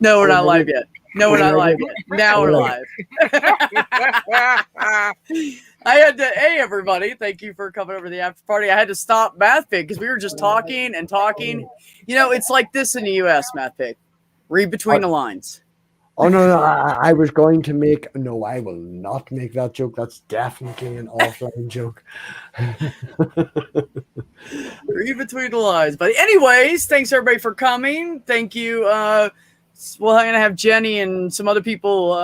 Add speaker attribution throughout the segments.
Speaker 1: No, we're not live yet. No, we're not live yet. Now we're live. I had to, hey everybody, thank you for coming over to the after party. I had to stop Math Pig because we were just talking and talking. You know, it's like this in the US, Math Pig. Read between the lines.
Speaker 2: Oh, no, I was going to make, no, I will not make that joke. That's definitely an offline joke.
Speaker 1: Read between the lines. But anyways, thanks everybody for coming. Thank you. Well, I'm going to have Jenny and some other people,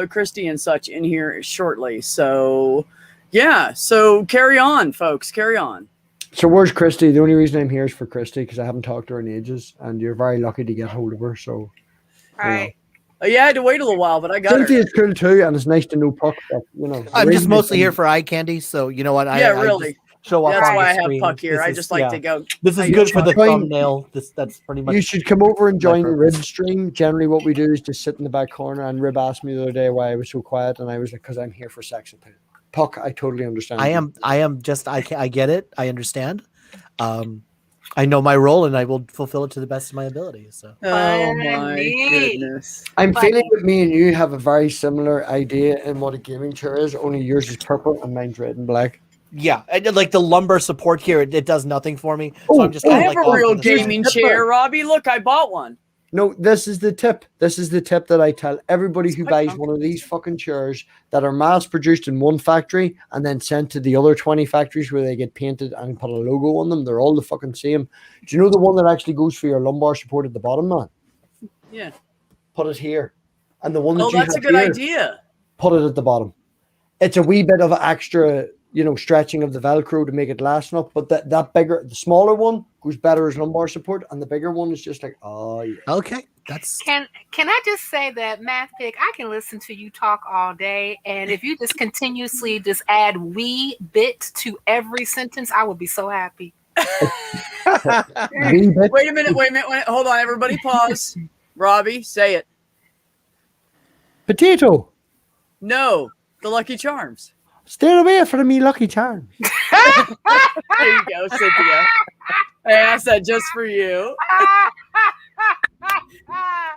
Speaker 1: Christy and such in here shortly. So, yeah. So carry on, folks. Carry on.
Speaker 2: So where's Christy? The only reason I'm here is for Christy because I haven't talked to her in ages, and you're very lucky to get hold of her. So,
Speaker 3: right.
Speaker 1: Yeah, I had to wait a little while, but I got
Speaker 2: Cynthia's cool too, and it's nice to know Puck. But, you know,
Speaker 4: I'm just mostly here for eye candy, so you know what?
Speaker 1: Really.
Speaker 4: I show up.
Speaker 1: That's why I have Puck here. I just like to go.
Speaker 4: This is good for the thumbnail. That's pretty much.
Speaker 2: You should come over and join the Rib stream. Generally, what we do is just sit in the back corner. And Rib asked me the other day why I was so quiet, and I was like, "Because I'm here for sex appeal." Puck, I totally understand.
Speaker 4: I am just. I get it. I understand. I know my role, and I will fulfill it to the best of my ability. So.
Speaker 1: Oh my goodness!
Speaker 2: I'm feeling that me and you have a very similar idea in what a gaming chair is. Only yours is purple and mine's red and black.
Speaker 4: Yeah, like the lumbar support here, it does nothing for me. So I'm just.
Speaker 1: I have a real gaming chair, Robbie. Look, I bought one.
Speaker 2: No, this is the tip. This is the tip that I tell everybody who buys one of these fucking chairs that are mass produced in one factory and then sent to the other 20 factories where they get painted and put a logo on them. They're all the fucking same. Do you know the one that actually goes for your lumbar support at the bottom, man?
Speaker 1: Yeah.
Speaker 2: Put it here. And the one that
Speaker 1: that's a good idea.
Speaker 2: Put it at the bottom. It's a wee bit of extra, stretching of the Velcro to make it last enough. But that bigger, the smaller one goes better as lumbar support, and the bigger one is just like, oh yeah.
Speaker 4: Okay, that's.
Speaker 3: Can I just say that, Math Pig, I can listen to you talk all day, and if you just continuously just add "wee bit" to every sentence, I would be so happy.
Speaker 1: Wait a minute. Hold on, everybody, pause. Robbie, say it.
Speaker 2: Potato.
Speaker 1: No, the Lucky Charms.
Speaker 2: Stay away from me, Lucky Charms.
Speaker 1: There you go, Cynthia. I asked that just for you.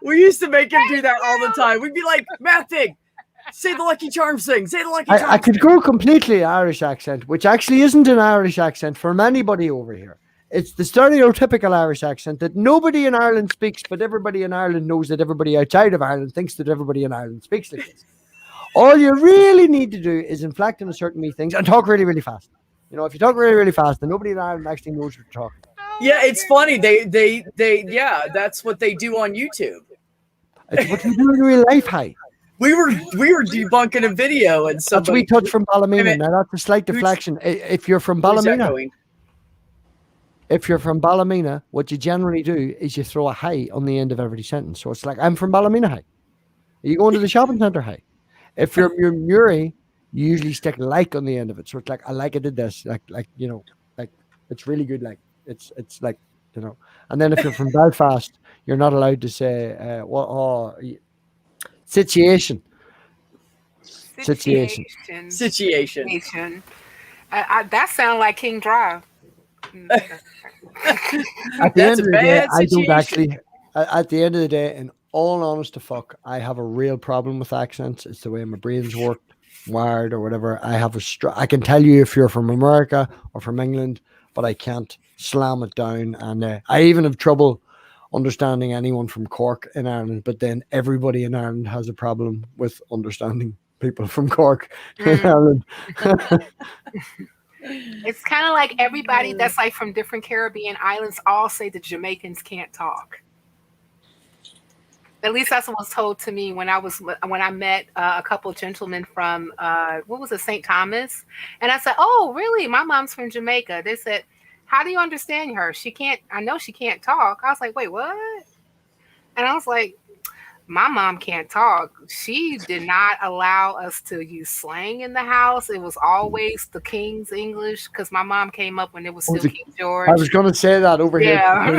Speaker 1: We used to make him do that all the time. We'd be like, Math Pig, say the Lucky Charms thing. Say the Lucky Charms
Speaker 2: I could go completely Irish accent, which actually isn't an Irish accent from anybody over here. It's the stereotypical Irish accent that nobody in Ireland speaks, but everybody in Ireland knows that everybody outside of Ireland thinks that everybody in Ireland speaks like this. All you really need to do is inflect on certain wee things and talk really, really fast. If you talk really, really fast, then nobody in Ireland actually knows what you're talking.
Speaker 1: Yeah, it's funny. They that's what they do on YouTube.
Speaker 2: It's what we do in real life, hi.
Speaker 1: We were debunking a video and somebody.
Speaker 2: That's we touch from Ballymena. Now that's a slight deflection. If you're from Ballymena, what you generally do is you throw a hi on the end of every sentence. So it's like, I'm from Ballymena, hi. Are you going to the shopping centre, hi? If you're Murray, you usually stick like on the end of it. So it's like, I like I did this. Like it's really good. Like it's like, and then if you're from Belfast, you're not allowed to say, situation.
Speaker 3: That sounds like King Drive.
Speaker 2: At the end of the day, I don't actually. At the end of the day, in all honest to fuck, I have a real problem with accents. It's the way my brain's wired or whatever. I have I can tell you if you're from America or from England, but I can't slam it down. And I even have trouble understanding anyone from Cork in Ireland. But then everybody in Ireland has a problem with understanding people from Cork in Ireland.
Speaker 3: It's kind of like everybody that's like from different Caribbean islands all say the Jamaicans can't talk. At least that's what was told to me when I met a couple of gentlemen from St. Thomas, and I said, "Oh, really? My mom's from Jamaica." They said, "How do you understand her? I know she can't talk." I was like, "Wait, what?" And I was like, "My mom can't talk. She did not allow us to use slang in the house. It was always the King's English because my mom came up when it was still King George."
Speaker 2: I was going to say that over here.
Speaker 3: Yeah,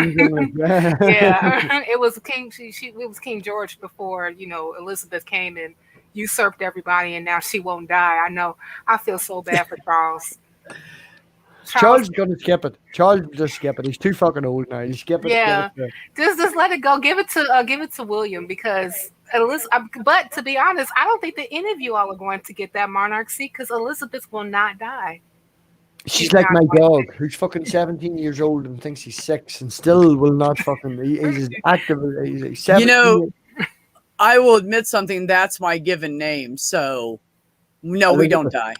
Speaker 3: it was King. It was King George before Elizabeth came and usurped everybody, and now she won't die. I know. I feel so bad for Charles.
Speaker 2: Charles is gonna skip it. Charles will just skip it. He's too fucking old now. He's skip it.
Speaker 3: Yeah.
Speaker 2: Skip it.
Speaker 3: Just let it go. Give it to William because but to be honest, I don't think that any of you all are going to get that monarch seat because Elizabeth will not die.
Speaker 2: She's like my dog, who's fucking 17 years old and thinks he's 6 and still will not fucking. He's as active as he's 17.
Speaker 1: I will admit something. That's my given name. So, no, we don't die.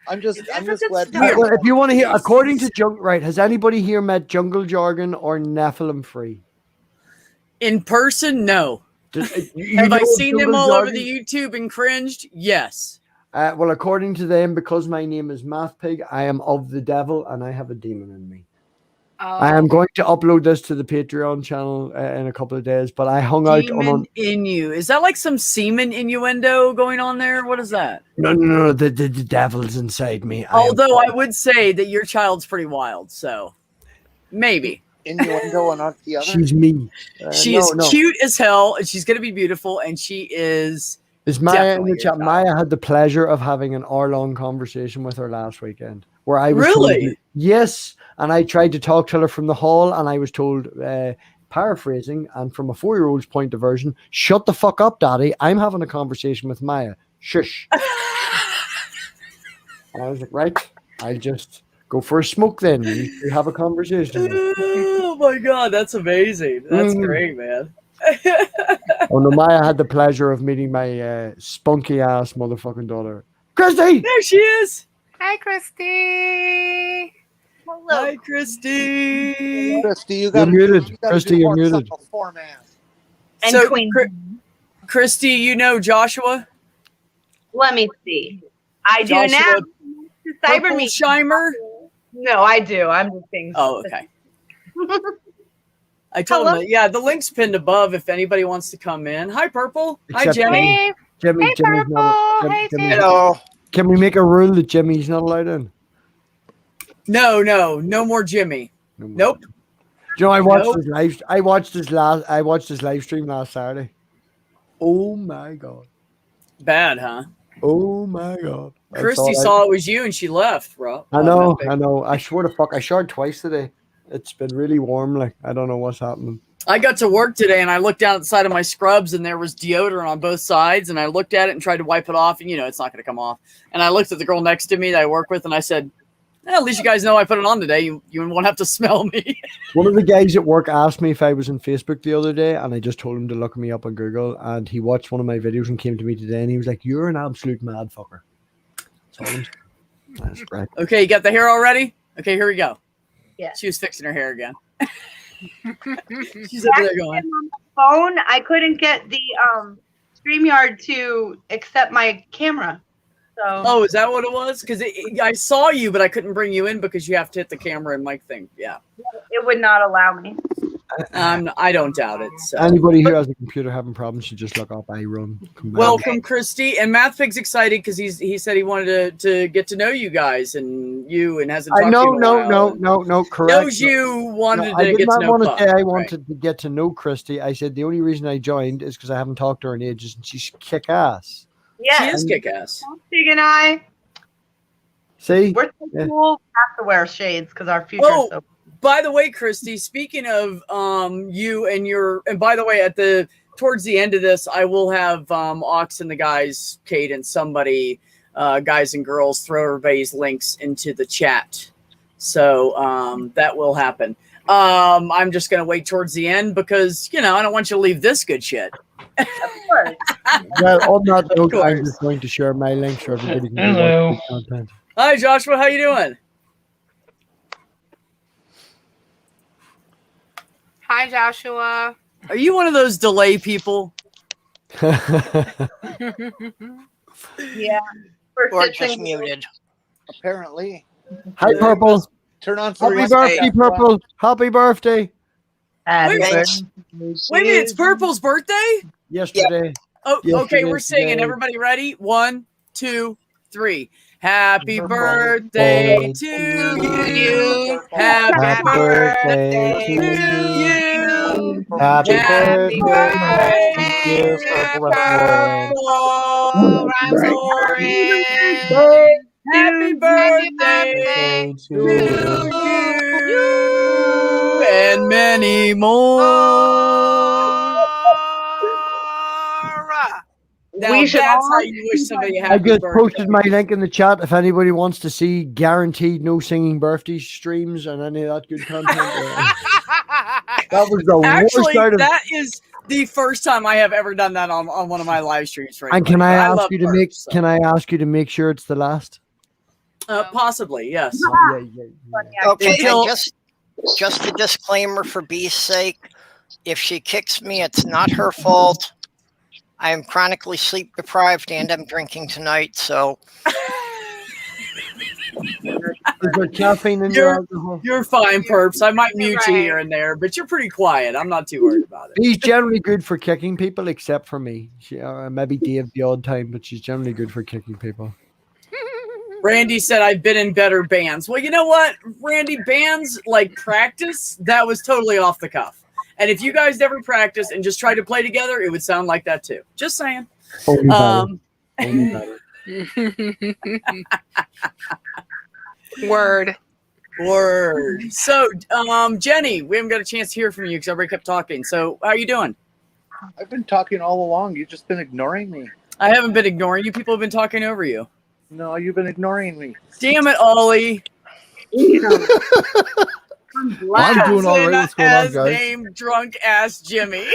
Speaker 5: I'm just glad.
Speaker 2: If you want to hear, according to right, has anybody here met Jungle Jargon or Nephilim Free?
Speaker 1: In person, no. Have I seen them all over the YouTube and cringed? Yes.
Speaker 2: Well, according to them, because my name is Math Pig, I am of the devil and I have a demon in me. I am going to upload this to the Patreon channel in a couple of days, but I hung out on
Speaker 1: in you. Is that like some semen innuendo going on there? What is that?
Speaker 2: No. The devil's inside me.
Speaker 1: Although I would say that your child's pretty wild, so maybe.
Speaker 5: Innuendo and not the other.
Speaker 2: She's me.
Speaker 1: She is cute as hell, and she's going to be beautiful, and she is.
Speaker 2: Is Maya in the chat? Maya had the pleasure of having an hour-long conversation with her last weekend, where I was told, yes, and I tried to talk to her from the hall, and I was told, paraphrasing, and from a 4-year-old's point of version, shut the fuck up, Daddy. I'm having a conversation with Maya. Shush. And I was like, right, I'll just go for a smoke then. You have a conversation.
Speaker 1: Oh my God, that's amazing. That's great, man.
Speaker 2: Oh no, Maya had the pleasure of meeting my spunky ass motherfucking daughter, Christy.
Speaker 1: There she is.
Speaker 3: Hi, Christy.
Speaker 6: Hello.
Speaker 1: Hi, Christy.
Speaker 5: Christy,
Speaker 2: you're muted. Christy, you're muted.
Speaker 6: And
Speaker 1: So,
Speaker 6: Queen.
Speaker 1: Christy, you know Joshua?
Speaker 6: Let me see. I do
Speaker 1: Joshua
Speaker 6: now. Cyber me.
Speaker 1: Shimer?
Speaker 6: No, I do. I'm just being.
Speaker 1: Oh, okay. I told him that, yeah, the link's pinned above if anybody wants to come in. Hi, Purple. Hi,
Speaker 2: Except
Speaker 1: Jimmy.
Speaker 3: Hey,
Speaker 2: Jimmy's
Speaker 3: Purple.
Speaker 2: not.
Speaker 3: Hey,
Speaker 2: Jimmy.
Speaker 5: Hello.
Speaker 2: Can we make a rule that Jimmy's not allowed in?
Speaker 1: No more Jimmy. Nope.
Speaker 2: Do you know I watched his live? I watched his live stream last Saturday. Oh my God.
Speaker 1: Bad, huh?
Speaker 2: Oh my God.
Speaker 1: Christy saw it was you and she left, bro.
Speaker 2: I know. I swear to fuck. I showered twice today. It's been really warm. Like, I don't know what's happening.
Speaker 1: I got to work today and I looked down at the side of my scrubs and there was deodorant on both sides and I looked at it and tried to wipe it off and it's not going to come off. And I looked at the girl next to me that I work with and I said, at least you guys know I put it on today. You won't have to smell me.
Speaker 2: One of the guys at work asked me if I was on Facebook the other day and I just told him to look me up on Google and he watched one of my videos and came to me today and he was like, you're an absolute mad fucker. That's right.
Speaker 1: Okay, you got the hair already? Okay, here we go.
Speaker 6: Yeah.
Speaker 1: She was fixing her hair again. She's over there going.
Speaker 6: On the phone, I couldn't get the StreamYard to accept my camera. So.
Speaker 1: Oh, is that what it was? Because I saw you, but I couldn't bring you in because you have to hit the camera and mic thing. Yeah.
Speaker 6: It would not allow me.
Speaker 1: I don't doubt it. So.
Speaker 2: Anybody who has a computer having problems should just look up iRun.
Speaker 1: Welcome, Christy. And Mathfig's excited because he said he wanted to get to know you guys and hasn't talked to you in a while.
Speaker 2: No, correct.
Speaker 1: Knows you wanted to
Speaker 2: I did
Speaker 1: get
Speaker 2: not
Speaker 1: to know
Speaker 2: want to
Speaker 1: Puck,
Speaker 2: say I
Speaker 1: right?
Speaker 2: wanted to get to know Christy. I said the only reason I joined is because I haven't talked to her in ages and she's kick ass.
Speaker 6: Yeah.
Speaker 1: She is kick ass.
Speaker 6: Pig and I.
Speaker 2: See?
Speaker 6: We're so cool. We have to wear shades because our future is so.
Speaker 1: By the way, Christy, speaking of you and by the way, towards the end of this, I will have Ox and the guys, Kate and somebody, guys and girls, throw everybody's links into the chat. So that will happen. I'm just gonna wait towards the end because I don't want you to leave this good shit.
Speaker 6: Of course.
Speaker 2: Well, on that note, I'm just going to share my link so everybody can watch the content.
Speaker 1: Hi, Joshua. How you doing?
Speaker 3: Hi, Joshua.
Speaker 1: Are you one of those delay people?
Speaker 6: Yeah.
Speaker 5: Or just muted. Apparently.
Speaker 2: Hi, Purple.
Speaker 5: Turn on.
Speaker 2: Happy birthday, Purple. Happy birthday.
Speaker 6: Happy
Speaker 1: Wait a
Speaker 6: birthday.
Speaker 1: minute, it's Purple's birthday?
Speaker 2: Yesterday.
Speaker 1: Oh, okay, we're
Speaker 2: Yesterday.
Speaker 1: singing. Everybody ready? 1, 2, 3. Happy birthday to you. Happy birthday to you.
Speaker 2: Happy
Speaker 1: Happy
Speaker 2: birthday.
Speaker 1: birthday.
Speaker 2: Purple.
Speaker 3: Rhymes Orange.
Speaker 1: Happy birthday
Speaker 3: birthday
Speaker 1: to you and many more. Now
Speaker 6: We should
Speaker 1: that's
Speaker 6: all
Speaker 1: how you wish somebody a
Speaker 2: I
Speaker 1: happy
Speaker 2: just
Speaker 1: birthday.
Speaker 2: posted my link in the chat if anybody wants to see guaranteed no singing birthday streams and any of that good content. That was the
Speaker 1: Actually,
Speaker 2: worst out of.
Speaker 1: that is the first time I have ever done that on one of my live streams. Right?
Speaker 2: And can I ask
Speaker 1: love
Speaker 2: you to
Speaker 1: burps,
Speaker 2: make?
Speaker 1: so.
Speaker 2: Can I ask you to make sure it's the last?
Speaker 1: Possibly, yes.
Speaker 5: Okay,
Speaker 1: Until-
Speaker 5: and just a disclaimer for B's sake. If she kicks me, it's not her fault. I am chronically sleep deprived and I'm drinking tonight, so
Speaker 2: Is there caffeine in your alcohol?
Speaker 1: You're fine, perps. I might mute you
Speaker 3: right.
Speaker 1: here and there, but you're pretty quiet. I'm not too worried about it.
Speaker 2: He's generally good for kicking people, except for me. Maybe Dave the odd time, but she's generally good for kicking people.
Speaker 1: Randy said I've been in better bands. Well, you know what, Randy, bands like practice, that was totally off the cuff. And if you guys never practice and just try to play together, it would sound like that too. Just saying.
Speaker 2: Only better. Only better.
Speaker 3: Word.
Speaker 1: So, Jenny, we haven't got a chance to hear from you because everybody kept talking. So, how are you doing?
Speaker 7: I've been talking all along. You've just been ignoring me.
Speaker 1: I haven't been ignoring you. People have been talking over you.
Speaker 7: No, you've been ignoring me.
Speaker 1: Damn it, Ollie.
Speaker 8: I'm doing all right. What's going on,
Speaker 1: As
Speaker 8: guys?
Speaker 1: named drunk ass Jimmy.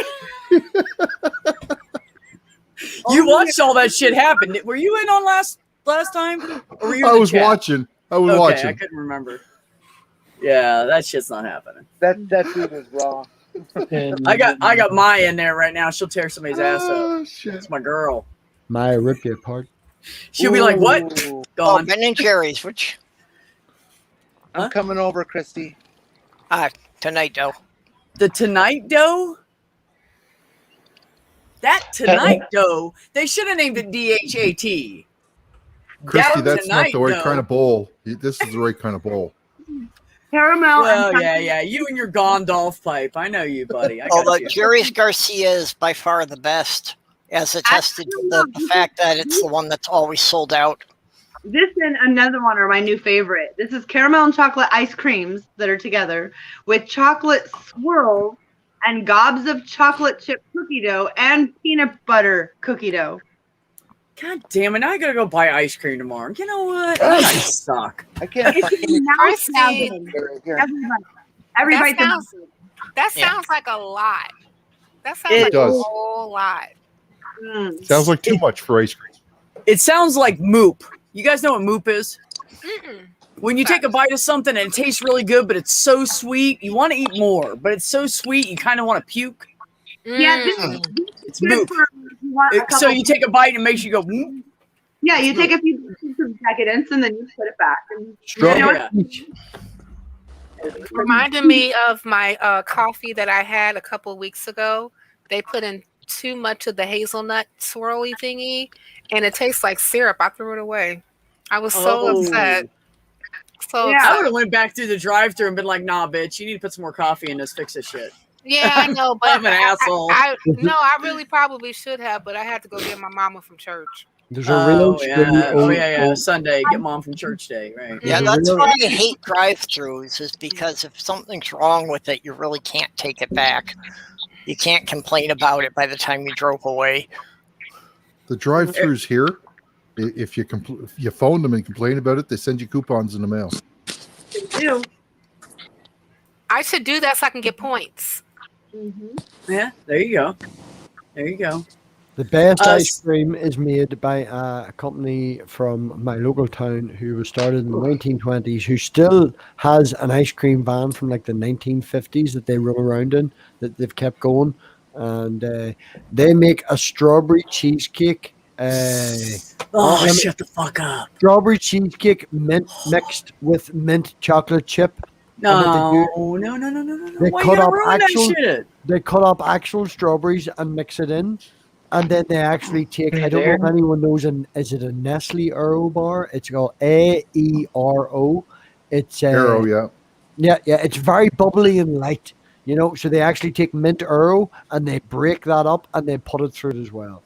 Speaker 1: You watched all that shit happen. Were you in on last time? Or were you in
Speaker 8: I
Speaker 1: the
Speaker 8: was
Speaker 1: chat?
Speaker 8: watching. I was
Speaker 1: Okay, I
Speaker 8: watching.
Speaker 1: couldn't remember. Yeah, that shit's not happening.
Speaker 7: That dude is raw.
Speaker 1: I got Maya in there right now. She'll tear somebody's ass up.
Speaker 8: Oh, shit.
Speaker 1: It's my girl.
Speaker 2: Maya ripped you apart.
Speaker 1: She'll be like, "What?
Speaker 7: Ooh.
Speaker 1: Gone."
Speaker 5: Ben and Jerry's, which
Speaker 7: I'm coming over, Christy.
Speaker 5: tonight though.
Speaker 1: The Tonight Dough? That Tonight Dough. They should have named it DHAT.
Speaker 8: Christy, that's not
Speaker 1: Tonight
Speaker 8: the right
Speaker 1: Dough.
Speaker 8: kind of bowl. This is the right kind of bowl.
Speaker 6: caramel.
Speaker 1: Well,
Speaker 6: and
Speaker 1: yeah. You and your Gondolf pipe. I know you, buddy. I
Speaker 5: Although
Speaker 1: got you.
Speaker 5: Jerry's Garcia is by far the best, as attested to the fact that it's the one that's always sold out.
Speaker 6: This and another one are my new favorite. This is caramel and chocolate ice creams that are together with chocolate swirls and gobs of chocolate chip cookie dough and peanut butter cookie dough.
Speaker 1: God damn it! Now I gotta go buy ice cream tomorrow. You know what? You guys suck.
Speaker 7: I can't.
Speaker 3: Christy,
Speaker 6: Everybody
Speaker 3: that sounds like a lot. That sounds
Speaker 6: It
Speaker 3: like
Speaker 8: does.
Speaker 3: a whole lot.
Speaker 8: Sounds like too much for ice cream.
Speaker 1: It sounds like Moop. You guys know what Moop is?
Speaker 3: Mm-mm.
Speaker 1: When you take a bite of something and it tastes really good, but it's so sweet, you want to eat more. But it's so sweet, you kind of want to puke.
Speaker 6: Yeah,
Speaker 3: Mm.
Speaker 1: It's
Speaker 6: good
Speaker 1: Moop.
Speaker 6: for if you want a
Speaker 1: So
Speaker 6: couple-
Speaker 1: you take a bite and it makes you go. "Mm."
Speaker 6: yeah, you take a few decadents and then you put it back. And
Speaker 2: Strawberry.
Speaker 3: Reminded me of my coffee that I had a couple weeks ago. They put in too much of the hazelnut swirly thingy, and it tastes like syrup. I threw it away. I was so
Speaker 1: Oh.
Speaker 3: upset. So
Speaker 6: Yeah.
Speaker 1: I
Speaker 3: upset.
Speaker 1: would have went back through the drive-thru and been like, "Nah, bitch, you need to put some more coffee in this. Fix this shit."
Speaker 3: Yeah, I know, but
Speaker 1: I'm an asshole.
Speaker 3: I really probably should have, but I had to go get my mama from church.
Speaker 2: There's a real
Speaker 1: yeah. Sunday, get mom from church day, right?
Speaker 5: Yeah,
Speaker 2: There's a
Speaker 5: that's
Speaker 2: real-
Speaker 5: why I hate drive-thrus, is because if something's wrong with it, you really can't take it back. You can't complain about it by the time you drove away.
Speaker 8: The drive-throughs here, if you phone them and complain about it, they send you coupons in the mail.
Speaker 6: they do.
Speaker 3: I should do that so I can get points.
Speaker 1: Yeah, there you go. There you go.
Speaker 2: The best
Speaker 1: Uh,
Speaker 2: ice cream is made by a company from my local town who was started in the 1920s, who still has an ice cream van from like the 1950s that they run around in, that they've kept going. And they make a strawberry cheesecake.
Speaker 1: Oh, shut the fuck up.
Speaker 2: Strawberry cheesecake mixed with mint chocolate chip.
Speaker 1: No.
Speaker 2: They
Speaker 1: Why
Speaker 2: cut
Speaker 1: you gotta
Speaker 2: up
Speaker 1: ruin that
Speaker 2: actual-
Speaker 1: shit?
Speaker 2: They cut up actual strawberries and mix it in. And then they actually take, I don't know if anyone knows, is it a Nestle Aero bar? It's called AERO. It's
Speaker 8: Arrow, yeah.
Speaker 2: Yeah, it's very bubbly and light, so they actually take mint Aero and they break that up and they put it through it as well.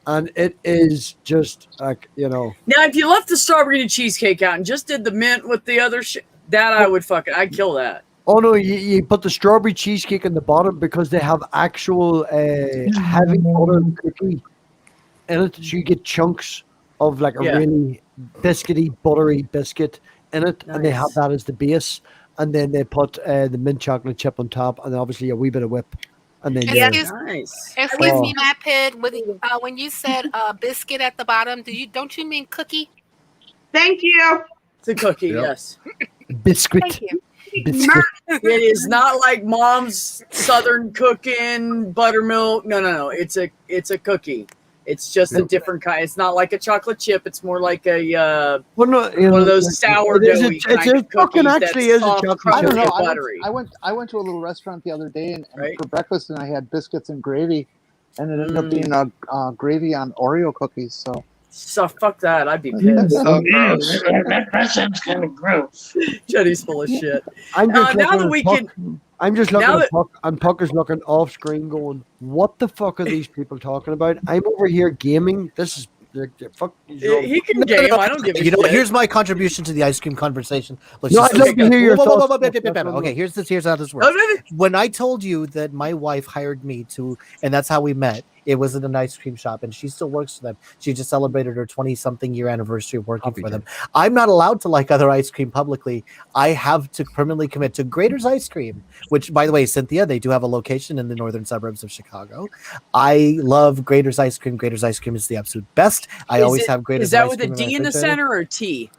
Speaker 2: and it is just like
Speaker 1: Now, if you left the strawberry cheesecake out and just did the mint with the other shit, that I would I'd kill that.
Speaker 2: Oh no, you put the strawberry cheesecake in the bottom because they have actual heavy buttered cookie in it, so you get chunks of like a really biscuity, buttery biscuit in it, and they have that as the base, and then they put the mint chocolate chip on top, and then obviously a wee bit of whip, and then
Speaker 3: Excuse me, Matt Pitt. When you said biscuit at the bottom, don't you mean cookie?
Speaker 6: Thank you.
Speaker 1: It's a cookie, yes.
Speaker 2: Biscuit.
Speaker 3: Thank you.
Speaker 2: Biscuit.
Speaker 1: It is not like mom's southern cooking buttermilk. No. It's a cookie. It's just a different kind. It's not like a chocolate chip. It's more like a one of those sourdoughy kind of cookies
Speaker 2: actually is a
Speaker 7: I
Speaker 2: chocolate
Speaker 7: don't
Speaker 2: chip.
Speaker 7: know.
Speaker 1: Buttery.
Speaker 7: I went to a little restaurant the other day and for breakfast, and I had biscuits and gravy, and it ended up being a gravy on Oreo cookies.
Speaker 1: So fuck that. I'd be pissed.
Speaker 9: So gross. That sounds kind of gross.
Speaker 1: Jenny's full of shit.
Speaker 2: I'm just
Speaker 1: now that
Speaker 2: looking
Speaker 1: we
Speaker 2: at Puck.
Speaker 1: can.
Speaker 2: I'm just looking at Puck, and Puck is looking off screen, going, "What the fuck are these people talking about?" I'm over here gaming. This is fuck.
Speaker 1: He can game. I don't give a shit.
Speaker 4: You know what? Here's my contribution to the ice cream conversation.
Speaker 2: I'd love to hear your thoughts.
Speaker 4: Okay, here's how this works. When I told you that my wife hired me to, and that's how we met. It was in an ice cream shop, and she still works for them. She just celebrated her 20-something year anniversary of working for them. I'm not allowed to like other ice cream publicly. I have to permanently commit to Grater's Ice Cream, which, by the way, Cynthia, they do have a location in the northern suburbs of Chicago. I love Grater's Ice Cream. Grater's Ice Cream is the absolute best. I always have Grater's Ice Cream.
Speaker 1: Is that with a D in the center or a T?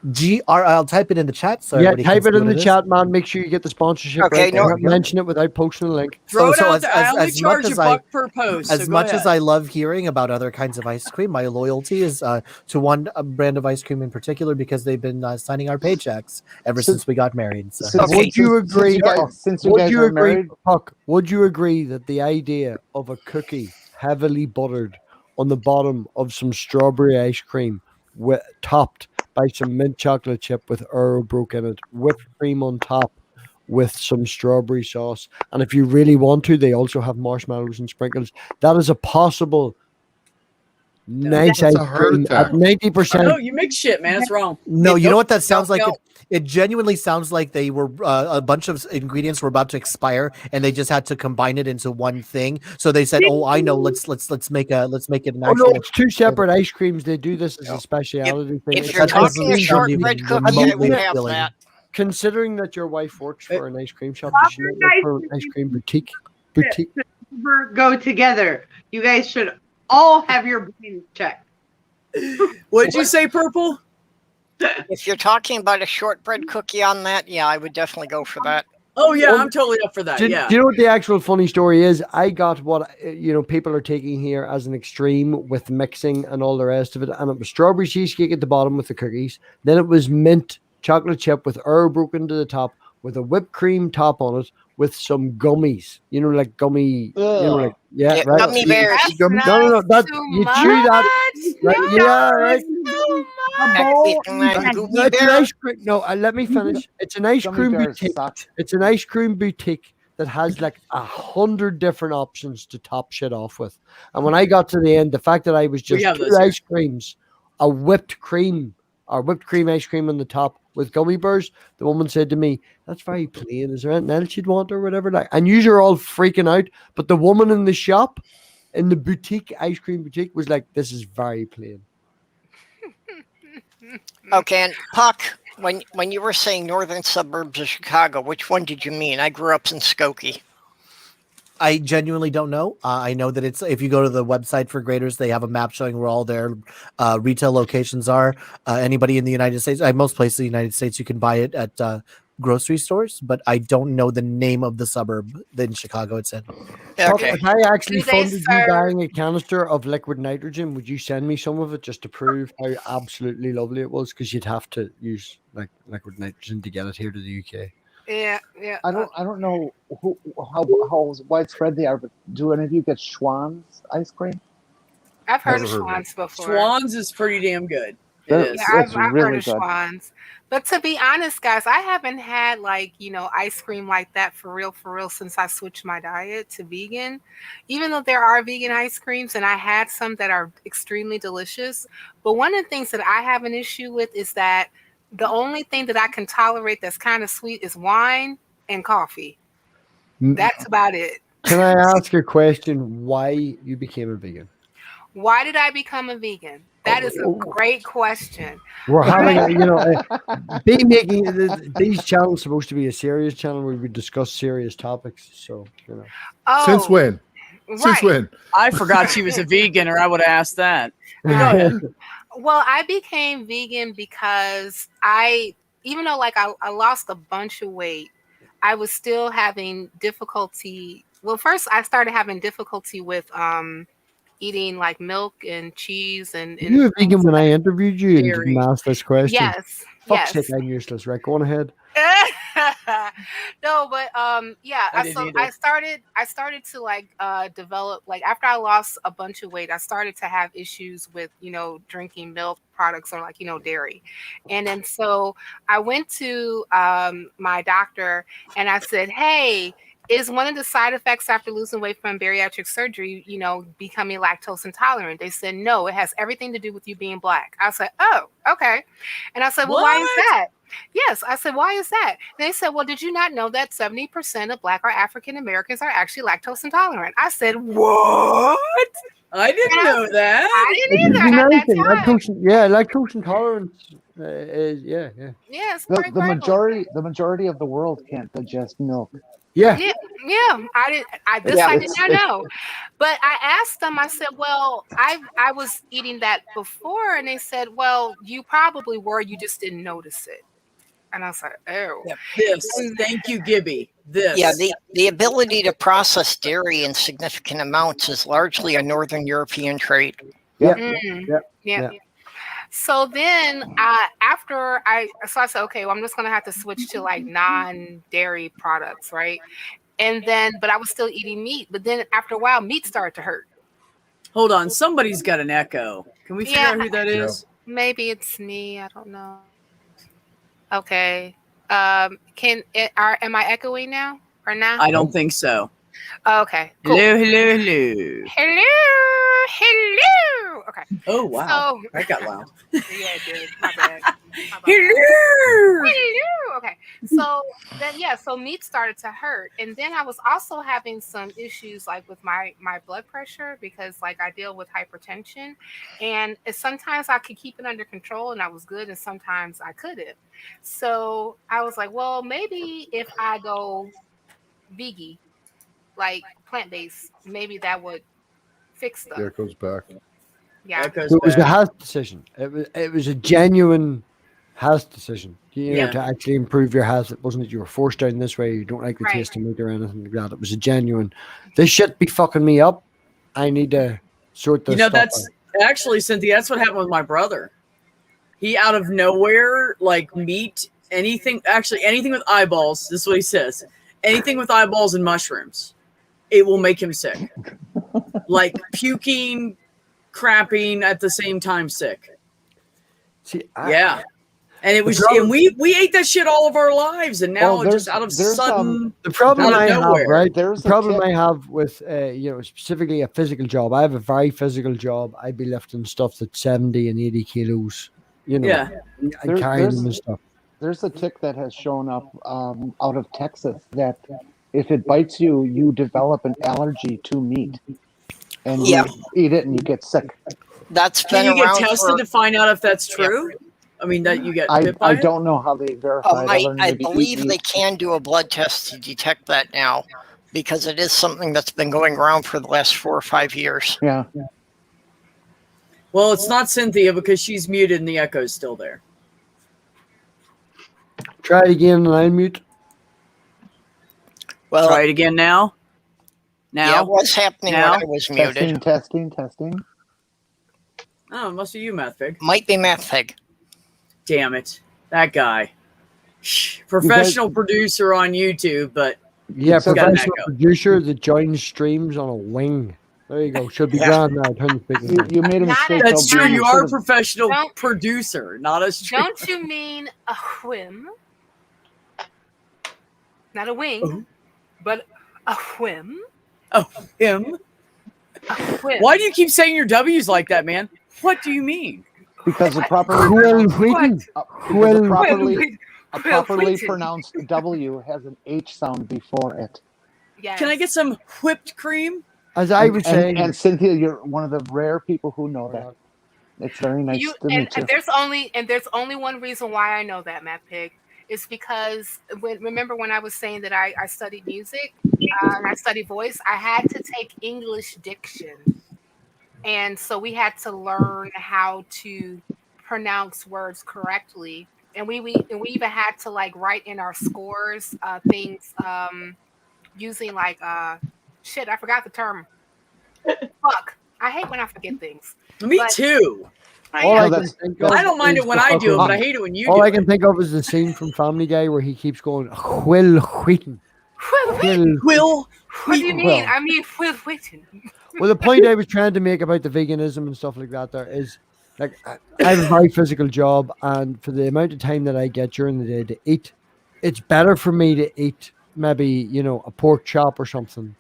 Speaker 4: I'll type it in the chat. So
Speaker 2: type it in the chat, man. Make sure you get the sponsorship.
Speaker 5: Okay,
Speaker 2: right. Mention it without posting a link.
Speaker 1: Throw it out there. I only charge $1 per post.
Speaker 4: As much as I love hearing about other kinds of ice cream, my loyalty is to one brand of ice cream in particular because they've been signing our paychecks ever since we got married. So.
Speaker 2: Would you agree?
Speaker 7: Would you agree?
Speaker 2: Puck, would you agree that the idea of a cookie heavily buttered on the bottom of some strawberry ice cream, topped by some mint chocolate chip with Arrowbrook in it, whipped cream on top, with some strawberry sauce, and if you really want to, they also have marshmallows and sprinkles. That is a possible nice ice cream at 90%.
Speaker 1: No, you make shit, man. It's wrong.
Speaker 4: No, you know what that sounds like? It genuinely sounds like they were a bunch of ingredients were about to expire, and they just had to combine it into one thing. So they said, "Oh, I know. Let's make it an actual."
Speaker 2: No, it's two separate ice creams. They do this as a speciality thing.
Speaker 5: If you're talking a shortbread cookie, I would have that.
Speaker 2: Considering that your wife works for an ice cream shop, does she work for an ice cream boutique?
Speaker 6: Go together. You guys should all have your brains checked.
Speaker 1: What'd you say, Purple?
Speaker 5: If you're talking about a shortbread cookie on that, yeah, I would definitely go for that.
Speaker 1: Oh yeah, I'm totally up for that.
Speaker 2: Do you know what the actual funny story is? I got what people are taking here as an extreme with mixing and all the rest of it, and it was strawberry cheesecake at the bottom with the cookies. Then it was mint chocolate chip with Arrowbrook into the top, with a whipped cream top on it, with some gummies. Like gummy. Right.
Speaker 5: Gummy bears.
Speaker 2: No. That you chew that. Right, yeah, right. It's an ice cream. No, let me finish. It's an ice cream boutique. It's an ice cream boutique that has like 100 different options to top shit off with. And when I got to the end, the fact that I was just two ice creams, a whipped cream ice cream on the top with gummy bears, the woman said to me, "That's very plain. Is there anything else you'd want or whatever?" And you are all freaking out, but the woman in the shop, in the boutique, ice cream boutique, was like, "This is very plain."
Speaker 5: Okay, and Puck, when you were saying northern suburbs of Chicago, which one did you mean? I grew up in Skokie.
Speaker 4: I genuinely don't know. I know that it's if you go to the website for Graders, they have a map showing where all their retail locations are. Anybody in the United States, most places in the United States, you can buy it at grocery stores, but I don't know the name of the suburb in Chicago it's in.
Speaker 5: Okay.
Speaker 2: If I actually funded you buying a canister of liquid nitrogen, would you send me some of it just to prove how absolutely lovely it was? Because you'd have to use like liquid nitrogen to get it here to the UK.
Speaker 3: Yeah.
Speaker 7: I don't know how widespread they are, but do any of you get Schwann's ice cream?
Speaker 3: I've heard of Schwann's before.
Speaker 1: Schwann's is pretty damn good.
Speaker 3: Yeah,
Speaker 7: It's
Speaker 3: I've heard
Speaker 7: really
Speaker 3: of
Speaker 7: good.
Speaker 3: Schwann's. But to be honest, guys, I haven't had like, ice cream like that for real, since I switched my diet to vegan. Even though there are vegan ice creams and I had some that are extremely delicious. But one of the things that I have an issue with is that the only thing that I can tolerate that's kind of sweet is wine and coffee. That's about it.
Speaker 2: Can I ask a question? Why you became a vegan?
Speaker 3: Why did I become a vegan? That is a great question.
Speaker 2: We're having, these channels supposed to be a serious channel where we discuss serious topics. So,
Speaker 8: Since when?
Speaker 3: Right.
Speaker 8: Since when?
Speaker 1: I forgot she was a vegan, or I would have asked that. Go ahead.
Speaker 3: Well, I became vegan because even though like I lost a bunch of weight, I was still having difficulty. Well, first I started having difficulty with eating like milk and cheese and
Speaker 2: you were vegan when I interviewed you and
Speaker 1: Dairy.
Speaker 2: didn't ask this question.
Speaker 3: Yes.
Speaker 2: Fuck's sake, I'm useless. Right, go on ahead.
Speaker 3: No, but I started to like develop, like after I lost a bunch of weight, I started to have issues with drinking milk products or like dairy. And then so I went to my doctor and I said, hey, is one of the side effects after losing weight from bariatric surgery, becoming lactose intolerant? They said, no, it has everything to do with you being Black. I said, oh, okay. And I said, well, why is that? Yes. I said, why is that? And they said, well, did you not know that 70% of Black or African Americans are actually lactose intolerant? I said, what?
Speaker 1: I didn't know that.
Speaker 3: I didn't either at that time.
Speaker 2: Lactose intolerance. Yeah.
Speaker 3: Yeah, it's
Speaker 7: The majority of the world can't digest milk.
Speaker 2: Yeah.
Speaker 3: I did not know. But I asked them, I said, well, I was eating that before, and they said, well, you probably were, you just didn't notice it. And I was like, oh.
Speaker 1: Yeah, thank you, Gibby.
Speaker 5: Yeah, the ability to process dairy in significant amounts is largely a Northern European trait.
Speaker 3: Yeah. So then after I said, okay, well, I'm just going to have to switch to like non-dairy products, right? And then, but I was still eating meat. But then after a while, meat started to hurt.
Speaker 1: Hold on. Somebody's got an echo. Can we figure out who that is?
Speaker 3: Maybe it's me. I don't know. Okay. Am I echoing now or not?
Speaker 1: I don't think so.
Speaker 3: Okay. Cool.
Speaker 1: Hello.
Speaker 3: Okay.
Speaker 1: Oh, wow.
Speaker 3: So,
Speaker 1: that got loud.
Speaker 3: Yeah, it did. My bad.
Speaker 1: Hello.
Speaker 3: Okay. So then, so meat started to hurt. And then I was also having some issues like with my blood pressure because like I deal with hypertension. And sometimes I could keep it under control and I was good. And sometimes I couldn't. So I was like, well, maybe if I go vegan, like plant-based, maybe that would fix stuff.
Speaker 8: Yeah, it goes back.
Speaker 3: Yeah.
Speaker 2: It was a health decision. It was a genuine health decision. To actually improve your health. It wasn't that you were forced down this way. You don't like the taste of meat or anything like that. It was a genuine. This shit be fucking me up. I need to sort this.
Speaker 1: That's actually, Cynthia. That's what happened with my brother. He out of nowhere, like meat, anything with eyeballs. This is what he says. Anything with eyeballs and mushrooms, it will make him sick. Like puking, crapping at the same time, sick.
Speaker 2: See,
Speaker 1: and it was, and we ate that shit all of our lives, and now just out of sudden,
Speaker 2: the problem I have, right?
Speaker 7: There's
Speaker 2: the problem I have with specifically a physical job. I have a very physical job. I'd be lifting stuff that's 70 and 80 kilos. And carrying them and stuff.
Speaker 7: There's a tick that has shown up out of Texas that if it bites you, you develop an allergy to meat, and you eat it and you get sick.
Speaker 5: That's
Speaker 1: can you get tested to find out if that's true? Yeah. I mean, that you get bit by
Speaker 7: I don't know how they verify it.
Speaker 5: I believe they can do a blood test to detect that now, because it is something that's been going around for the last 4 or 5 years.
Speaker 7: Yeah.
Speaker 1: Well, it's not Cynthia because she's muted and the echo's still there.
Speaker 2: Try it again and unmute.
Speaker 5: Well,
Speaker 1: try it again now.
Speaker 5: Yeah, what's happening when I was muted?
Speaker 7: Testing.
Speaker 1: Oh, it must be you, Mathfig.
Speaker 5: Might be Mathfig.
Speaker 1: Damn it. That guy. Professional producer on YouTube, but
Speaker 2: professional producer that joins streams on a wing. There you go. Should be grand now. Turn the speaker.
Speaker 7: You made a
Speaker 3: Not
Speaker 7: mistake.
Speaker 3: a-
Speaker 1: That's
Speaker 7: though,
Speaker 1: true.
Speaker 7: Bree.
Speaker 1: You are a
Speaker 7: should've-
Speaker 1: professional
Speaker 3: Don't-
Speaker 1: producer, not a streamer.
Speaker 3: Don't you mean a whim? Not a wing, but a whim.
Speaker 1: Oh, him.
Speaker 3: A whim.
Speaker 1: Why do you keep saying your W's like that, man? What do you mean?
Speaker 7: Because a properly,
Speaker 2: Well, waiting.
Speaker 7: because a properly,
Speaker 3: Whim.
Speaker 7: a properly
Speaker 3: Whim.
Speaker 7: pronounced W has an H sound before it.
Speaker 3: Yes.
Speaker 1: Can I get some whipped cream?
Speaker 2: As I was saying,
Speaker 7: And Cynthia, you're one of the rare people who know that. It's very nice
Speaker 3: You
Speaker 7: to meet you.
Speaker 3: and there's only one reason why I know that, Matt Pig. It's because remember when I was saying that I studied music and I studied voice, I had to take English diction, and so we had to learn how to pronounce words correctly, and we even had to like write in our scores things using like shit. I forgot the term. Fuck. I hate when I forget things.
Speaker 1: Me
Speaker 3: But-
Speaker 1: too.
Speaker 2: all I
Speaker 7: No,
Speaker 2: can think of
Speaker 1: I don't mind
Speaker 2: is
Speaker 1: it when
Speaker 2: the
Speaker 1: I do it, but I
Speaker 2: fucking-
Speaker 1: hate it when you
Speaker 2: All
Speaker 1: do
Speaker 2: I
Speaker 1: it.
Speaker 2: can think of is the scene from Family Guy where he keeps going, Will Wheaton. Will.
Speaker 1: Will.
Speaker 3: What do you mean?
Speaker 2: Well.
Speaker 3: I mean, Will Wheaton.
Speaker 2: Well, the point I was trying to make about the veganism and stuff like that there is, like, I have a very physical job, and for the amount of time that I get during the day to eat, it's better for me to eat maybe, a pork chop or something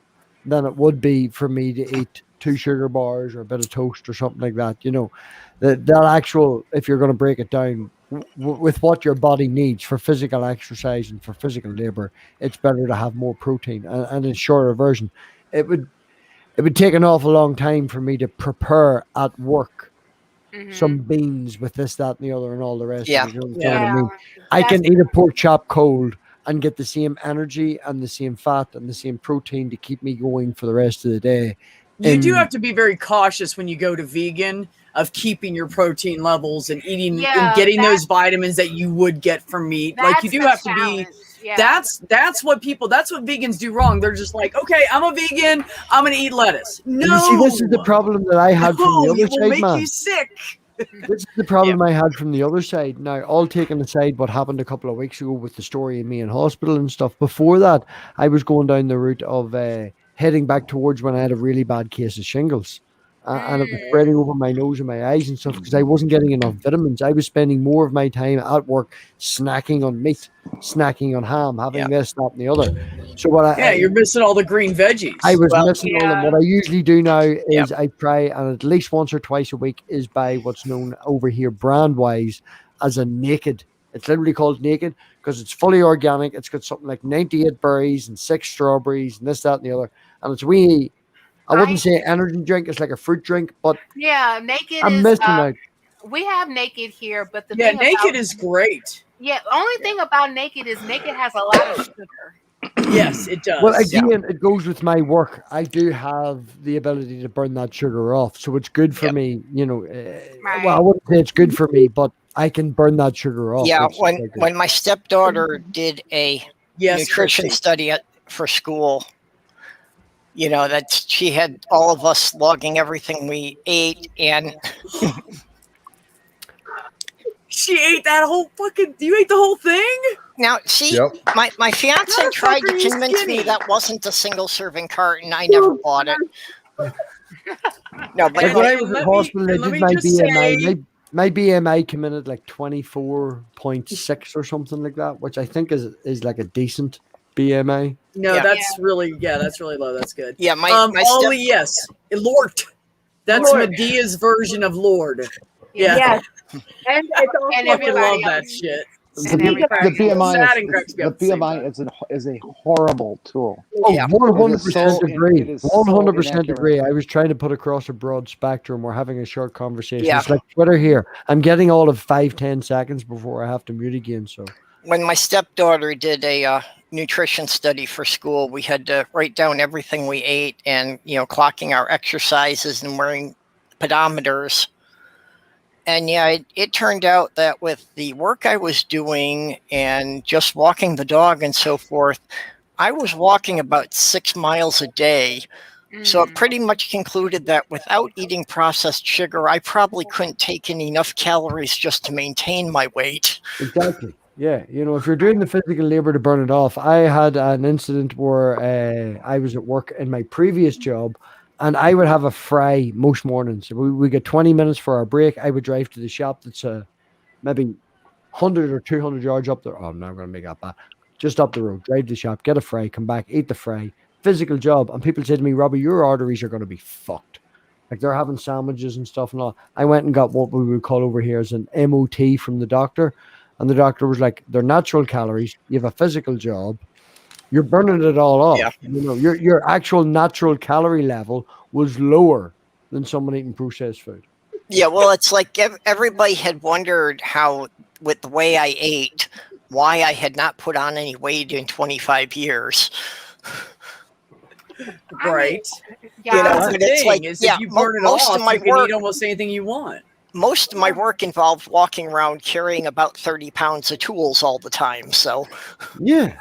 Speaker 2: than it would be for me to eat 2 sugar bars or a bit of toast or something like that. That actual, if you're going to break it down with what your body needs for physical exercise and for physical labor, it's better to have more protein and in shorter version. It would take an awful long time for me to prepare at work some beans with this, that, and the other, and all the rest.
Speaker 5: Yeah.
Speaker 2: Of it, you know what I mean?
Speaker 3: Yeah.
Speaker 2: I can
Speaker 3: That's-
Speaker 2: eat a pork chop cold and get the same energy and the same fat and the same protein to keep me going for the rest of the day.
Speaker 1: You do
Speaker 2: And-
Speaker 1: have to be very cautious when you go to vegan of keeping your protein levels and eating
Speaker 3: Yeah,
Speaker 1: and getting
Speaker 3: that's-
Speaker 1: those vitamins that you would get from meat. Like you
Speaker 3: That's
Speaker 1: do
Speaker 3: the
Speaker 1: have to be.
Speaker 3: challenge. Yeah.
Speaker 1: That's what vegans do wrong. They're just like, okay, I'm a vegan. I'm gonna eat lettuce. No,
Speaker 2: You see, this is the problem that I had from the
Speaker 1: No,
Speaker 2: other
Speaker 1: it will
Speaker 2: side,
Speaker 1: make
Speaker 2: man.
Speaker 1: you sick.
Speaker 2: This is the problem I had from the other side. Now, all taken aside what happened a couple of weeks ago with the story of me in hospital and stuff, before that, I was going down the route of heading back towards when I had a really bad case of shingles. And it was spreading over my nose and my eyes and stuff because I wasn't getting enough vitamins. I was spending more of my time at work snacking on meat, snacking on ham, having this, that, and the other. So
Speaker 1: You're missing all the green veggies.
Speaker 2: I was missing all of them.
Speaker 3: yeah.
Speaker 2: What I usually do now is I try and at least once or twice a week is buy what's known over here brand wise as a naked. It's literally called naked because it's fully organic. It's got something like 98 berries and 6 strawberries and this, that, and the other. And it's wee. I wouldn't say energy drink. It's like a fruit drink, but
Speaker 3: Yeah, naked
Speaker 2: I'm
Speaker 3: is.
Speaker 2: missing out.
Speaker 3: We have naked here, but the
Speaker 1: Yeah,
Speaker 3: thing
Speaker 1: naked
Speaker 3: about,
Speaker 1: is great.
Speaker 3: yeah. Only thing about naked is naked has a lot of sugar.
Speaker 1: Yes, it does.
Speaker 2: Well, again, it goes with my work. I do have the ability to burn that sugar off, so it's good for me.
Speaker 3: Right.
Speaker 2: Well, I wouldn't say it's good for me, but I can burn that sugar off.
Speaker 5: Yeah,
Speaker 2: which is quite good.
Speaker 5: when my stepdaughter did a
Speaker 1: Yes,
Speaker 5: nutrition
Speaker 1: Christy.
Speaker 5: study for school, that she had all of us logging everything we ate, and
Speaker 1: She ate that whole fucking. You ate the whole thing.
Speaker 5: now see,
Speaker 8: Yep.
Speaker 5: my fiance
Speaker 1: How the
Speaker 5: tried
Speaker 1: fuck
Speaker 5: to
Speaker 1: are you
Speaker 5: convince
Speaker 1: skinny?
Speaker 5: me that wasn't a single serving carton. I never bought it. No, but
Speaker 2: Like when I
Speaker 1: And
Speaker 2: was
Speaker 1: let
Speaker 2: in
Speaker 1: me-
Speaker 2: hospital, I
Speaker 1: and let
Speaker 2: did
Speaker 1: me
Speaker 2: my
Speaker 1: just
Speaker 2: BMI.
Speaker 1: say-
Speaker 2: My BMI came in at like 24.6 or something like that, which I think is like a decent BMI.
Speaker 1: No,
Speaker 5: Yeah.
Speaker 1: that's really low. That's good.
Speaker 5: yeah, my
Speaker 1: Ollie, yes, Lord. That's
Speaker 6: Lord.
Speaker 1: Medea's version of Lord. Yeah,
Speaker 6: Yes. And it's also
Speaker 3: And
Speaker 1: I fucking love
Speaker 3: everybody
Speaker 1: that
Speaker 3: else.
Speaker 1: shit.
Speaker 3: And
Speaker 7: The
Speaker 3: everybody
Speaker 7: BMI
Speaker 1: Sad and cracks
Speaker 7: is
Speaker 1: me
Speaker 7: the
Speaker 1: up at the same
Speaker 7: BMI
Speaker 1: time.
Speaker 7: is a horrible tool.
Speaker 2: Oh,
Speaker 5: Yeah.
Speaker 2: 100%
Speaker 7: It is so
Speaker 2: agree.
Speaker 7: it is so
Speaker 2: 100%
Speaker 7: inaccurate.
Speaker 2: agree. I was trying to put across a broad spectrum. We're having a short conversation.
Speaker 5: Yeah.
Speaker 2: It's like Twitter here. I'm getting all of 5-10 seconds before I have to mute again. So
Speaker 5: when my stepdaughter did a nutrition study for school, we had to write down everything we ate and clocking our exercises and wearing pedometers. And yeah, it turned out that with the work I was doing and just walking the dog and so forth, I was walking about 6 miles a day. So it pretty much concluded that without eating processed sugar, I probably couldn't take in enough calories just to maintain my weight.
Speaker 2: exactly. Yeah, if you're doing the physical labor to burn it off, I had an incident where I was at work in my previous job, and I would have a fry most mornings. We get 20 minutes for our break. I would drive to the shop that's maybe 100 or 200 yards up there. Oh, I'm not going to make that bad. Just up the road, drive to the shop, get a fry, come back, eat the fry. Physical job. And people say to me, Robbie, your arteries are going to be fucked. Like they're having sandwiches and stuff and all. I went and got what we would call over here as an MOT from the doctor. And the doctor was like, they're natural calories. You have a physical job. You're burning it all off.
Speaker 5: Yeah.
Speaker 2: You know, your actual natural calorie level was lower than someone eating processed food.
Speaker 5: Yeah, well, it's like everybody had wondered how, with the way I ate, why I had not put on any weight in 25 years.
Speaker 1: Right.
Speaker 3: Yeah,
Speaker 5: You know,
Speaker 1: That's the
Speaker 5: but it's
Speaker 1: thing
Speaker 5: like,
Speaker 1: is
Speaker 5: yeah,
Speaker 1: if you burn it
Speaker 5: most
Speaker 1: off,
Speaker 5: of my
Speaker 1: you can
Speaker 5: work,
Speaker 1: eat almost anything you want.
Speaker 5: most of my work involved walking around carrying about 30 pounds of tools all the time. So,
Speaker 2: Yeah.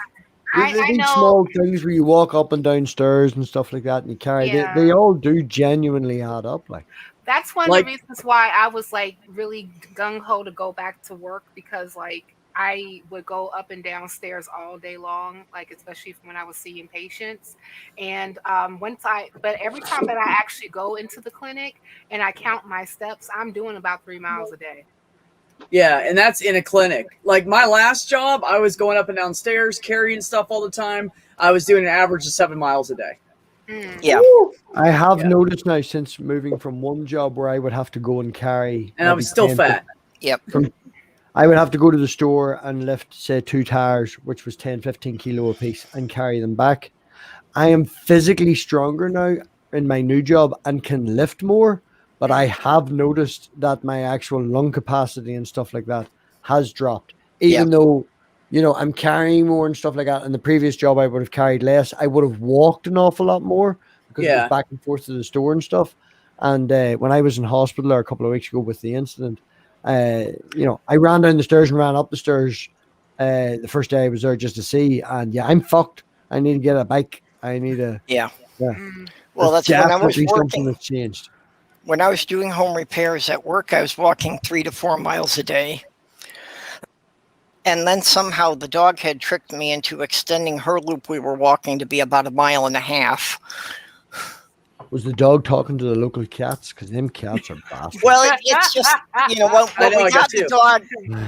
Speaker 3: I
Speaker 2: These
Speaker 3: know.
Speaker 2: small things where you walk up and down stairs and stuff like that and you carry, they
Speaker 3: Yeah.
Speaker 2: all do genuinely add up. Like,
Speaker 3: That's one of
Speaker 1: Like-
Speaker 3: the reasons why I was like really gung ho to go back to work, because like I would go up and down stairs all day long, like especially when I was seeing patients. And but every time that I actually go into the clinic and I count my steps, I'm doing about 3 miles a day.
Speaker 1: Yeah, and that's in a clinic. Like my last job, I was going up and down stairs, carrying stuff all the time. I was doing an average of 7 miles a day.
Speaker 5: yeah.
Speaker 2: I have
Speaker 1: Yeah.
Speaker 2: noticed now since moving from one job where I would have to go and carry,
Speaker 1: And I
Speaker 2: maybe
Speaker 1: was still
Speaker 2: 10
Speaker 1: fat.
Speaker 5: Yep.
Speaker 2: I would have to go to the store and lift, say, 2 tires, which was 10, 15 kilo a piece, and carry them back. I am physically stronger now in my new job and can lift more, but I have noticed that my actual lung capacity and stuff like that has dropped. Even though, you know, I'm carrying more and stuff like that. In the previous job, I would have carried less. I would have walked an awful lot more because it was
Speaker 1: Yeah.
Speaker 2: back and forth to the store and stuff. And when I was in hospital there a couple of weeks ago with the incident, you know, I ran down the stairs and ran up the stairs the first day I was there just to see. And yeah, I'm fucked. I need to get a bike. I need a
Speaker 5: Yeah.
Speaker 2: yeah.
Speaker 5: Well,
Speaker 2: That's
Speaker 5: that's when I was
Speaker 2: definitely something
Speaker 5: working.
Speaker 2: that's changed.
Speaker 5: When I was doing home repairs at work, I was walking 3 to 4 miles a day. And then somehow the dog had tricked me into extending her loop we were walking to be about 1.5 miles.
Speaker 2: Was the dog talking to the local cats? Because them cats are bastards.
Speaker 5: Well, it's just, you know,
Speaker 1: I know, I got two.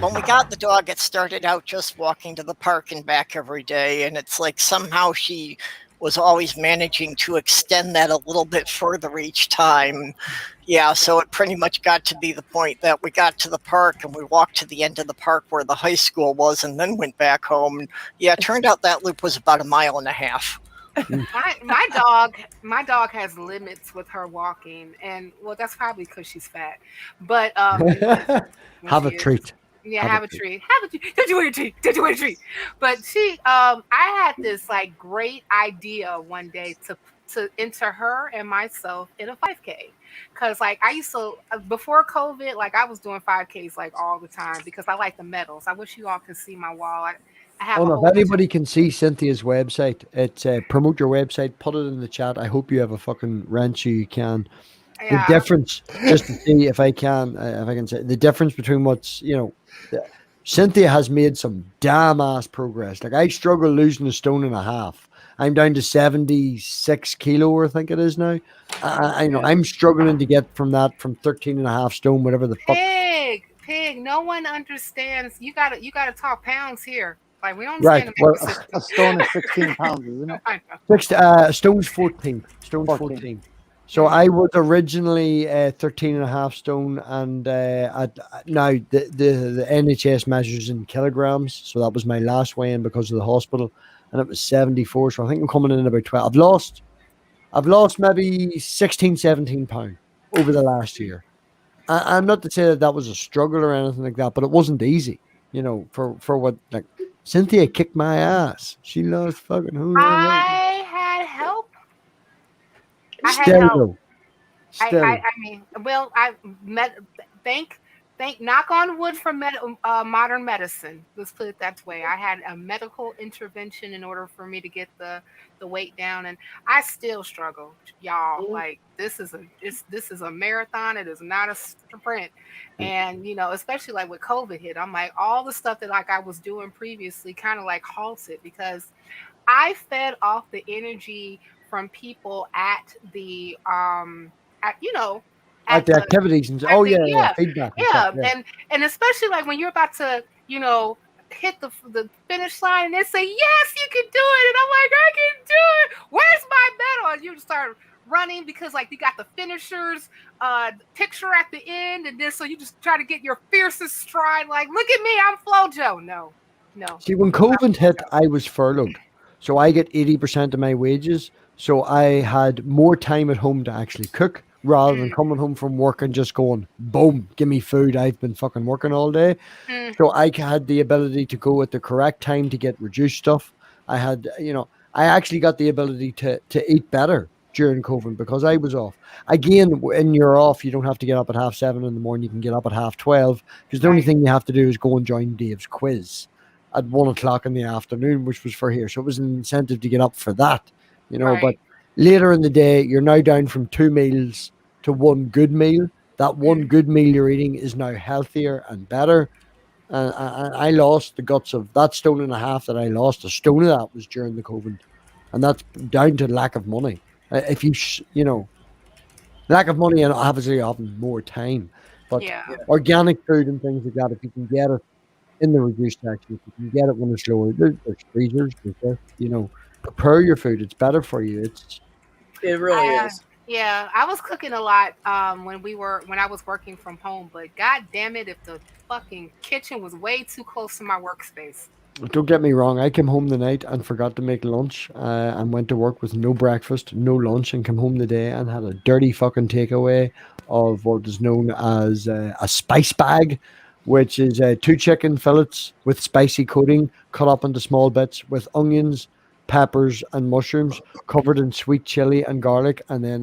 Speaker 5: when we got the dog, it started out just walking to the park and back every day. And it's like somehow she was always managing to extend that a little bit further each time. Yeah, so it pretty much got to be the point that we got to the park and we walked to the end of the park where the high school was and then went back home. And yeah, it turned out that loop was about 1.5 miles.
Speaker 3: My dog has limits with her walking, and well, that's probably because she's fat. But
Speaker 2: Have a
Speaker 3: she is.
Speaker 2: treat.
Speaker 3: Yeah, have a treat. Have a treat. Did you want a treat? Did you want a treat? But I had this like great idea one day to enter her and myself in a 5K, because like I used to before COVID, like I was doing 5Ks like all the time because I like the medals. I wish you all could see my wall. I have a
Speaker 2: If
Speaker 3: whole bunch of-
Speaker 2: anybody can see Cynthia's website, it's promote your website, put it in the chat. I hope you have a fucking rent so you can. The
Speaker 3: Yeah.
Speaker 2: difference, just to see if I can say the difference between what's, you know, Cynthia has made some damn ass progress. Like I struggle losing 1.5 stone. I'm down to 76 kilo, I think it is now. I know I'm struggling to get from 13.5 stone, whatever the fuck.
Speaker 3: Pig. No one understands. You gotta talk pounds here. Like we don't
Speaker 2: Right.
Speaker 3: understand.
Speaker 2: Well,
Speaker 7: A stone is 16 pounds, isn't it?
Speaker 3: I know.
Speaker 2: Stone's 14. Stone's 14. So I was originally 13.5 stone, and now the NHS measures in kilograms. So that was my last weigh-in because of the hospital, and it was 74. So I think I'm coming in about 12. I've lost maybe 16, 17 pounds over the last year. I'm not to say that was a struggle or anything like that, but it wasn't easy, you know, for what, like, Cynthia kicked my ass. She lost fucking who knows what.
Speaker 3: I had help. I had
Speaker 2: Still,
Speaker 3: help.
Speaker 2: though. Still.
Speaker 3: I mean, well, I met. Thank knock on wood for modern medicine. Let's put it that way. I had a medical intervention in order for me to get the weight down, and I still struggle, y'all. Like this is a marathon. It is not a sprint. And you know, especially like with COVID hit, I'm like all the stuff that like I was doing previously kind of like halted because I fed off the energy from people at the at
Speaker 2: At the activities and feedback and stuff. Yeah.
Speaker 3: and especially like when you're about to hit the finish line and they say yes you can do it and I'm like I can do it. Where's my medal? And you start running because like you got the finishers picture at the end and then so you just try to get your fiercest stride like look at me I'm Flojo. No.
Speaker 2: See, when COVID hit, I was furloughed, so I get 80% of my wages. So I had more time at home to actually cook rather than coming home from work and just going, boom, give me food. I've been fucking working all day. So I had the ability to go at the correct time to get reduced stuff. I had, I actually got the ability to eat better during COVID because I was off. Again, when you're off, you don't have to get up at 7:30 in the morning. You can get up at 12:30 because the only thing you have to do is go and join Dave's quiz at 1:00 in the afternoon, which was for here. So it was an incentive to get up for that, but later in the day, you're now down from 2 meals to 1 good meal. That 1 good meal you're eating is now healthier and better. And I lost the guts of that 1.5 that I lost. A stone of that was during the COVID. And that's down to lack of money. If lack of money and obviously having more time. But organic food and things like that, if you can get it in the reduced section, if you can get it when it's lower, there's freezers, prepare your food. It's better for you.
Speaker 1: It really is.
Speaker 3: Yeah, I was cooking a lot when I was working from home, but god damn it if the fucking kitchen was way too close to my workspace.
Speaker 2: Don't get me wrong, I came home the night and forgot to make lunch and went to work with no breakfast, no lunch, and came home the day and had a dirty fucking takeaway of what is known as a spice bag, which is 2 chicken fillets with spicy coating cut up into small bits with onions, peppers and mushrooms covered in sweet chili and garlic, and then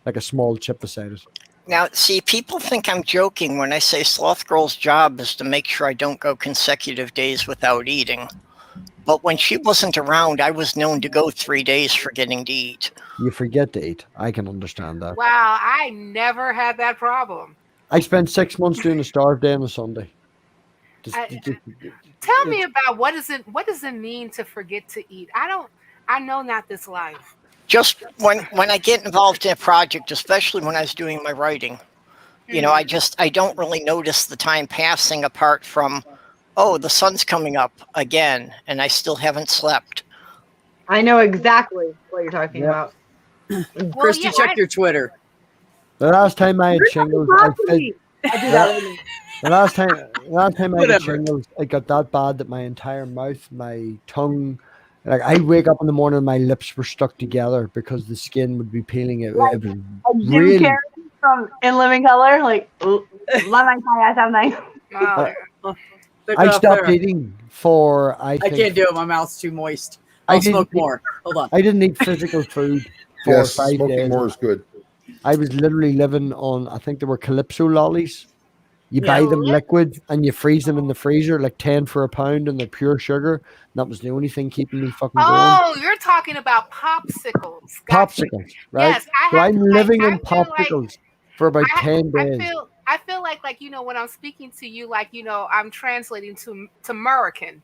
Speaker 2: like a small chip beside it.
Speaker 5: Now, see, people think I'm joking when I say Sloth Girl's job is to make sure I don't go consecutive days without eating. But when she wasn't around, I was known to go 3 days forgetting to eat.
Speaker 2: You forget to eat. I can understand that.
Speaker 3: Wow, I never had that problem.
Speaker 2: I spent 6 months doing a starved day on a Sunday.
Speaker 3: Tell me about what does it mean to forget to eat? I know not this life.
Speaker 5: Just when I get involved in a project, especially when I was doing my writing, I don't really notice the time passing apart from, oh, the sun's coming up again and I still haven't slept.
Speaker 6: I know exactly what you're talking about.
Speaker 1: Christy, check your Twitter.
Speaker 2: The last time I had shingles, the last time I had shingles, it got that bad that my entire mouth, my tongue, like I wake up in the morning and my lips were stuck together because the skin would be peeling. It was
Speaker 6: Jim Carrey from In Living Color, like,
Speaker 2: I stopped eating for
Speaker 1: I can't do it. My mouth's too moist. I'll smoke more. Hold on.
Speaker 2: I didn't eat physical food for 5 days.
Speaker 8: Smoking more is good.
Speaker 2: I was literally living on, I think they were Calypso lollies. You buy them liquid and you freeze them in the freezer, like 10 for £1, and they're pure sugar. And that was the only thing keeping me fucking going.
Speaker 3: Oh, you're talking about popsicles.
Speaker 2: Popsicles, right?
Speaker 3: Yes,
Speaker 2: I'm living in popsicles for about 10 days.
Speaker 3: I feel like when I'm speaking to you, I'm translating to American.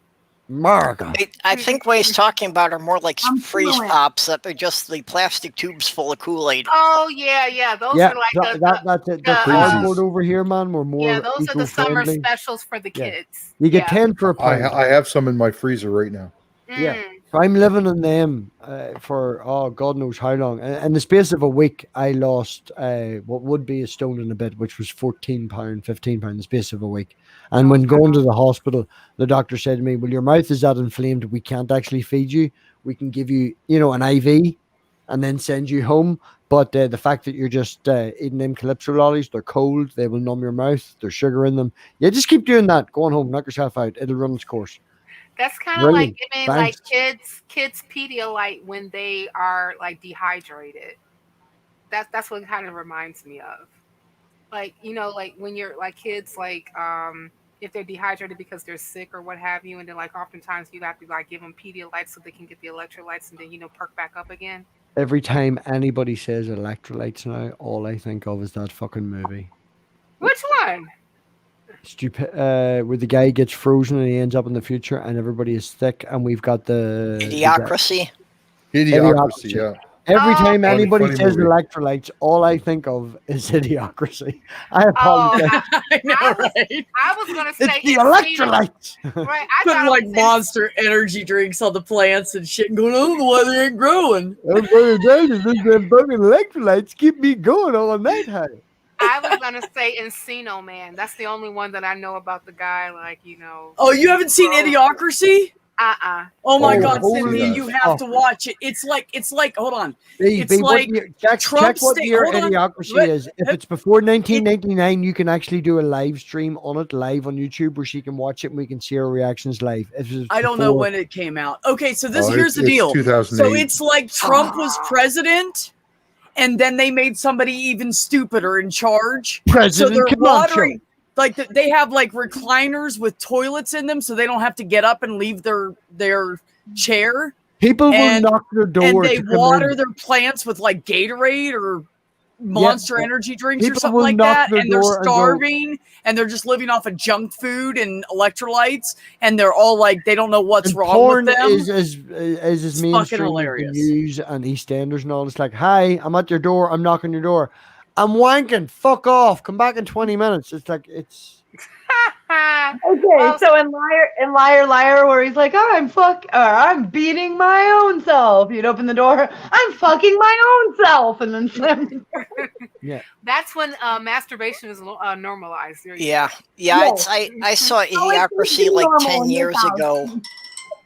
Speaker 2: America.
Speaker 5: I think what he's talking about are more like freeze pops that are just the plastic tubes full of Kool-Aid.
Speaker 3: Oh yeah, those are like
Speaker 2: that's it. The cardboard over here, man. We're more.
Speaker 3: Yeah, those are the summer specials for the kids.
Speaker 2: You get 10 for £1.
Speaker 8: I have some in my freezer right now.
Speaker 2: Yeah, so I'm living on them for God knows how long. And in the space of a week, I lost what would be a stone and a bit, which was £14, £15 in the space of a week. And when going to the hospital, the doctor said to me, "Well, your mouth is that inflamed. We can't actually feed you. We can give you, an IV, and then send you home. But the fact that you're just eating them Calypso lollies, they're cold. They will numb your mouth. There's sugar in them. Yeah, just keep doing that. Go on home, knock yourself out. It'll run its course."
Speaker 3: That's kind of like giving like kids Pedialyte when they are like dehydrated. That's what it kind of reminds me of. Like, like when you're like kids, like if they're dehydrated because they're sick or what have you, and then like oftentimes you have to like give them Pedialyte so they can get the electrolytes and then perk back up again.
Speaker 2: Every time anybody says electrolytes now, all I think of is that fucking movie.
Speaker 3: Which one?
Speaker 2: Stupid, where the guy gets frozen and he ends up in the future and everybody is thick, and we've got the
Speaker 5: Idiocracy.
Speaker 8: Idiocracy, yeah.
Speaker 2: Every time
Speaker 8: Funny-
Speaker 2: anybody
Speaker 8: funny
Speaker 2: says
Speaker 8: movie.
Speaker 2: electrolytes, all I think of is Idiocracy. I
Speaker 3: Oh,
Speaker 2: apologize.
Speaker 1: I know,
Speaker 3: I was,
Speaker 1: right?
Speaker 3: I was gonna say
Speaker 2: It's the
Speaker 3: Encino.
Speaker 2: electrolytes.
Speaker 3: Right, I
Speaker 1: Putting
Speaker 3: thought
Speaker 1: like
Speaker 3: it was
Speaker 1: monster energy drinks on the plants and shit and going, I don't know why they ain't growing.
Speaker 2: Everybody knows this them fucking electrolytes keep me going all night. High.
Speaker 3: I was gonna say Encino Man. That's the only one that I know about the guy. Like
Speaker 1: Oh, you haven't seen
Speaker 3: Gross.
Speaker 1: Idiocracy? Oh my
Speaker 8: Oh,
Speaker 1: God,
Speaker 8: I haven't seen
Speaker 1: Cynthia,
Speaker 8: that.
Speaker 1: you have to watch it. It's like, hold on. It's like
Speaker 2: check
Speaker 1: Trump
Speaker 2: what
Speaker 1: state.
Speaker 2: year
Speaker 1: Hold on.
Speaker 2: Idiocracy is. If it's before 1999, you can actually do a live stream on it live on YouTube where she can watch it and we can see her reactions live. If it's
Speaker 1: I don't know
Speaker 2: before-
Speaker 1: when it came out. Okay, so
Speaker 8: Oh,
Speaker 1: here's the
Speaker 8: it's
Speaker 1: deal.
Speaker 8: 2008.
Speaker 1: So it's like Trump was president, and then they made somebody even stupider in charge.
Speaker 2: President
Speaker 1: so they're
Speaker 2: Camacho.
Speaker 1: watering. Like they have like recliners with toilets in them, so they don't have to get up and leave their chair.
Speaker 2: People will
Speaker 1: And-
Speaker 2: knock their door
Speaker 1: And they
Speaker 2: to come
Speaker 1: water
Speaker 2: in.
Speaker 1: their plants with like Gatorade or Monster
Speaker 2: Yeah.
Speaker 1: energy drinks or
Speaker 2: People
Speaker 1: something
Speaker 2: will
Speaker 1: like
Speaker 2: knock
Speaker 1: that,
Speaker 2: their
Speaker 1: and they're
Speaker 2: door and go-
Speaker 1: starving, and they're just living off of junk food and electrolytes, and they're all like they don't know what's
Speaker 2: And
Speaker 1: wrong
Speaker 2: porn
Speaker 1: with them.
Speaker 2: is as
Speaker 1: It's
Speaker 2: mainstream
Speaker 1: fucking
Speaker 2: as the
Speaker 1: hilarious.
Speaker 2: news and EastEnders and all. It's like, hi, I'm at your door. I'm knocking your door. I'm wanking. Fuck off. Come back in 20 minutes. It's like it's.
Speaker 6: Okay, so in Liar Liar, where he's like, I'm beating my own self. You'd open the door, I'm fucking my own self, and then slam the door.
Speaker 3: That's when masturbation is normalized. There you
Speaker 5: Yeah,
Speaker 3: go.
Speaker 5: yeah. I saw Idiocracy like
Speaker 6: normal
Speaker 5: 10
Speaker 6: in this
Speaker 5: years
Speaker 6: house.
Speaker 5: ago,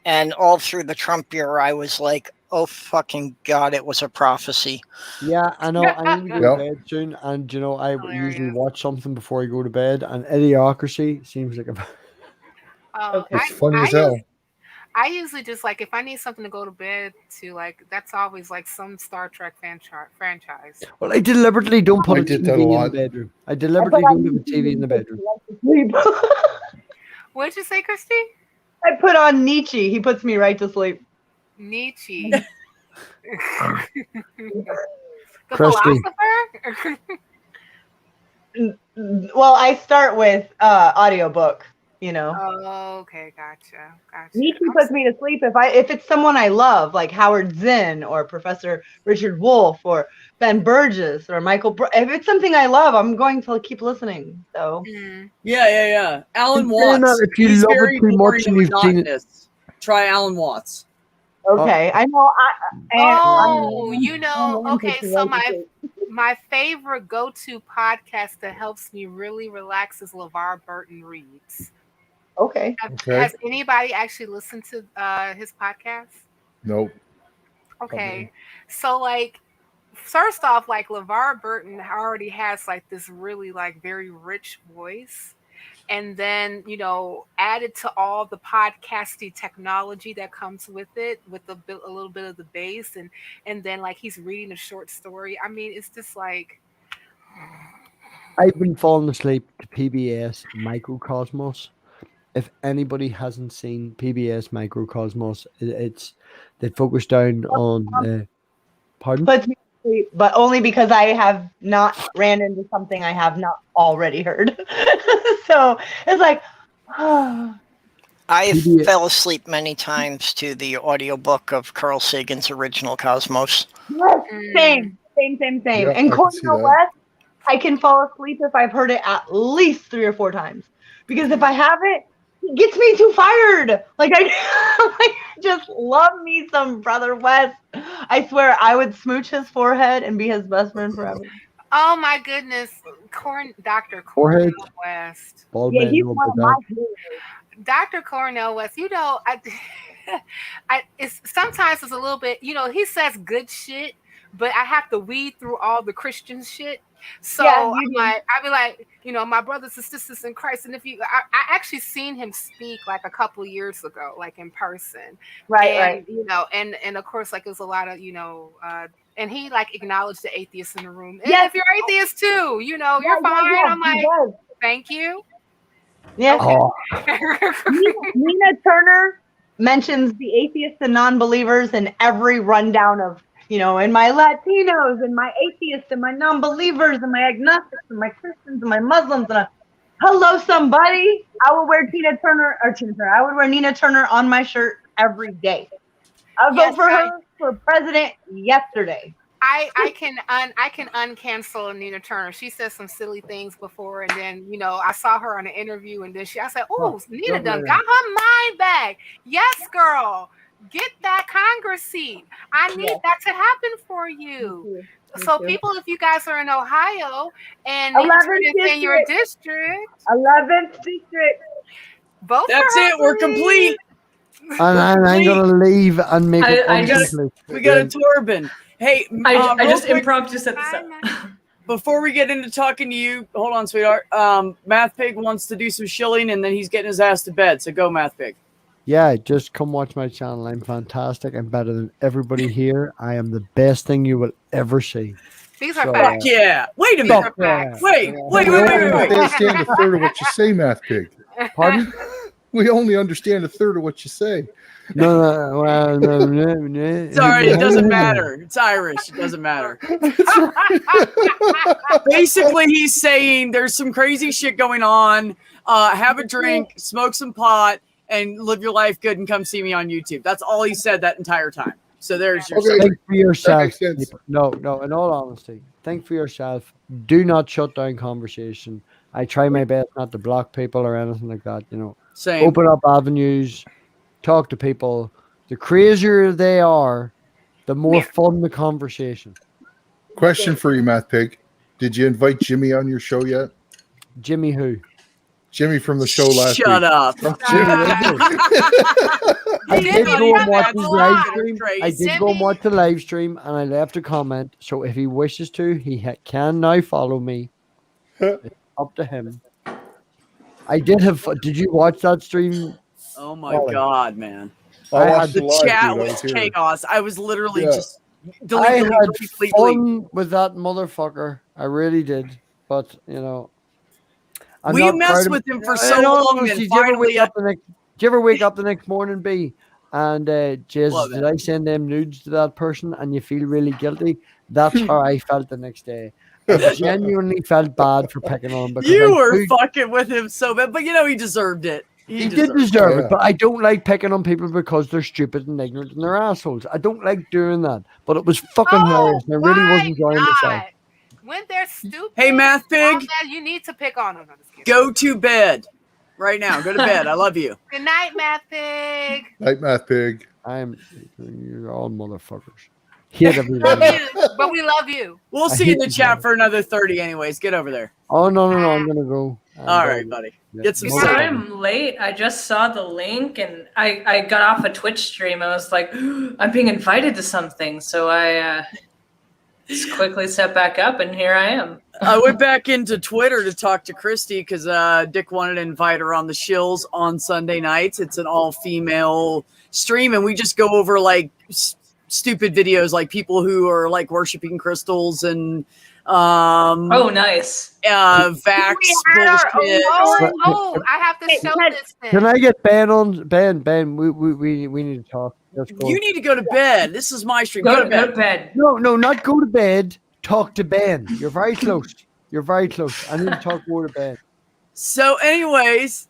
Speaker 5: and all through the Trump era, I was like, "Oh fucking god, it was a prophecy."
Speaker 2: Yeah, I know. I need to go
Speaker 8: Yep.
Speaker 2: to bed soon, and I usually
Speaker 3: Hilarious.
Speaker 2: watch something before I go to bed. And Idiocracy seems like a.
Speaker 8: It's funny as hell.
Speaker 3: I usually just like if I need something to go to bed to, like that's always like some Star Trek franchise.
Speaker 2: Well, I deliberately don't put
Speaker 8: I
Speaker 2: a
Speaker 8: did
Speaker 2: TV
Speaker 8: that a
Speaker 2: in the
Speaker 8: lot.
Speaker 2: bedroom. I deliberately don't have a TV in the bedroom.
Speaker 3: What did you say, Christy?
Speaker 6: I put on Nietzsche. He puts me right to sleep.
Speaker 3: Nietzsche. The
Speaker 2: Christy.
Speaker 3: philosopher?
Speaker 6: Well, I start with audiobook,
Speaker 3: Oh, okay, gotcha.
Speaker 6: Nietzsche puts me to sleep if it's someone I love, like Howard Zinn or Professor Richard Wolff or Ben Burgess or Michael. If it's something I love, I'm going to keep listening. So
Speaker 1: Yeah. Alan
Speaker 2: In saying
Speaker 1: Watts.
Speaker 2: that, if you
Speaker 1: He's
Speaker 2: love it
Speaker 1: very
Speaker 2: too much
Speaker 1: boring
Speaker 2: and
Speaker 1: and
Speaker 2: you've seen it-
Speaker 1: monotonous. Try Alan Watts.
Speaker 6: okay, I know.
Speaker 3: Okay, so my favorite go-to podcast that helps me really relax is LeVar Burton Reads.
Speaker 6: Okay.
Speaker 3: Has anybody actually listened to his podcast?
Speaker 8: Nope.
Speaker 3: Okay. So like first off, like LeVar Burton already has like this really like very rich voice. And then, added to all the podcasty technology that comes with it, with a little bit of the bass, and then like he's reading a short story. I mean, it's just like
Speaker 2: I've been falling asleep to PBS Microcosmos. If anybody hasn't seen PBS Microcosmos, it's they focus down on. Pardon?
Speaker 6: Puts me to sleep, but only because I have not ran into something I have not already heard. So it's like,
Speaker 5: I fell asleep many times to the audiobook of Carl Sagan's original Cosmos.
Speaker 6: same.
Speaker 8: Yeah,
Speaker 6: And
Speaker 8: I can see
Speaker 6: Cornel
Speaker 8: that.
Speaker 6: West, I can fall asleep if I've heard it at least 3 or 4 times. Because if I haven't, it gets me too fired. Like I just love me some Brother West. I swear I would smooch his forehead and be his best friend forever.
Speaker 3: oh my goodness, Dr.
Speaker 2: Forehead.
Speaker 3: Cornel West.
Speaker 2: Bald
Speaker 6: Yeah,
Speaker 2: man
Speaker 6: he's
Speaker 2: don't
Speaker 6: one
Speaker 2: put
Speaker 6: of my
Speaker 2: that.
Speaker 6: favorites.
Speaker 3: Dr. Cornel West, it's sometimes it's a little bit, he says good shit, but I have to weed through all the Christian shit. So
Speaker 6: Yeah, you do.
Speaker 3: I'd be like, my brothers and sisters in Christ. And I actually seen him speak like a couple years ago, like in person.
Speaker 6: Right.
Speaker 3: And of course, like it was a lot of, and he like acknowledged the atheists in the room. And
Speaker 6: Yes.
Speaker 3: if you're atheist too, you're fine. I'm
Speaker 6: he
Speaker 3: like,
Speaker 6: does.
Speaker 3: thank you.
Speaker 6: Yeah.
Speaker 2: Oh,
Speaker 6: Nina Turner mentions the atheists and non-believers in every rundown of, and my Latinos and my atheists and my non-believers and my agnostics and my Christians and my Muslims and hello somebody. I would wear I would wear Nina Turner on my shirt every day. I would vote for her for president yesterday.
Speaker 3: I can uncancel Nina Turner. She said some silly things before, and then I saw her on an interview, and then I said, "Oh, Nina done got her mind back." Yes, girl, get that Congress seat. I need that to happen for you. So, people, if you guys are in Ohio and it's in your district,
Speaker 6: 11th district.
Speaker 3: Vote
Speaker 1: That's
Speaker 3: for her,
Speaker 1: it. We're complete.
Speaker 2: And I'm gonna leave and make it uncomplete.
Speaker 1: We got a Torben. Hey,
Speaker 10: I just impromptu set this up.
Speaker 1: Before we get into talking to you, hold on, sweetheart. Math Pig wants to do some shilling, and then he's getting his ass to bed. So go, Math Pig.
Speaker 2: Yeah, just come watch my channel. I'm fantastic. I'm better than everybody here. I am the best thing you will ever see.
Speaker 3: These are facts.
Speaker 1: Yeah. Wait a minute. Wait.
Speaker 8: We only understand a third of what you say, Math Pig.
Speaker 2: Pardon?
Speaker 8: We only understand a third of what you say.
Speaker 2: No.
Speaker 1: Sorry, it doesn't matter. It's Irish. It doesn't matter. Basically, he's saying there's some crazy shit going on. Have a drink, smoke some pot, and live your life good and come see me on YouTube. That's all he said that entire time. So there's your
Speaker 2: think for yourself. No, in all honesty, think for yourself. Do not shut down conversation. I try my best not to block people or anything like that.
Speaker 1: Same.
Speaker 2: Open up avenues, talk to people. The crazier they are, the more fun the conversation.
Speaker 8: Question for you, Math Pig. Did you invite Jimmy on your show yet?
Speaker 2: Jimmy who?
Speaker 8: Jimmy from the show last week.
Speaker 1: Shut up.
Speaker 2: I did go and watch his live stream. I did go and watch the live stream, and I left a comment. So if he wishes to, he can now follow me. It's up to him. I did have. Did you watch that stream?
Speaker 1: Oh my God, man!
Speaker 8: The
Speaker 1: chat was chaos. I was literally just
Speaker 2: I
Speaker 1: deleting
Speaker 2: had fun with that motherfucker. I really did, but
Speaker 1: we messed with him for so long, and finally,
Speaker 2: did you ever wake up the next morning, B? And Jesus, did I send them nudes to that person? And you feel really guilty. That's how I felt the next day. I genuinely felt bad for picking on him because
Speaker 1: you were fucking with him so bad, but he deserved it.
Speaker 2: He did deserve it, but I don't like picking on people because they're stupid and ignorant and they're assholes. I don't like doing that, but it was fucking hilarious. And I really was enjoying myself.
Speaker 3: When they're stupid,
Speaker 1: hey, Math Pig,
Speaker 3: you need to pick on them.
Speaker 1: Go to bed right now. Go to bed. I love you.
Speaker 3: Good night, Math Pig.
Speaker 8: Night, Math Pig.
Speaker 2: You're all motherfuckers.
Speaker 3: But we love you.
Speaker 1: We'll see you in the chat for another 30 anyways. Get over there.
Speaker 2: Oh, no. I'm going to go.
Speaker 1: All right, buddy. Get some
Speaker 10: sleep. I'm late. I just saw the link and I got off a Twitch stream. I was like, I'm being invited to something. So I just quickly stepped back up and here I am.
Speaker 1: I went back into Twitter to talk to Christy because Dick wanted to invite her on the Shills on Sunday nights. It's an all-female stream, and we just go over like stupid videos, like people who are like worshiping crystals and
Speaker 10: nice.
Speaker 1: Vax bullshit.
Speaker 3: I have to show this thing.
Speaker 2: Can I get Ben on? Ben, we need to talk.
Speaker 1: You need to go to bed. This is my stream.
Speaker 10: Go to bed.
Speaker 2: No, not go to bed. Talk to Ben. You're very close. I need to talk more to Ben.
Speaker 1: So, anyways,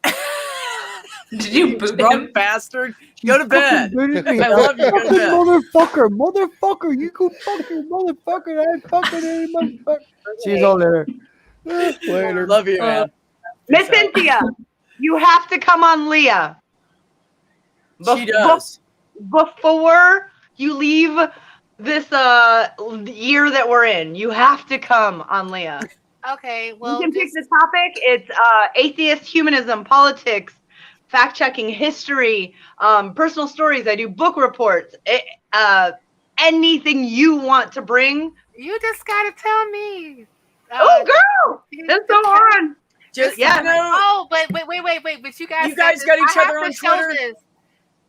Speaker 10: did you boot him,
Speaker 1: bastard? Go to bed.
Speaker 2: I
Speaker 1: love you. Go to bed.
Speaker 2: Motherfucker, you go fuck your motherfucker. I fucking any motherfucker. She's all there.
Speaker 8: Later.
Speaker 1: Love you, man.
Speaker 6: Miss Cynthia, you have to come on Leah.
Speaker 1: She does.
Speaker 6: Before you leave this year that we're in, you have to come on Leah.
Speaker 3: Okay, well,
Speaker 6: you can pick the topic. It's atheist humanism, politics, fact-checking, history, personal stories. I do book reports. Anything you want to bring.
Speaker 3: You just gotta tell me.
Speaker 6: Oh, girl, let's go on.
Speaker 1: Just
Speaker 3: but wait. But you guys
Speaker 1: got each other on Twitter.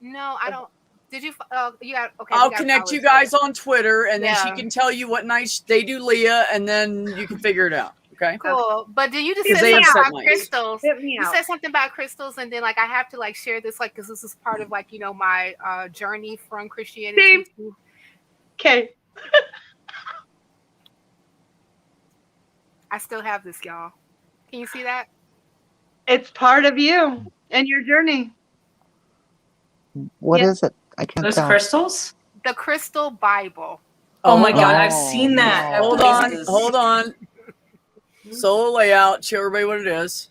Speaker 3: No, I don't. Did you? You got okay.
Speaker 1: I'll connect you guys on Twitter, and then she can tell you what nights they do Leah, and then you can figure it out. Okay.
Speaker 3: Cool. But did you just say something about crystals? You said something about crystals, and then like I have to like share this like because this is part of like my journey from Christianity.
Speaker 6: Okay.
Speaker 3: I still have this, y'all. Can you see that?
Speaker 6: It's part of you and your journey.
Speaker 7: What is it? I can't
Speaker 10: Those
Speaker 7: tell.
Speaker 10: crystals?
Speaker 3: The Crystal Bible.
Speaker 10: Oh my
Speaker 1: hold
Speaker 10: god,
Speaker 1: on.
Speaker 10: I've seen that. at
Speaker 1: Hold on,
Speaker 10: places.
Speaker 1: hold on. Solo layout. Show everybody what it is.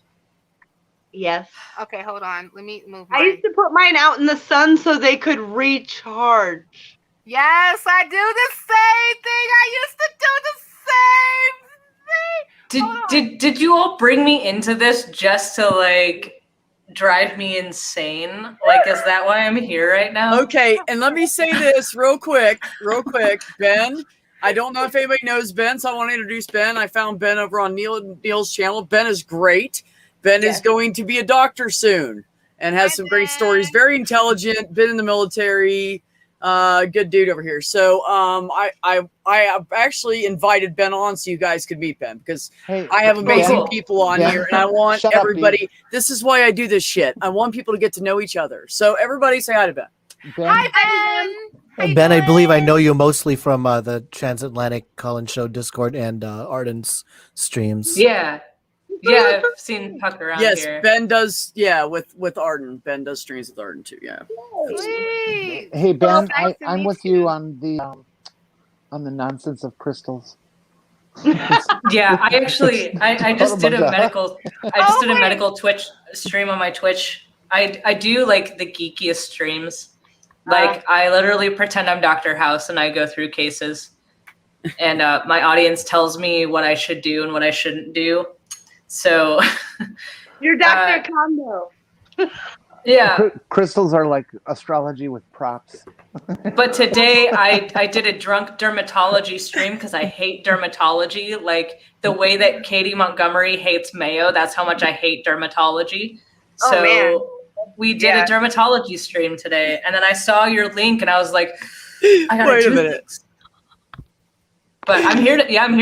Speaker 6: Yes.
Speaker 3: Okay, hold on. Let me move
Speaker 6: I
Speaker 3: mine.
Speaker 6: used to put mine out in the sun so they could recharge.
Speaker 3: Yes, I do the same thing. I used to do the same thing.
Speaker 10: Did you all bring me into this just to like drive me insane? Like, is that why I'm here right now?
Speaker 1: Okay, and let me say this real quick. Ben, I don't know if anybody knows Ben, so I want to introduce Ben. I found Ben over on Neil's channel. Ben is great. Ben is going to be a doctor soon and has some great stories. Very intelligent, been in the military, good dude over here. So I have actually invited Ben on so you guys could meet Ben because I have amazing people on here and I want everybody. This is why I do this shit. I want people to get to know each other. So everybody say hi to Ben.
Speaker 3: Hi, Ben.
Speaker 4: Ben, I believe I know you mostly from the Transatlantic Call-in Show Discord and Arden's streams.
Speaker 10: Yeah, I've seen Puck around
Speaker 1: yes,
Speaker 10: here.
Speaker 1: Ben does. Yeah, with Arden. Ben does streams with Arden too. Yeah.
Speaker 3: Sweet.
Speaker 7: Hey Ben,
Speaker 3: Well, nice to
Speaker 7: I'm
Speaker 3: meet
Speaker 7: with you on the nonsense of crystals.
Speaker 10: Yeah, I actually I just did a medical did a
Speaker 3: wait.
Speaker 10: medical Twitch stream on my Twitch. I do like the geekiest streams. Like I literally pretend I'm Dr. House and I go through cases. And my audience tells me what I should do and what I shouldn't do. So
Speaker 6: You're Dr. Kondo.
Speaker 10: yeah.
Speaker 7: Crystals are like astrology with props.
Speaker 10: But today I did a drunk dermatology stream because I hate dermatology. Like the way that Katie Montgomery hates mayo, that's how much I hate dermatology.
Speaker 3: Oh,
Speaker 10: So
Speaker 3: man.
Speaker 10: we did a dermatology stream today. And then I saw your link and I was like, I gotta
Speaker 1: Wait a
Speaker 10: do
Speaker 1: minute.
Speaker 10: this. But I'm here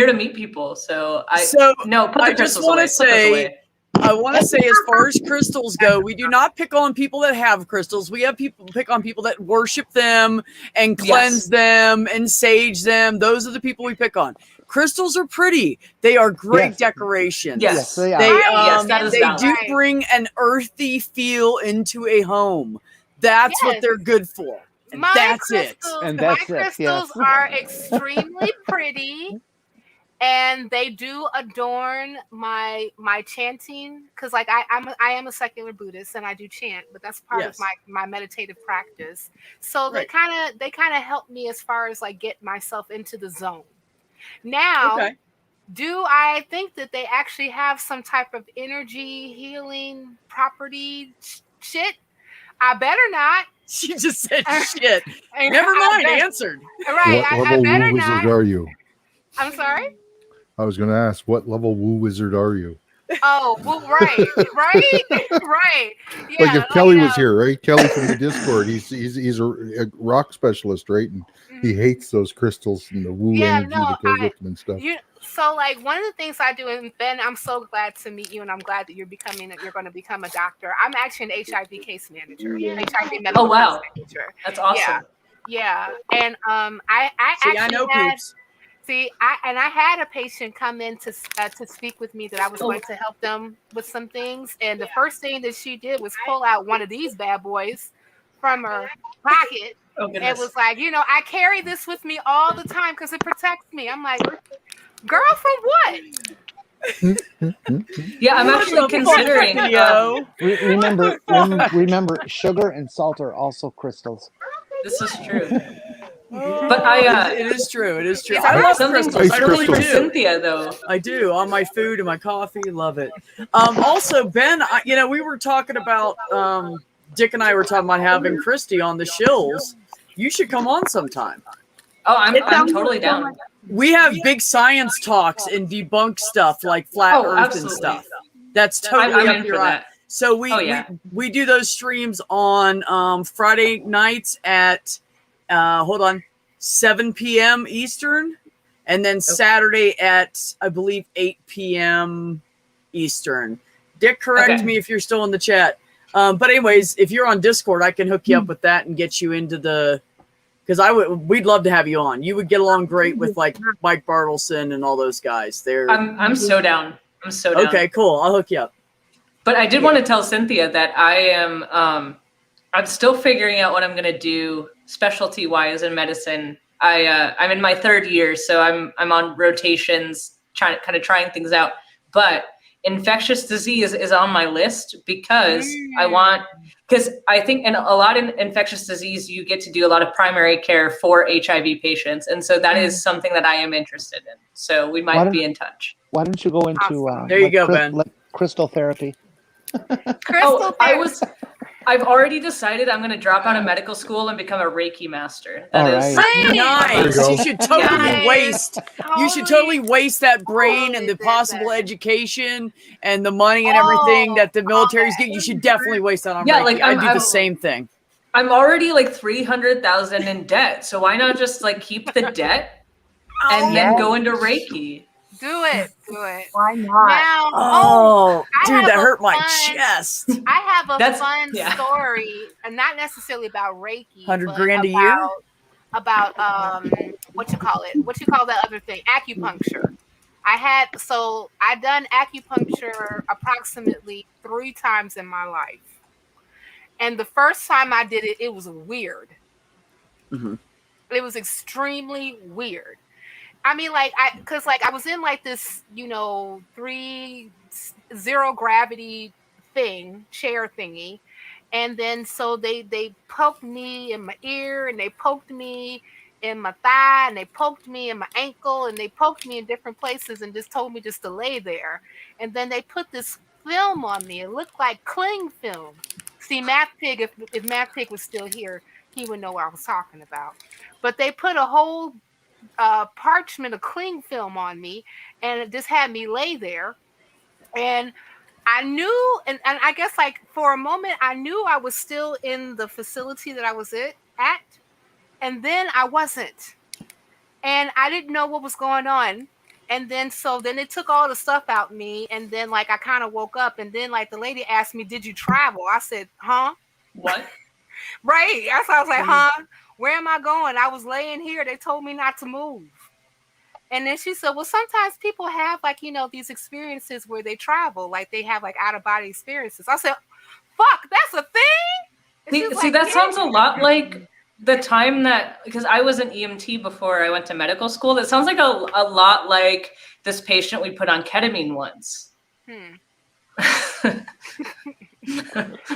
Speaker 10: to meet people. So put the crystals away. Put those away.
Speaker 1: I want to say, as far as crystals go, we do not pick on people that have crystals. We have people pick on people that worship them and cleanse them and sage them. Those are the people we pick on. Crystals are pretty. They are great decorations.
Speaker 10: Yes,
Speaker 7: they are.
Speaker 10: That is
Speaker 1: they
Speaker 10: valid.
Speaker 1: do bring an earthy feel into a home. That's what they're good for. And that's it.
Speaker 7: And
Speaker 3: My
Speaker 7: that's it,
Speaker 3: crystals
Speaker 7: yes.
Speaker 3: are extremely pretty. And they do adorn my chanting because, like, I am a secular Buddhist and I do chant, but that's part of my meditative practice. So they kind of help me as far as like get myself into the zone. Now, do I think that they actually have some type of energy healing property shit? I better not.
Speaker 1: She just said shit. Never mind. Answered.
Speaker 3: Right.
Speaker 8: What
Speaker 3: I
Speaker 8: level
Speaker 3: better
Speaker 8: woo wizard
Speaker 3: not.
Speaker 8: are you?
Speaker 3: I'm sorry.
Speaker 8: I was going to ask, what level woo wizard are you?
Speaker 3: Oh, well, right. Yeah,
Speaker 8: Like if Kelly was here, right? Kelly from the Discord, he's a rock specialist, right? And he hates those crystals and the woo energy that goes with them and stuff.
Speaker 3: So, like, one of the things I do, and Ben, I'm so glad to meet you, and I'm glad that you're going to become a doctor. I'm actually an HIV case manager, HIV medical case manager.
Speaker 10: That's awesome.
Speaker 3: Yeah. And I actually I had a patient come in to speak with me that I was going to help them with some things, and the first thing that she did was pull out one of these bad boys from her pocket. It was like, I carry this with me all the time because it protects me. I'm like, girl, from what?
Speaker 10: Yeah, I'm actually considering.
Speaker 7: Remember, sugar and salt are also crystals.
Speaker 10: This is true. But
Speaker 1: it is true. It is true.
Speaker 10: I
Speaker 1: love
Speaker 10: something
Speaker 1: crystals. I really
Speaker 10: for
Speaker 1: do.
Speaker 10: Cynthia, though.
Speaker 1: I do on my food and my coffee. Love it. Also, Ben, we were talking about Dick and I were talking about having Christy on the shills. You should come on sometime.
Speaker 10: Oh, I'm totally down.
Speaker 1: We have big science talks and debunk stuff like flat Earth and stuff. That's totally up your alley. So we do those streams on Friday nights at 7 p.m. Eastern, and then Saturday at I believe 8 p.m. Eastern. Dick, correct me if you're still in the chat. But anyways, if you're on Discord, I can hook you up with that and get you into the. Because we'd love to have you on. You would get along great with like Mike Bartleson and all those guys.
Speaker 10: I'm so down. I'm so down.
Speaker 1: Okay, cool. I'll hook you up.
Speaker 10: But I did want to tell Cynthia that I am I'm still figuring out what I'm gonna do specialty wise in medicine. I'm in my 3rd year, so I'm on rotations, trying things out. But infectious disease is on my list because I think in a lot of infectious disease you get to do a lot of primary care for HIV patients, and so that is something that I am interested in. So we might be in touch.
Speaker 7: Why don't you go into
Speaker 1: there you go, Ben.
Speaker 7: crystal therapy?
Speaker 10: I've already decided I'm going to drop out of medical school and become a Reiki master. That is
Speaker 1: nice. You should totally waste. You should totally waste that brain and the possible education and the money and everything that the military's getting. You should definitely waste that on Reiki.
Speaker 10: Like
Speaker 1: I do the same thing.
Speaker 10: I'm already like $300,000 in debt, so why not just like keep the debt and then go into Reiki?
Speaker 3: Do it.
Speaker 6: Why not?
Speaker 3: Now,
Speaker 1: dude, that hurt my chest.
Speaker 3: I have a fun story, and not necessarily about Reiki.
Speaker 1: $100,000 a year?
Speaker 3: About what you call that other thing? Acupuncture. I've done acupuncture approximately 3 times in my life. And the first time I did it, it was weird.
Speaker 1: Mm-hmm.
Speaker 3: It was extremely weird. I mean, I was in like this, 3 zero gravity chair thingy. And then so they poked me in my ear, and they poked me in my thigh, and they poked me in my ankle, and they poked me in different places and just told me just to lay there. And then they put this film on me. It looked like cling film. See, Math Pig, if Math Pig was still here, he would know what I was talking about. But they put a whole parchment of cling film on me, and it just had me lay there. And I knew, and I guess like for a moment, I knew I was still in the facility that I was at, and then I wasn't. And I didn't know what was going on. And then then it took all the stuff out of me, and then like I kind of woke up, and then like the lady asked me, "Did you travel?" I said, "Huh?"
Speaker 10: What?
Speaker 3: Right. That's why I was like, "Huh? Where am I going? I was laying here. They told me not to move." And then she said, "Well, sometimes people have like, these experiences where they travel, like they have like out of body experiences." I said, "Fuck, that's a thing?"
Speaker 10: See, that sounds a lot like the time because I was an EMT before I went to medical school. That sounds like a lot like this patient we put on ketamine once.
Speaker 3: I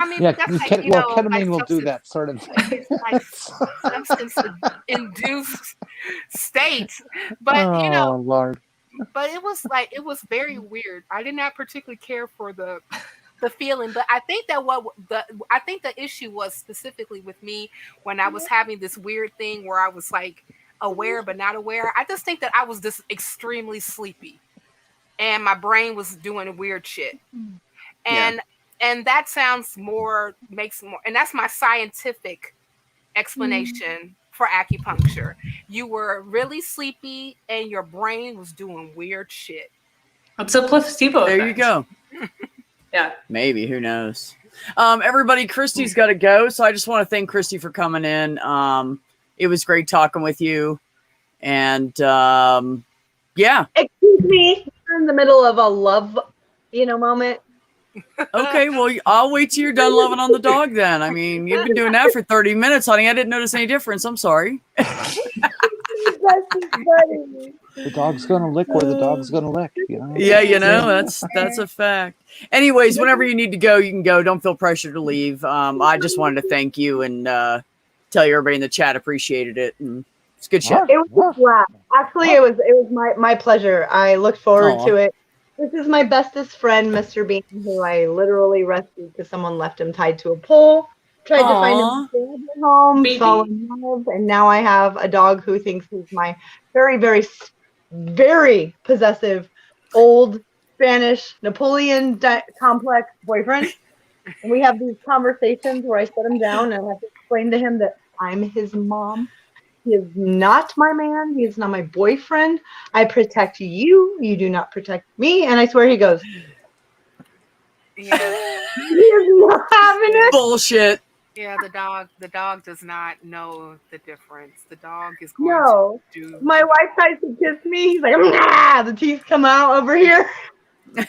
Speaker 3: mean,
Speaker 7: Yeah,
Speaker 3: that's like,
Speaker 7: ketamine will do that sort of thing.
Speaker 3: It's like substance-induced state, but
Speaker 7: Lord.
Speaker 3: But it was very weird. I did not particularly care for the feeling, but I think that the issue was specifically with me when I was having this weird thing where I was like aware but not aware. I just think that I was just extremely sleepy, and my brain was doing weird shit, and that makes more, and that's my scientific explanation for acupuncture. You were really sleepy, and your brain was doing weird shit.
Speaker 10: It's a placebo effect.
Speaker 1: There you go.
Speaker 10: Yeah.
Speaker 1: Maybe. Who knows? Everybody, Christy's got to go. So I just want to thank Christy for coming in. It was great talking with you. And yeah.
Speaker 6: Excuse me. You're in the middle of a love, moment.
Speaker 1: Okay. Well, I'll wait till you're done loving on the dog then. I mean, you've been doing that for 30 minutes, honey. I didn't notice any difference. I'm sorry.
Speaker 7: The dog's gonna lick where the dog's gonna lick.
Speaker 1: Yeah, that's a fact. Anyways, whenever you need to go, you can go. Don't feel pressure to leave. I just wanted to thank you and tell you everybody in the chat appreciated it. And it's good shit.
Speaker 6: It was a laugh. Actually, it was my pleasure. I looked forward to it. This is my bestest friend, Mr. Bean, who I literally rescued because someone left him tied to a pole. Tried to find him at home, fell in love, and now I have a dog who thinks he's my very, very, very possessive, old Spanish Napoleon complex boyfriend. And we have these conversations where I set him down and I have to explain to him that I'm his mom. He is not my man. He is not my boyfriend. I protect you. You do not protect me. And I swear he goes,
Speaker 3: yeah.
Speaker 6: He is not having it.
Speaker 1: Bullshit.
Speaker 3: Yeah, the dog does not know the difference. The dog is going to do.
Speaker 6: My wife tries to kiss me. He's like, nah! The teeth come out over here. I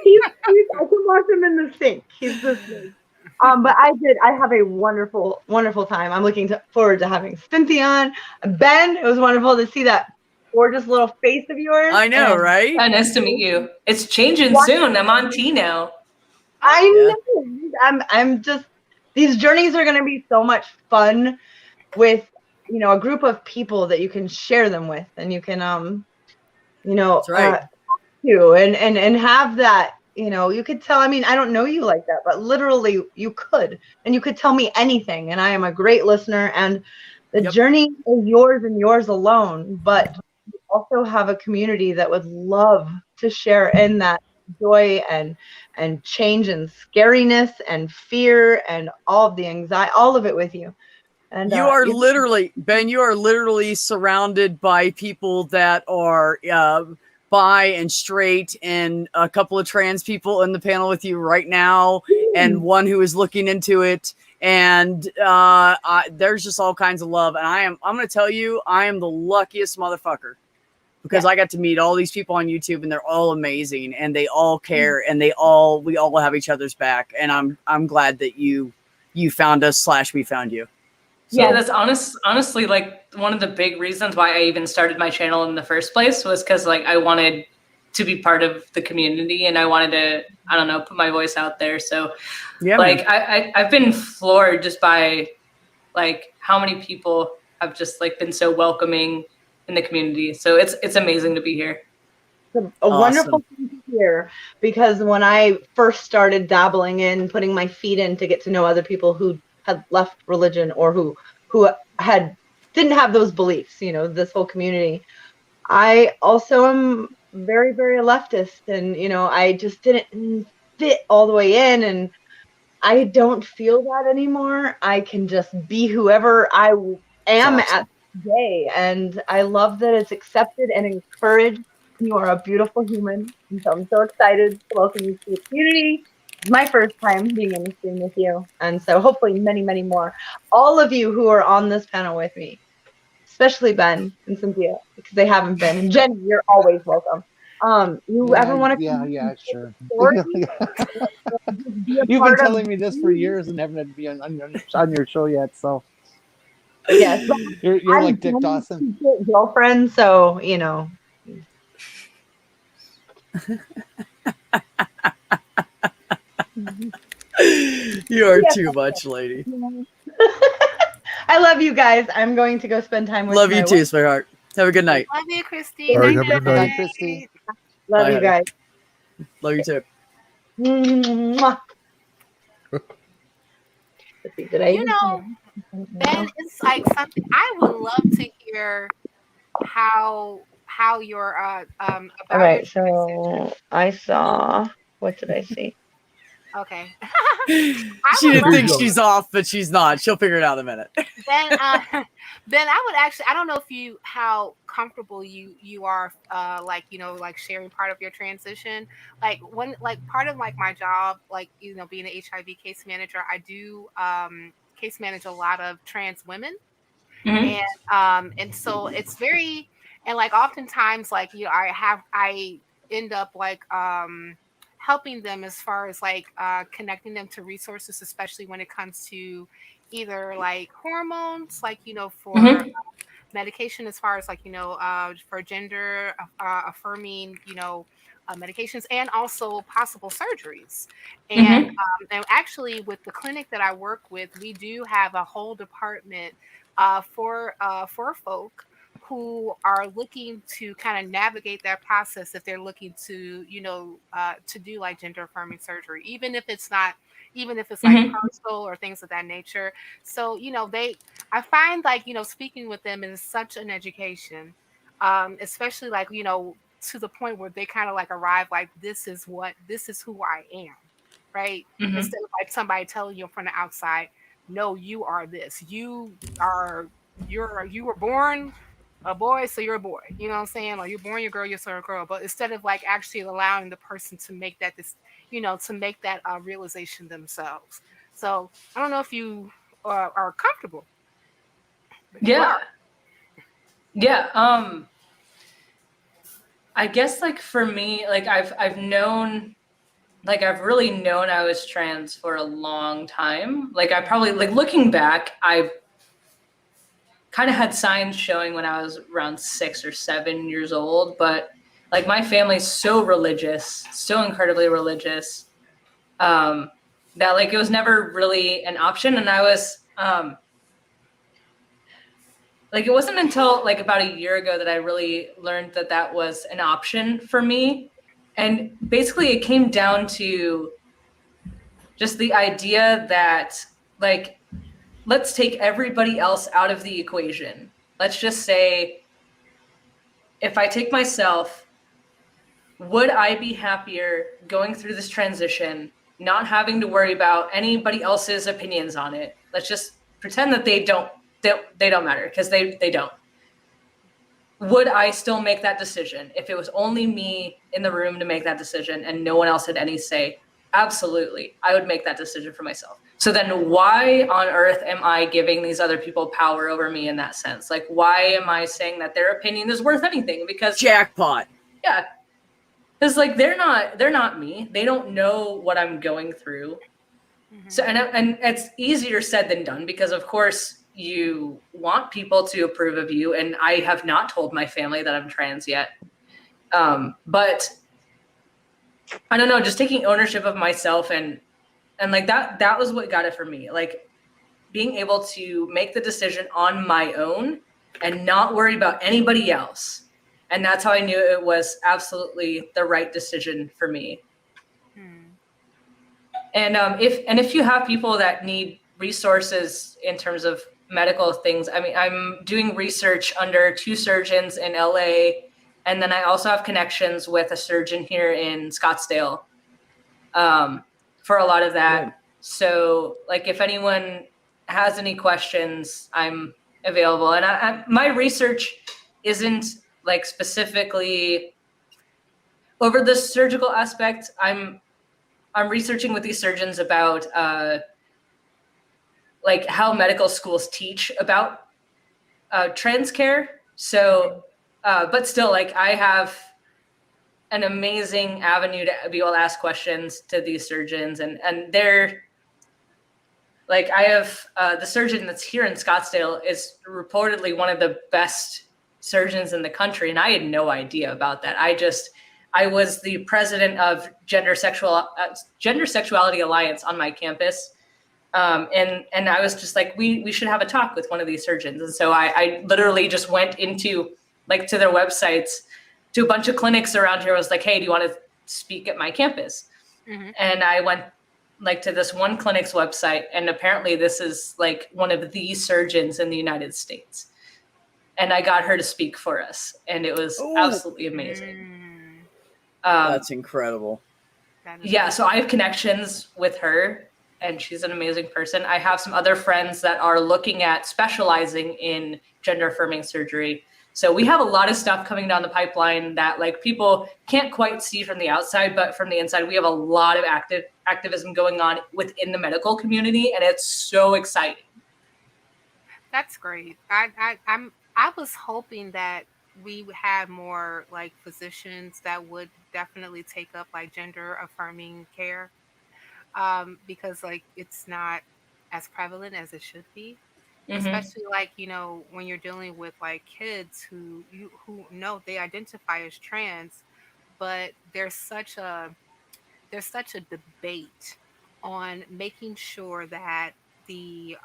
Speaker 6: can watch him in the sink. He's this big. But I have a wonderful, wonderful time. I'm looking forward to having Cynthia on. Ben, it was wonderful to see that gorgeous little face of yours.
Speaker 1: I know, right?
Speaker 10: Nice to meet you. It's changing soon. I'm on T now.
Speaker 6: I know. I'm just, these journeys are going to be so much fun with, a group of people that you can share them with, and you can,
Speaker 1: That's right.
Speaker 6: you and have that, you could tell, I mean, I don't know you like that, but literally you could, and you could tell me anything, and I am a great listener, and the journey is yours and yours alone, but you also have a community that would love to share in that joy and change and scariness and fear and all of the anxiety, all of it with you. And
Speaker 1: you are literally, Ben, you are literally surrounded by people that are bi and straight, and a couple of trans people in the panel with you right now, and one who is looking into it. And there's just all kinds of love. And I'm going to tell you, I am the luckiest motherfucker, because I got to meet all these people on YouTube, and they're all amazing, and they all care, and we all have each other's back. And I'm glad that you found us / we found you.
Speaker 10: So. Yeah, that's honestly like one of the big reasons why I even started my channel in the first place, was because like I wanted to be part of the community, and I wanted to, I don't know, put my voice out there. So yeah, like I've been floored just by like how many people have just like been so welcoming in the community. So it's amazing to be here.
Speaker 6: A wonderful thing to hear, because when I first started dabbling in, putting my feet in to get to know other people who had left religion, or who didn't have those beliefs, this whole community, I also am very, very leftist, and I just didn't fit all the way in, and I don't feel that anymore. I can just be whoever I am at today, and I love that it's accepted and encouraged. You are a beautiful human, and so I'm so excited to welcome you to the community. It's my first time being in the stream with you, and so hopefully many, many more. All of you who are on this panel with me, especially Ben and Cynthia, because they haven't been, and Jenny, you're always welcome. You ever want to?
Speaker 7: Yeah, sure. You've been telling me this for years and haven't had to be on your show yet, so.
Speaker 6: Yes,
Speaker 7: you're like Dick Dawson.
Speaker 6: Girlfriend, so
Speaker 1: You are too much, lady.
Speaker 6: I love you guys. I'm going to go spend time with
Speaker 1: you too, sweetheart. Have a good night.
Speaker 3: Love you, Christy.
Speaker 8: All right, have a good night.
Speaker 7: Bye, Christy.
Speaker 6: Love you guys.
Speaker 1: Love you too.
Speaker 6: Mwah.
Speaker 3: Ben, it's like something I would love to hear how your
Speaker 6: all right, so I saw, what did I see?
Speaker 3: Okay.
Speaker 1: She didn't think she's off, but she's not. She'll figure it out in a minute.
Speaker 3: Ben, I would actually, I don't know how comfortable you are, like sharing part of your transition. Like part of like my job, like, being an HIV case manager, I do case manage a lot of trans women. And so it's very, and like oftentimes like, I end up like, helping them as far as like connecting them to resources, especially when it comes to either like hormones, like for medication, as far as like for gender affirming medications, and also possible surgeries. And actually with the clinic that I work with, we do have a whole department for folk who are looking to kind of navigate that process, if they're looking to, to do like gender affirming surgery, even if it's like personal or things of that nature. So, I find like, speaking with them is such an education, especially like, to the point where they kind of like arrive like, this is who I am. Right. Instead of like somebody telling you from the outside, no, you are this, you were born a boy, so you're a boy. You know what I'm saying? Like, you're born, you're a girl, you're a girl. But instead of like actually allowing the person to make that realization themselves. So I don't know if you are comfortable.
Speaker 10: Yeah. I guess like for me, like I've known like I've really known I was trans for a long time. Like I probably, like looking back, I kind of had signs showing when I was around 6 or 7 years old, but like my family's so religious, so incredibly religious, that like it was never really an option. And I was like, it wasn't until like about a year ago that I really learned that that was an option for me. And basically it came down to just the idea that like, let's take everybody else out of the equation. Let's just say, if I take myself, would I be happier going through this transition, not having to worry about anybody else's opinions on it? Let's just pretend that they don't matter, because they don't. Would I still make that decision if it was only me in the room to make that decision and no one else had any say? Absolutely. I would make that decision for myself. So then why on earth am I giving these other people power over me in that sense? Like, why am I saying that their opinion is worth anything? Because
Speaker 1: jackpot.
Speaker 10: Yeah. Because like they're not me. They don't know what I'm going through. Mm-hmm. So and it's easier said than done, because of course you want people to approve of you, and I have not told my family that I'm trans yet. But I don't know, just taking ownership of myself and like that was what got it for me. Like being able to make the decision on my own and not worry about anybody else. And that's how I knew it was absolutely the right decision for me. And if you have people that need resources in terms of medical things, I mean, I'm doing research under 2 surgeons in LA, and then I also have connections with a surgeon here in Scottsdale for a lot of that. Good. So like if anyone has any questions, I'm available. And my research isn't like specifically over the surgical aspect. I'm researching with these surgeons about like how medical schools teach about trans care. So, but still, like I have an amazing avenue to be able to ask questions to these surgeons, and they're like, I have the surgeon that's here in Scottsdale is reportedly one of the best surgeons in the country, and I had no idea about that. I was the president of Gender Sexuality Alliance on my campus. And I was just like, we should have a talk with one of these surgeons. And so I literally just went into like to their websites, to a bunch of clinics around here. I was like, hey, do you want to speak at my campus? Mm-hmm. And I went like to this one clinic's website, and apparently this is like one of the surgeons in the United States. And I got her to speak for us, and it was absolutely amazing.
Speaker 1: That's incredible.
Speaker 10: Yeah, so I have connections with her, and she's an amazing person. I have some other friends that are looking at specializing in gender affirming surgery. So we have a lot of stuff coming down the pipeline that like people can't quite see from the outside, but from the inside, we have a lot of activism going on within the medical community, and it's so exciting.
Speaker 3: That's great. I was hoping that we would have more like physicians that would definitely take up like gender affirming care, because like it's not as prevalent as it should be. Mm-hmm. Especially like, you know, when you're dealing with like kids who know they identify as trans, but there's such a debate on making sure that the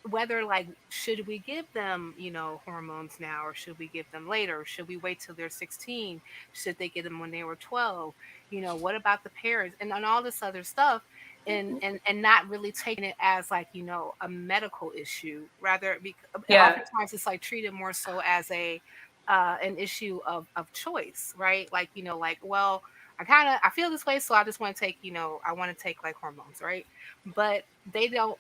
Speaker 3: whether like should we give them, you know, hormones now, or should we give them later? Should we wait till they're 16? Should they get them when they were 12? You know, what about the parents and all this other stuff? And not really taking it as like, you know, a medical issue, rather oftentimes it's like treated more so as a an issue of choice, right? Like, you know, like, well, I feel this way, so I just want to take, you know, I want to take like hormones, right? But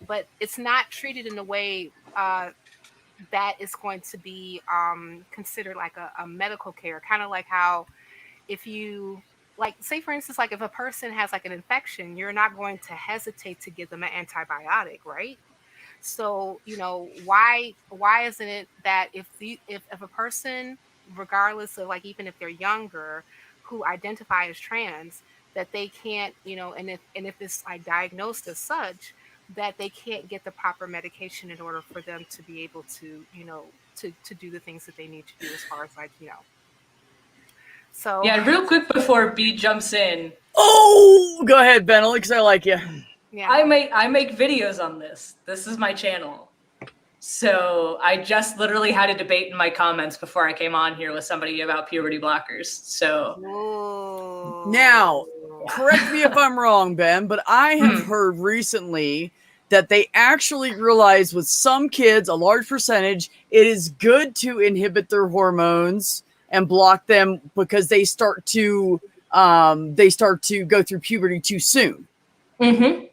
Speaker 3: but it's not treated in a way that is going to be considered like a medical care, kind of like how if you like, say for instance, like if a person has like an infection, you're not going to hesitate to give them an antibiotic, right? So, you know, why isn't it that if a person, regardless of like even if they're younger, who identify as trans, that they can't, and if it's like diagnosed as such, that they can't get the proper medication in order for them to be able to, to do the things that they need to do as far as like, So
Speaker 10: Yeah, real quick before B jumps in.
Speaker 1: Oh, go ahead, Benel, because I like you.
Speaker 3: Yeah.
Speaker 10: I make videos on this. This is my channel. So I just literally had a debate in my comments before I came on here with somebody about puberty blockers. So
Speaker 1: now, correct me if I'm wrong, Ben, but I have heard recently that they actually realize with some kids, a large percentage, it is good to inhibit their hormones and block them because they start to go through puberty too soon.
Speaker 10: Mm-hmm.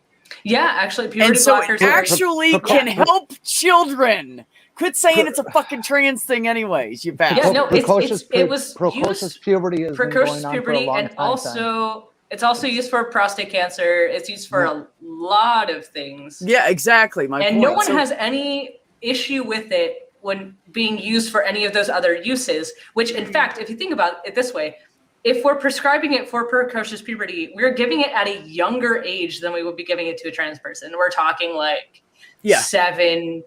Speaker 10: Yeah, actually, puberty
Speaker 1: and so
Speaker 10: blockers
Speaker 1: it actually can help children. Quit saying it's a fucking trans thing, anyways. You bastard.
Speaker 10: Yeah, no,
Speaker 7: precocious
Speaker 10: puberty
Speaker 7: has been going on for a long
Speaker 10: and
Speaker 7: time.
Speaker 10: Also, it's also used for prostate cancer. It's used for a lot of things.
Speaker 1: Yeah, exactly. My
Speaker 10: and
Speaker 1: point.
Speaker 10: No one has any issue with it when being used for any of those other uses. Which, in fact, if you think about it this way, if we're prescribing it for precocious puberty, we're giving it at a younger age than we would be giving it to a trans person. We're talking like 7,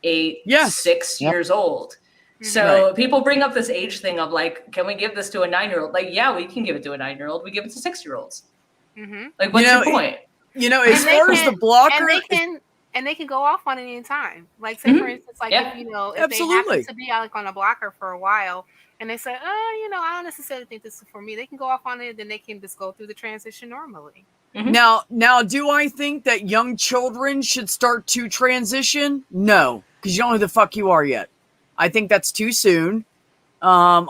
Speaker 10: 8, 6 years old. So people bring up this age thing of like, can we give this to a 9-year-old? Like, yeah, we can give it to a 9-year-old. We give it to 6-year-olds. Like, what's your point?
Speaker 1: As far as the blocker,
Speaker 3: and they can go off on it any time. Like, say for instance, like if they happen to be like on a blocker for a while, and they say, I don't necessarily think this is for me. They can go off on it, then they can just go through the transition normally.
Speaker 1: Now, do I think that young children should start to transition? No, because you don't know who the fuck you are yet. I think that's too soon. I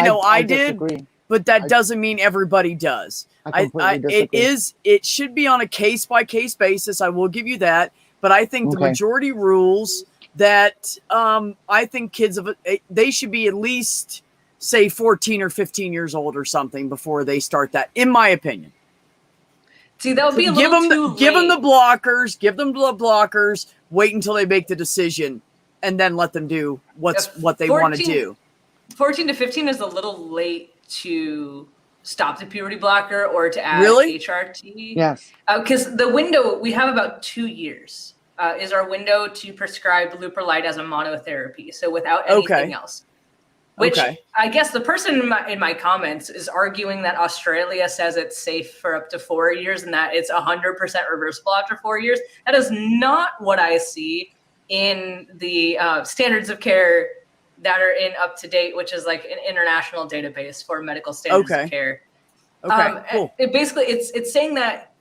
Speaker 1: know I did, but that doesn't mean everybody does. It should be on a case by case basis. I will give you that, but I think the majority rules that I think kids they should be at least say 14 or 15 years old or something before they start that, in my opinion.
Speaker 10: See, that would be
Speaker 1: give them the blockers. Give them the blockers. Wait until they make the decision, and then let them do what they want to do.
Speaker 10: 14 to 15 is a little late to stop the puberty blocker or to add HRT.
Speaker 7: Yes.
Speaker 10: Because the window, we have about 2 years is our window to prescribe leuprolide as a monotherapy. So without anything else. Which I guess the person in my comments is arguing that Australia says it's safe for up to 4 years and that it's 100% reversible after 4 years. That is not what I see in the standards of care that are in Up to Date, which is like an international database for medical standards of care.
Speaker 1: Cool.
Speaker 10: It's saying that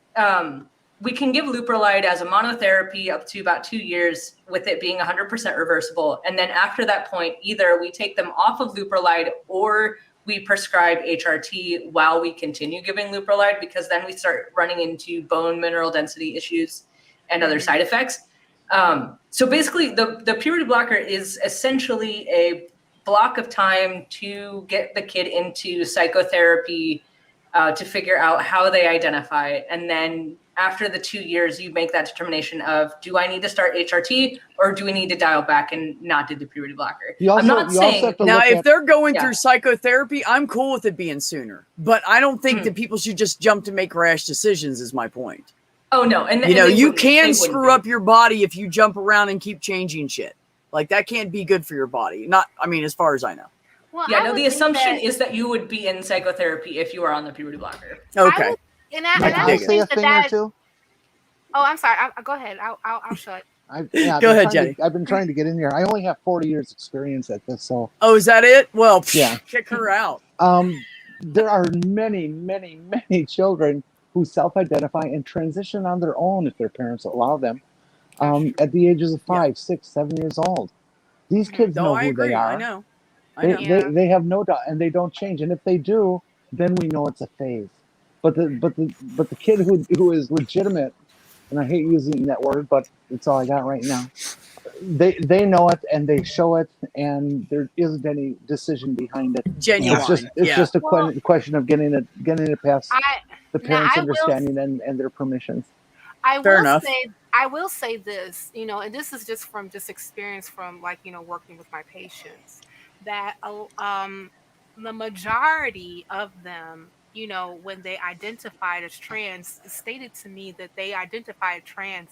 Speaker 10: we can give leuprolide as a monotherapy up to about 2 years with it being 100% reversible. And then after that point, either we take them off of leuprolide or we prescribe HRT while we continue giving leuprolide, because then we start running into bone mineral density issues and other side effects. So basically the puberty blocker is essentially a block of time to get the kid into psychotherapy to figure out how they identify. And then after the 2 years, you make that determination of, do I need to start HRT or do we need to dial back and not do the puberty blocker? I'm not saying
Speaker 1: now if they're going through psychotherapy, I'm cool with it being sooner, but I don't think that people should just jump to make rash decisions is my point.
Speaker 10: Oh no. And
Speaker 1: you can screw up your body if you jump around and keep changing shit. Like that can't be good for your body. As far as I know.
Speaker 3: Well,
Speaker 10: the assumption is that you would be in psychotherapy if you are on the puberty blocker.
Speaker 1: Okay.
Speaker 7: Can I say a thing or two?
Speaker 3: Oh, I'm sorry. Go ahead. I'll shut.
Speaker 1: Go ahead, Jenny.
Speaker 7: I've been trying to get in here. I only have 40 years experience at this, so.
Speaker 1: Oh, is that it? Well, kick her out.
Speaker 7: There are many, many, many children who self-identify and transition on their own if their parents allow them. At the ages of 5, 6, 7 years old. These kids know who they are.
Speaker 1: I know.
Speaker 7: They have no doubt, and they don't change. And if they do, then we know it's a phase. But the kid who is legitimate, and I hate using that word, but it's all I got right now. They know it and they show it, and there isn't any decision behind it.
Speaker 1: Genuine.
Speaker 7: It's just a question of getting it past the parents' understanding and their permissions.
Speaker 3: I will say this, and this is just from experience from working with my patients, that the majority of them you know, when they identified as trans, stated to me that they identified trans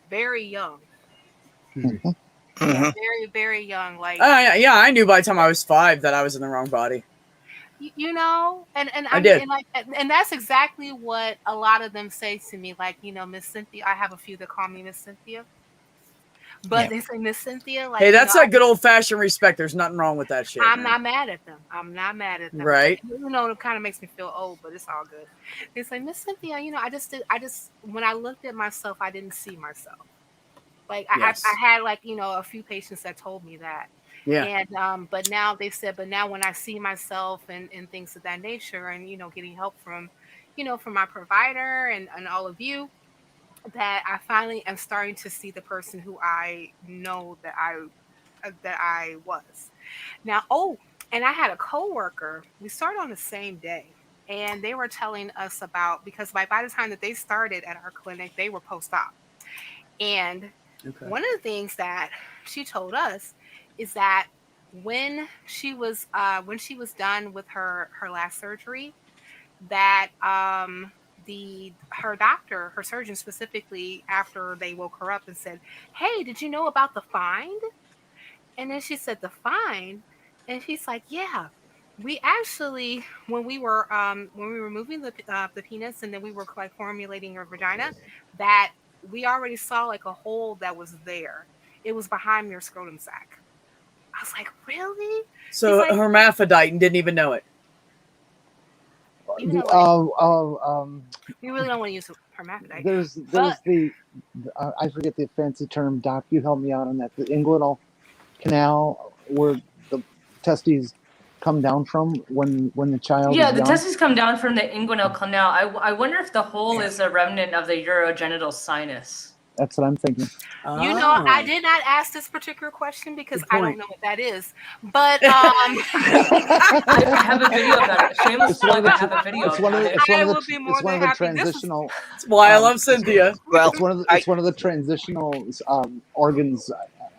Speaker 3: very young.
Speaker 8: Mm-hmm.
Speaker 3: Yeah, very, very young. Like,
Speaker 1: yeah, I knew by the time I was 5 that I was in the wrong body.
Speaker 3: you know, and
Speaker 1: I
Speaker 3: mean,
Speaker 1: did.
Speaker 3: and like, and that's exactly what a lot of them say to me. Like, you know, Miss Cynthia. I have a few that call me Miss Cynthia, but they say Miss Cynthia. Like,
Speaker 1: Hey, that's
Speaker 3: you know,
Speaker 1: a good old fashioned respect. There's nothing wrong with that shit.
Speaker 3: I'm
Speaker 1: man.
Speaker 3: not mad at them. I'm not mad at them.
Speaker 1: Right.
Speaker 3: You know, it kind of makes me feel old, but it's all good. They say, Miss Cynthia, you know, I just when I looked at myself, I didn't see myself. Like,
Speaker 1: Yes.
Speaker 3: I had, like, you know, a few patients that told me that.
Speaker 1: Yeah.
Speaker 3: And but now they said, but now when I see myself and things of that nature, and, you know, getting help from, you know, from my provider and all of you, that I finally am starting to see the person who I know that I was. Now, oh, and I had a coworker. We started on the same day, and they were telling us about, because by the time that they started at our clinic, they were post-op. And one of the things that she told us is that when she was done with her last surgery, that her surgeon specifically, after they woke her up and said, "Hey, did you know about the find?" And then she said, "The find?" And she's like, "Yeah, we actually, when we were moving the penis, and then we were like formulating her vagina, that we already saw like a hole that was there. It was behind your scrotum sac." I was like, "Really?"
Speaker 1: So
Speaker 3: like,
Speaker 1: hermaphrodite and didn't even know it.
Speaker 3: You know, you really don't want to use hermaphrodite.
Speaker 7: There's the I forget the fancy term, Doc. You help me out on that. The inguinal canal where the testes come down from when the child.
Speaker 10: Yeah,
Speaker 7: is
Speaker 10: the
Speaker 7: young.
Speaker 10: testes come down from the inguinal canal. I wonder if the hole is a remnant of the urogenital sinus.
Speaker 7: That's what I'm thinking.
Speaker 3: You know, I did not ask this particular question because I don't know what that is. But
Speaker 10: I have a video about it. Shameless plug, I have a video about it.
Speaker 3: I will be more than happy.
Speaker 7: Transitional.
Speaker 1: That's why I love Cynthia.
Speaker 5: Well,
Speaker 7: it's one of the transitional organs.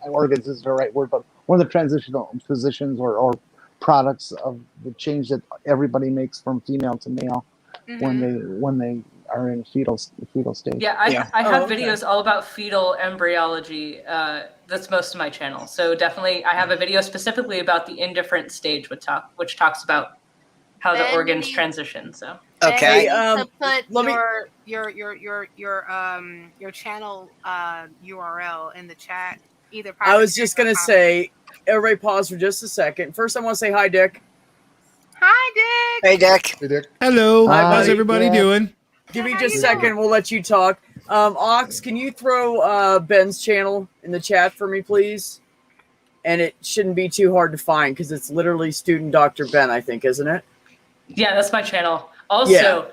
Speaker 7: Organs is the right word, but one of the transitional positions or products of the change that everybody makes from female to male when they are in fetal state.
Speaker 10: Yeah, I have videos all about fetal embryology. That's most of my channel. So definitely, I have a video specifically about the indifferent stage, which talks about how the organs transition. So
Speaker 5: okay,
Speaker 3: to put your channel URL in the chat. Either
Speaker 1: I was just gonna say, everybody pause for just a second. First, I want to say hi, Dick.
Speaker 3: Hi, Dick.
Speaker 5: Hey, Dick.
Speaker 8: Hey, Dick.
Speaker 11: Hello.
Speaker 1: Hi,
Speaker 11: How's everybody doing?
Speaker 1: Give me just a second. We'll let you talk. Ox, can you throw Ben's channel in the chat for me, please? And it shouldn't be too hard to find because it's literally Student Dr. Ben, I think, isn't it?
Speaker 10: yeah, that's my channel. Also,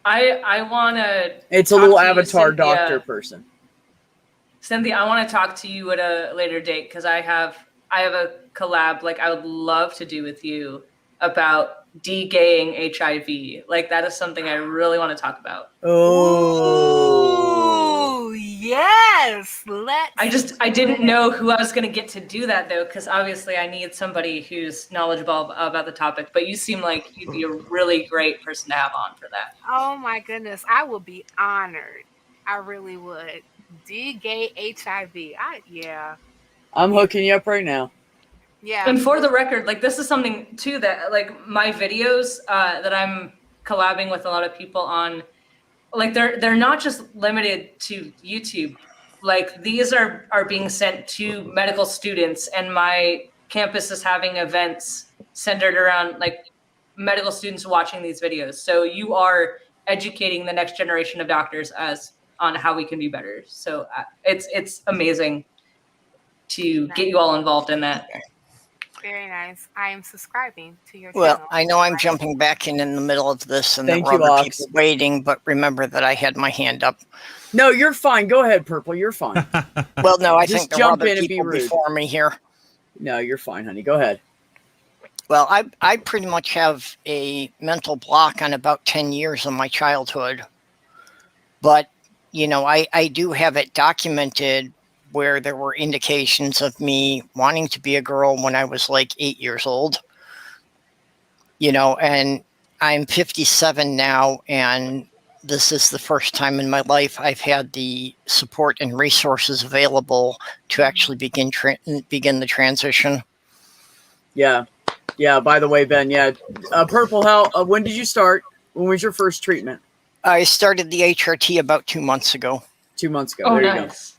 Speaker 10: I want to.
Speaker 1: It's a little avatar doctor person.
Speaker 10: Cynthia, I want to talk to you at a later date because I have a collab like I would love to do with you about de-gaying HIV. Like that is something I really want to talk about.
Speaker 3: Oh, yes.
Speaker 10: I didn't know who I was going to get to do that though, because obviously I need somebody who's knowledgeable about the topic. But you seem like you'd be a really great person to have on for that.
Speaker 3: Oh my goodness, I would be honored. I really would. De-gay HIV.
Speaker 1: I'm hooking you up right now.
Speaker 3: Yeah.
Speaker 10: And for the record, like this is something too that like my videos that I'm collabing with a lot of people on, like they're not just limited to YouTube. Like these are being sent to medical students, and my campus is having events centered around like medical students watching these videos. So you are educating the next generation of doctors on how we can be better. So it's amazing to get you all involved in that.
Speaker 3: Very nice. I am subscribing to your
Speaker 5: well,
Speaker 3: channel.
Speaker 5: I know I'm jumping back in the middle of this, and
Speaker 1: Thank
Speaker 5: there
Speaker 1: you,
Speaker 5: were other
Speaker 1: Ox.
Speaker 5: people waiting. But remember that I had my hand up.
Speaker 1: No, you're fine. Go ahead, Purple. You're fine.
Speaker 5: Well, no, I
Speaker 1: Just
Speaker 5: think there were
Speaker 1: jump
Speaker 5: other
Speaker 1: in and be
Speaker 5: people
Speaker 1: rude.
Speaker 5: before me here.
Speaker 1: No, you're fine, honey. Go ahead.
Speaker 5: Well, I pretty much have a mental block on about 10 years of my childhood. But, you know, I do have it documented where there were indications of me wanting to be a girl when I was like 8 years old. You know, and I'm 57 now, and this is the first time in my life I've had the support and resources available to actually begin the transition.
Speaker 1: Yeah. Yeah. By the way, Ben, yeah. Purple, when did you start? When was your first treatment?
Speaker 5: I started the HRT about 2 months ago.
Speaker 1: 2 months ago.
Speaker 10: Oh,
Speaker 1: there you
Speaker 10: nice.
Speaker 1: go.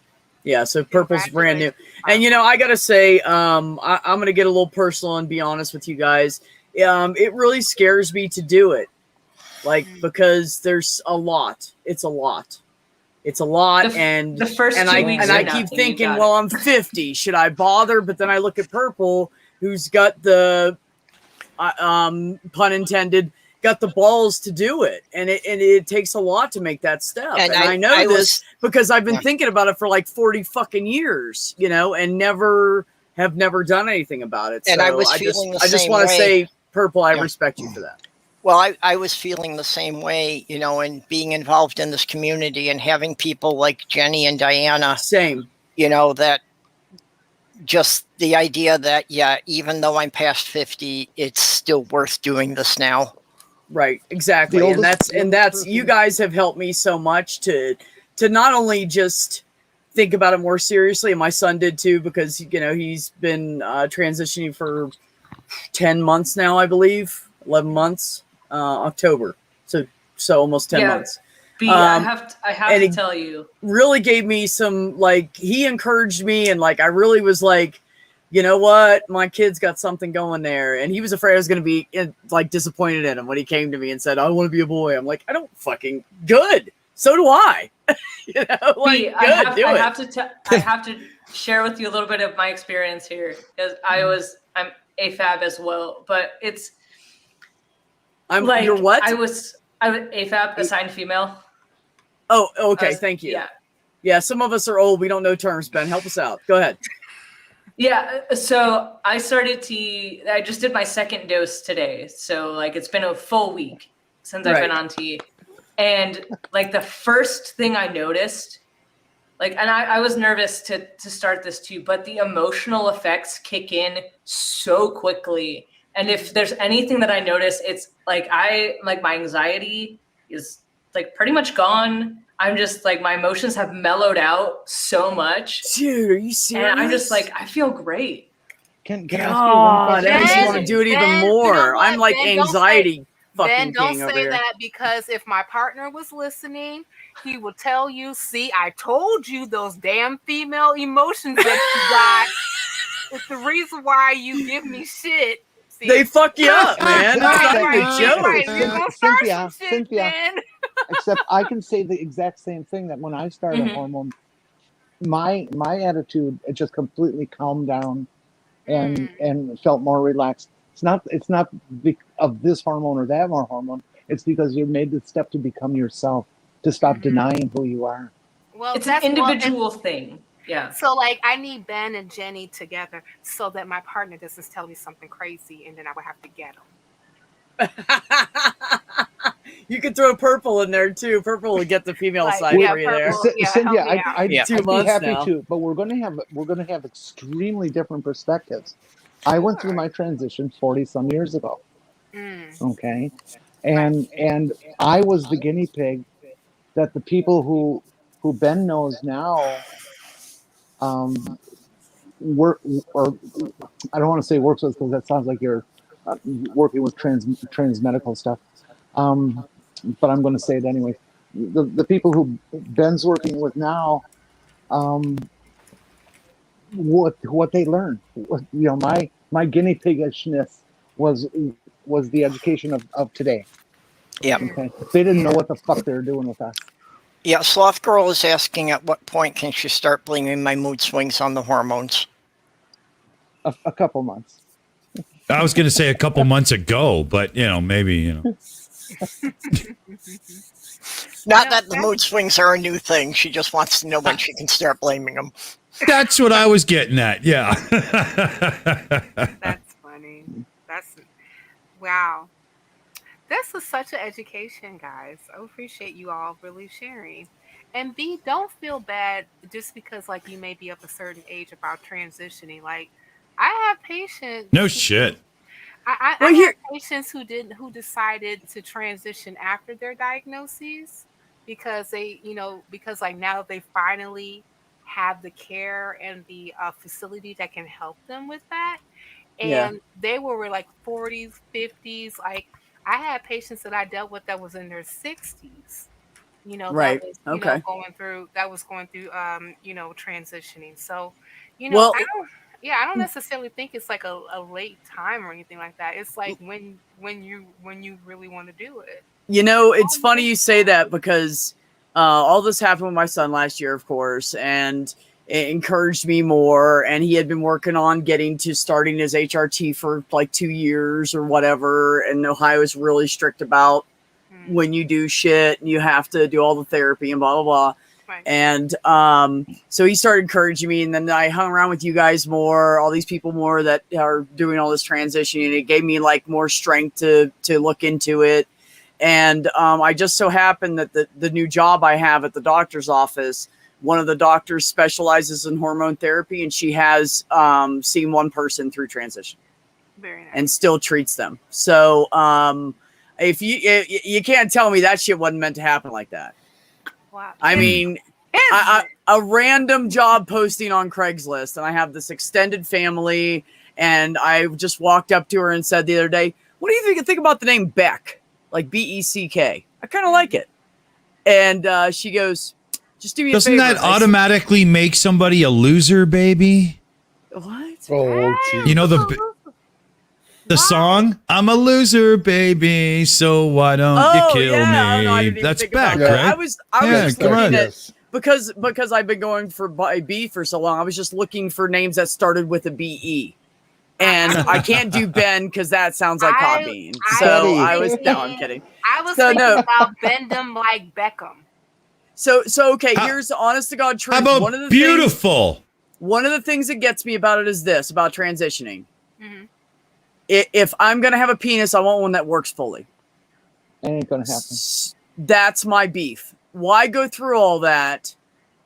Speaker 1: Yeah, so Purple's brand new. And, I got to say, I'm going to get a little personal and be honest with you guys. It really scares me to do it. Because there's a lot. It's a lot. It's a lot.
Speaker 10: The first 2 weeks.
Speaker 1: And I keep thinking, well, I'm 50. Should I bother? But then I look at Purple, who's got the, pun intended, got the balls to do it, and it takes a lot to make that step. And I know this because I've been thinking about it for like 40 fucking years, and never done anything about it.
Speaker 5: And
Speaker 1: so
Speaker 5: I was feeling the same way.
Speaker 1: I just want to say, Purple, I respect you for that.
Speaker 5: Well, I was feeling the same way, and being involved in this community and having people like Jenny and Diana.
Speaker 1: Same.
Speaker 5: That just the idea that, even though I'm past 50, it's still worth doing this now.
Speaker 1: Right, exactly. And that's you guys have helped me so much to not only just think about it more seriously, and my son did too, because he's been transitioning for 10 months now, I believe, 11 months, October. So almost 10 months.
Speaker 10: B, I have to tell you,
Speaker 1: really gave me some, he encouraged me, and I really was like, you know what? My kid's got something going there. And he was afraid I was going to be disappointed in him when he came to me and said, I want to be a boy. I'm like, I don't fucking good. So do I.
Speaker 10: B, I have to share with you a little bit of my experience here, because I'm AFAB as well, but
Speaker 1: you're what?
Speaker 10: I was AFAB, assigned female.
Speaker 1: Oh, okay. Thank you. Yeah. Some of us are old. We don't know terms. Ben, help us out. Go ahead.
Speaker 10: Yeah, so I just did my second dose today. So it's been a full week since I've been on T. And the first thing I noticed, and I was nervous to start this too, but the emotional effects kick in so quickly. And if there's anything that I notice, it's my anxiety is pretty much gone. I'm just my emotions have mellowed out so much.
Speaker 1: Dude, are you serious?
Speaker 10: And I'm just I feel great.
Speaker 7: Can I ask you one question?
Speaker 1: That makes me want to do it even more. I'm anxiety fucking
Speaker 3: Ben, don't
Speaker 1: king over
Speaker 3: say
Speaker 1: here.
Speaker 3: that, because if my partner was listening, he would tell you, see, I told you those damn female emotions that you got. It's the reason why you give me shit. See,
Speaker 1: they fuck you up, man. That's not a joke.
Speaker 7: Cynthia. Except I can say the exact same thing, that when I started hormone, my attitude, it just completely calmed down and felt more relaxed. It's not of this hormone or that more hormone. It's because you made the step to become yourself, to stop denying who you are.
Speaker 3: Well,
Speaker 10: it's an individual thing. Yeah.
Speaker 3: So I need Ben and Jenny together so that my partner doesn't tell me something crazy and then I would have to get him.
Speaker 1: You could throw Purple in there too. Purple will get the female side for you there.
Speaker 7: Cynthia, I'd be
Speaker 1: 2 months
Speaker 7: happy
Speaker 1: now.
Speaker 7: to, but we're going to have extremely different perspectives. I went through my transition 40 some years ago. Okay. And I was the guinea pig that the people who Ben knows now work, or I don't want to say works with, because that sounds like you're working with trans medical stuff. But I'm going to say it anyway. The people who Ben's working with now, what they learned, my guinea pigishness was the education of today.
Speaker 5: Yeah.
Speaker 7: Okay. They didn't know what the fuck they were doing with us.
Speaker 5: Yeah, Sloth Girl is asking at what point can she start blaming my mood swings on the hormones?
Speaker 7: A couple months.
Speaker 11: I was going to say a couple months ago, but maybe.
Speaker 5: Not that the mood swings are a new thing. She just wants to know when she can start blaming them.
Speaker 11: That's what I was getting at. Yeah.
Speaker 3: That's funny. Wow. This is such an education, guys. I appreciate you all really sharing. And B, don't feel bad just because you may be of a certain age about transitioning. I have patients.
Speaker 11: No shit.
Speaker 3: I have patients who decided to transition after their diagnoses because because like now they finally have the care and the facility that can help them with that. And they were like 40s, 50s. Like I had patients that I dealt with that was in their 60s.
Speaker 1: Right.
Speaker 3: That was
Speaker 1: Okay.
Speaker 3: going through transitioning. So,
Speaker 1: Well,
Speaker 3: I don't necessarily think it's like a late time or anything like that. It's like when you really want to do it.
Speaker 1: It's funny you say that because all this happened with my son last year, of course, and it encouraged me more. And he had been working on getting to starting his HRT for like 2 years or whatever. And Ohio is really strict about when you do shit and you have to do all the therapy and blah, blah, blah.
Speaker 3: Right.
Speaker 1: And so he started encouraging me, and then I hung around with you guys more, all these people more that are doing all this transition, and it gave me like more strength to look into it. And I just so happened that the new job I have at the doctor's office, one of the doctors specializes in hormone therapy, and she has seen one person through transition.
Speaker 3: Very nice.
Speaker 1: And still treats them. So if you can't tell me that shit wasn't meant to happen like that.
Speaker 3: Wow.
Speaker 1: I mean, a random job posting on Craigslist, and I have this extended family, and I just walked up to her and said the other day, "What do you think about the name Beck? Like Beck? I kind of like it." And she goes, "Just do me a favor."
Speaker 11: Doesn't that automatically make somebody a loser, baby?
Speaker 1: What?
Speaker 8: Oh, geez.
Speaker 11: You know the song, "I'm a loser, baby, so why don't you kill me?"
Speaker 1: No, I didn't even
Speaker 11: That's
Speaker 1: think
Speaker 11: Beck,
Speaker 1: about that.
Speaker 11: right?
Speaker 1: I was just
Speaker 11: come
Speaker 1: looking
Speaker 11: on.
Speaker 1: at because I've been going for B for so long. I was just looking for names that started with a BE, and I can't do Ben because that sounds like copying. So I'm kidding.
Speaker 3: I was thinking about bend them like Beckham.
Speaker 1: So okay, here's the honest to God truth.
Speaker 11: How about
Speaker 1: one of the
Speaker 11: beautiful?
Speaker 1: One of the things that gets me about it is this about transitioning.
Speaker 3: Mm-hmm.
Speaker 1: If I'm gonna have a penis, I want one that works fully.
Speaker 7: It ain't gonna happen.
Speaker 1: That's my beef. Why go through all that,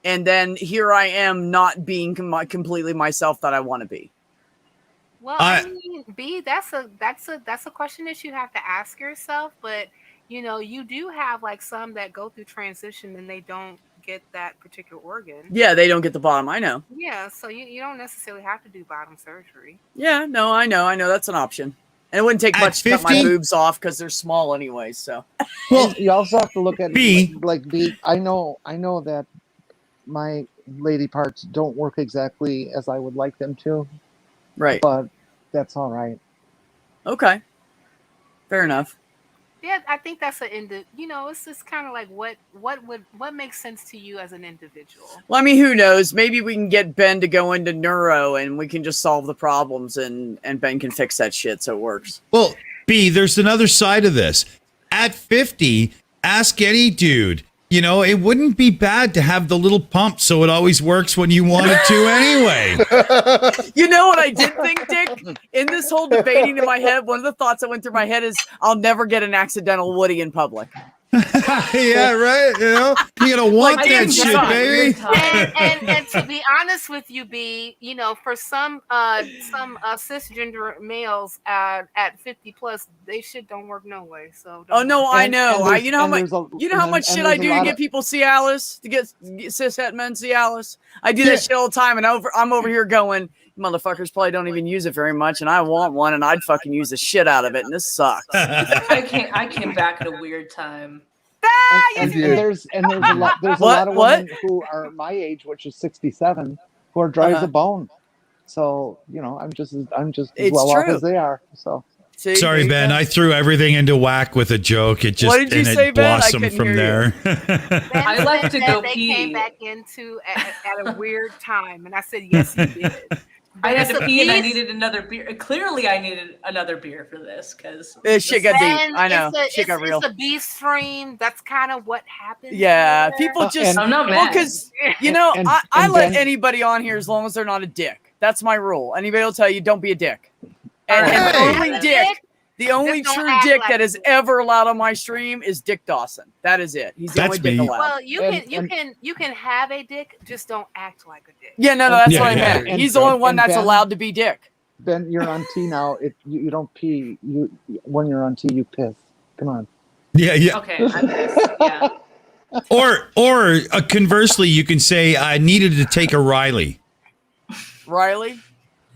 Speaker 1: and then here I am not being completely myself that I want to be?
Speaker 3: Well, I mean, B, that's a question that you have to ask yourself. But you do have like some that go through transition and they don't get that particular organ.
Speaker 1: Yeah, they don't get the bottom. I know.
Speaker 3: Yeah, so you don't necessarily have to do bottom surgery.
Speaker 1: Yeah, no, I know that's an option. And it wouldn't take much to cut my boobs off because they're small anyway. So,
Speaker 7: well, you also have to look at like B. I know that my lady parts don't work exactly as I would like them to.
Speaker 1: Right.
Speaker 7: But that's all right.
Speaker 1: Okay. Fair enough.
Speaker 3: Yeah, I think that's it's just kind of like what makes sense to you as an individual.
Speaker 1: Well, I mean, who knows? Maybe we can get Ben to go into neuro and we can just solve the problems and Ben can fix that shit so it works.
Speaker 11: Well, B, there's another side of this. At 50, ask any dude. It wouldn't be bad to have the little pump so it always works when you want it to anyway.
Speaker 1: You know what I did think, Dick? In this whole debating in my head, one of the thoughts that went through my head is I'll never get an accidental Woody in public.
Speaker 11: Yeah, right. You're gonna want that shit, baby.
Speaker 3: And to be honest with you, B, for some cisgender males at 50 plus, they shit don't work no way. So I
Speaker 1: know. You know how much shit I do to get people Cialis, to get cishet men Cialis. I do that shit all the time, and I'm over here going, motherfuckers probably don't even use it very much, and I want one, and I'd fucking use the shit out of it, and this sucks.
Speaker 10: I came back at a weird time.
Speaker 7: And there's a lot of women who are my age, which is 67, who are dry as a bone. So I'm just as well off as they are. So
Speaker 11: sorry, Ben, I threw everything into whack with a joke. It just
Speaker 1: what did you say, Ben?
Speaker 11: blossomed from there.
Speaker 10: I left to go
Speaker 3: they
Speaker 10: pee.
Speaker 3: Came back into at a weird time, and I said yes, you did.
Speaker 10: I had to pee and I needed another beer. Clearly, I needed another beer for this because
Speaker 1: shit got deep. I know. Shit got real.
Speaker 3: It's a B stream. That's kind of what happens.
Speaker 1: Yeah, people just.
Speaker 10: I'm not mad.
Speaker 1: Because I let anybody on here as long as they're not a dick. That's my rule. Anybody will tell you, don't be a dick. And the only true dick that is ever allowed on my stream is Dick Dawson. That is it. He's the only dick allowed.
Speaker 3: Well, you can have a dick, just don't act like a dick.
Speaker 1: Yeah, no, that's what I meant. He's the only one that's allowed to be dick.
Speaker 7: Ben, you're on T now. You don't pee. When you're on T, you piss. Come on.
Speaker 11: Yeah.
Speaker 10: Okay, I missed. Yeah.
Speaker 11: Or conversely, you can say I needed to take a Riley.
Speaker 1: Riley?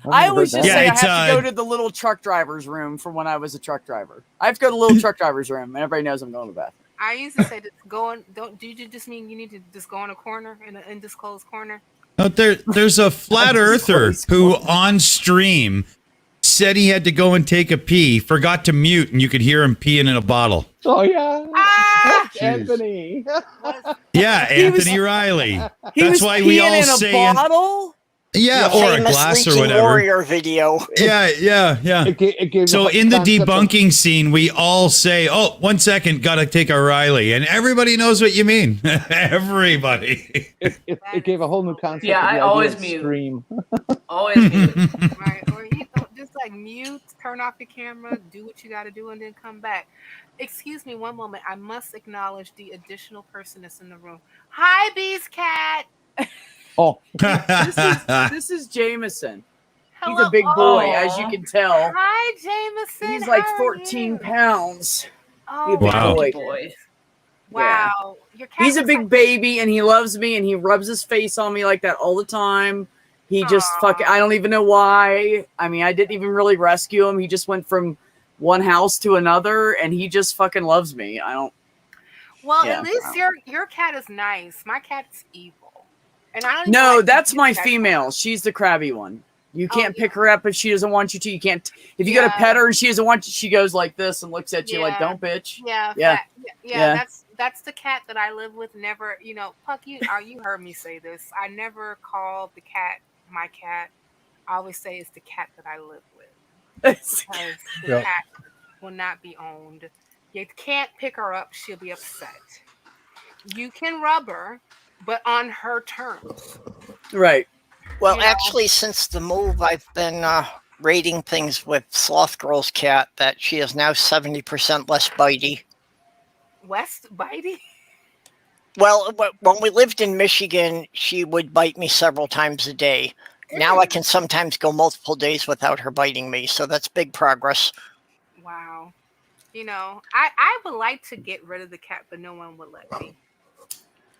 Speaker 7: I've
Speaker 1: I
Speaker 7: never
Speaker 1: always
Speaker 7: heard
Speaker 1: just
Speaker 7: that
Speaker 1: say
Speaker 11: Yeah,
Speaker 1: I
Speaker 11: it's,
Speaker 1: have to go to the little truck driver's room from when I was a truck driver. I have to go to the little truck driver's room, and everybody knows I'm going to the bathroom.
Speaker 3: I used to say, do you just mean you need to just go in a corner, in an undisclosed corner?
Speaker 11: There's a flat earther who on stream said he had to go and take a pee, forgot to mute, and you could hear him peeing in a bottle.
Speaker 7: Oh yeah,
Speaker 3: Ah!
Speaker 7: Anthony.
Speaker 11: Yeah, Anthony Riley.
Speaker 1: He
Speaker 11: That's
Speaker 1: was
Speaker 11: why we all
Speaker 1: peeing in a
Speaker 11: say
Speaker 1: bottle?
Speaker 11: yeah,
Speaker 5: The
Speaker 11: or a
Speaker 5: famous
Speaker 11: glass or
Speaker 5: Legion
Speaker 11: whatever.
Speaker 5: Warrior video.
Speaker 11: Yeah.
Speaker 7: It gave
Speaker 11: So
Speaker 7: the
Speaker 11: in the
Speaker 7: concept of-
Speaker 11: debunking scene, we all say, "Oh, 1 second, gotta take a Riley," and everybody knows what you mean. Everybody.
Speaker 7: It gave a whole new concept.
Speaker 10: Yeah,
Speaker 7: of the
Speaker 10: I
Speaker 7: idea
Speaker 10: always
Speaker 7: of
Speaker 10: mute.
Speaker 7: stream.
Speaker 10: Always mute.
Speaker 3: Right, or you know, just like mute, turn off your camera, do what you got to do, and then come back. Excuse me, one moment. I must acknowledge the additional person that's in the room. Hi, Bee's cat.
Speaker 7: Oh,
Speaker 1: This is Jameson. He's
Speaker 3: Hello.
Speaker 1: a big boy,
Speaker 10: Aw.
Speaker 1: as you can tell.
Speaker 3: Hi, Jameson.
Speaker 1: He's like
Speaker 3: How are
Speaker 1: 14
Speaker 3: you?
Speaker 1: pounds.
Speaker 3: Oh,
Speaker 1: He's a big
Speaker 11: Wow.
Speaker 1: boy.
Speaker 10: Boy.
Speaker 3: wow. Your cat
Speaker 1: He's a
Speaker 3: looks
Speaker 1: big
Speaker 3: like-
Speaker 1: baby, and he loves me, and he rubs his face on me like that all the time. He just
Speaker 3: Aw.
Speaker 1: I don't even know why. I mean, I didn't even really rescue him. He just went from one house to another, and he just fucking loves me. I don't.
Speaker 3: Well,
Speaker 1: Yeah,
Speaker 3: at least your cat is nice. My cat's evil, and I don't. Even
Speaker 1: No,
Speaker 3: like
Speaker 1: that's
Speaker 3: to
Speaker 1: my
Speaker 3: use that
Speaker 1: female.
Speaker 3: cat.
Speaker 1: She's the crabby one. You
Speaker 3: Oh,
Speaker 1: can't
Speaker 3: yeah.
Speaker 1: pick her up if she doesn't want you to. You can't. If you go to
Speaker 3: Yeah.
Speaker 1: pet her and she doesn't want you, she goes like this and looks at you like,
Speaker 3: Yeah.
Speaker 1: "Don't, bitch."
Speaker 3: Yeah,
Speaker 1: Yeah.
Speaker 3: yeah. That's the cat that I live with. Never, Puck. You heard me say this. I never call the cat my cat. I always say it's the cat that I live with because the
Speaker 8: Yeah.
Speaker 3: cat will not be owned. You can't pick her up; she'll be upset. You can rub her, but on her terms.
Speaker 1: Right.
Speaker 5: Well,
Speaker 3: You know?
Speaker 5: actually, since the move, I've been rating things with Sloth Girl's cat that she is now 70% less bitey.
Speaker 3: West Bitey.
Speaker 5: Well, when we lived in Michigan, she would bite me several times a day. Now I can sometimes go multiple days without her biting me, so that's big progress.
Speaker 3: Wow. I would like to get rid of the cat, but no one would let me.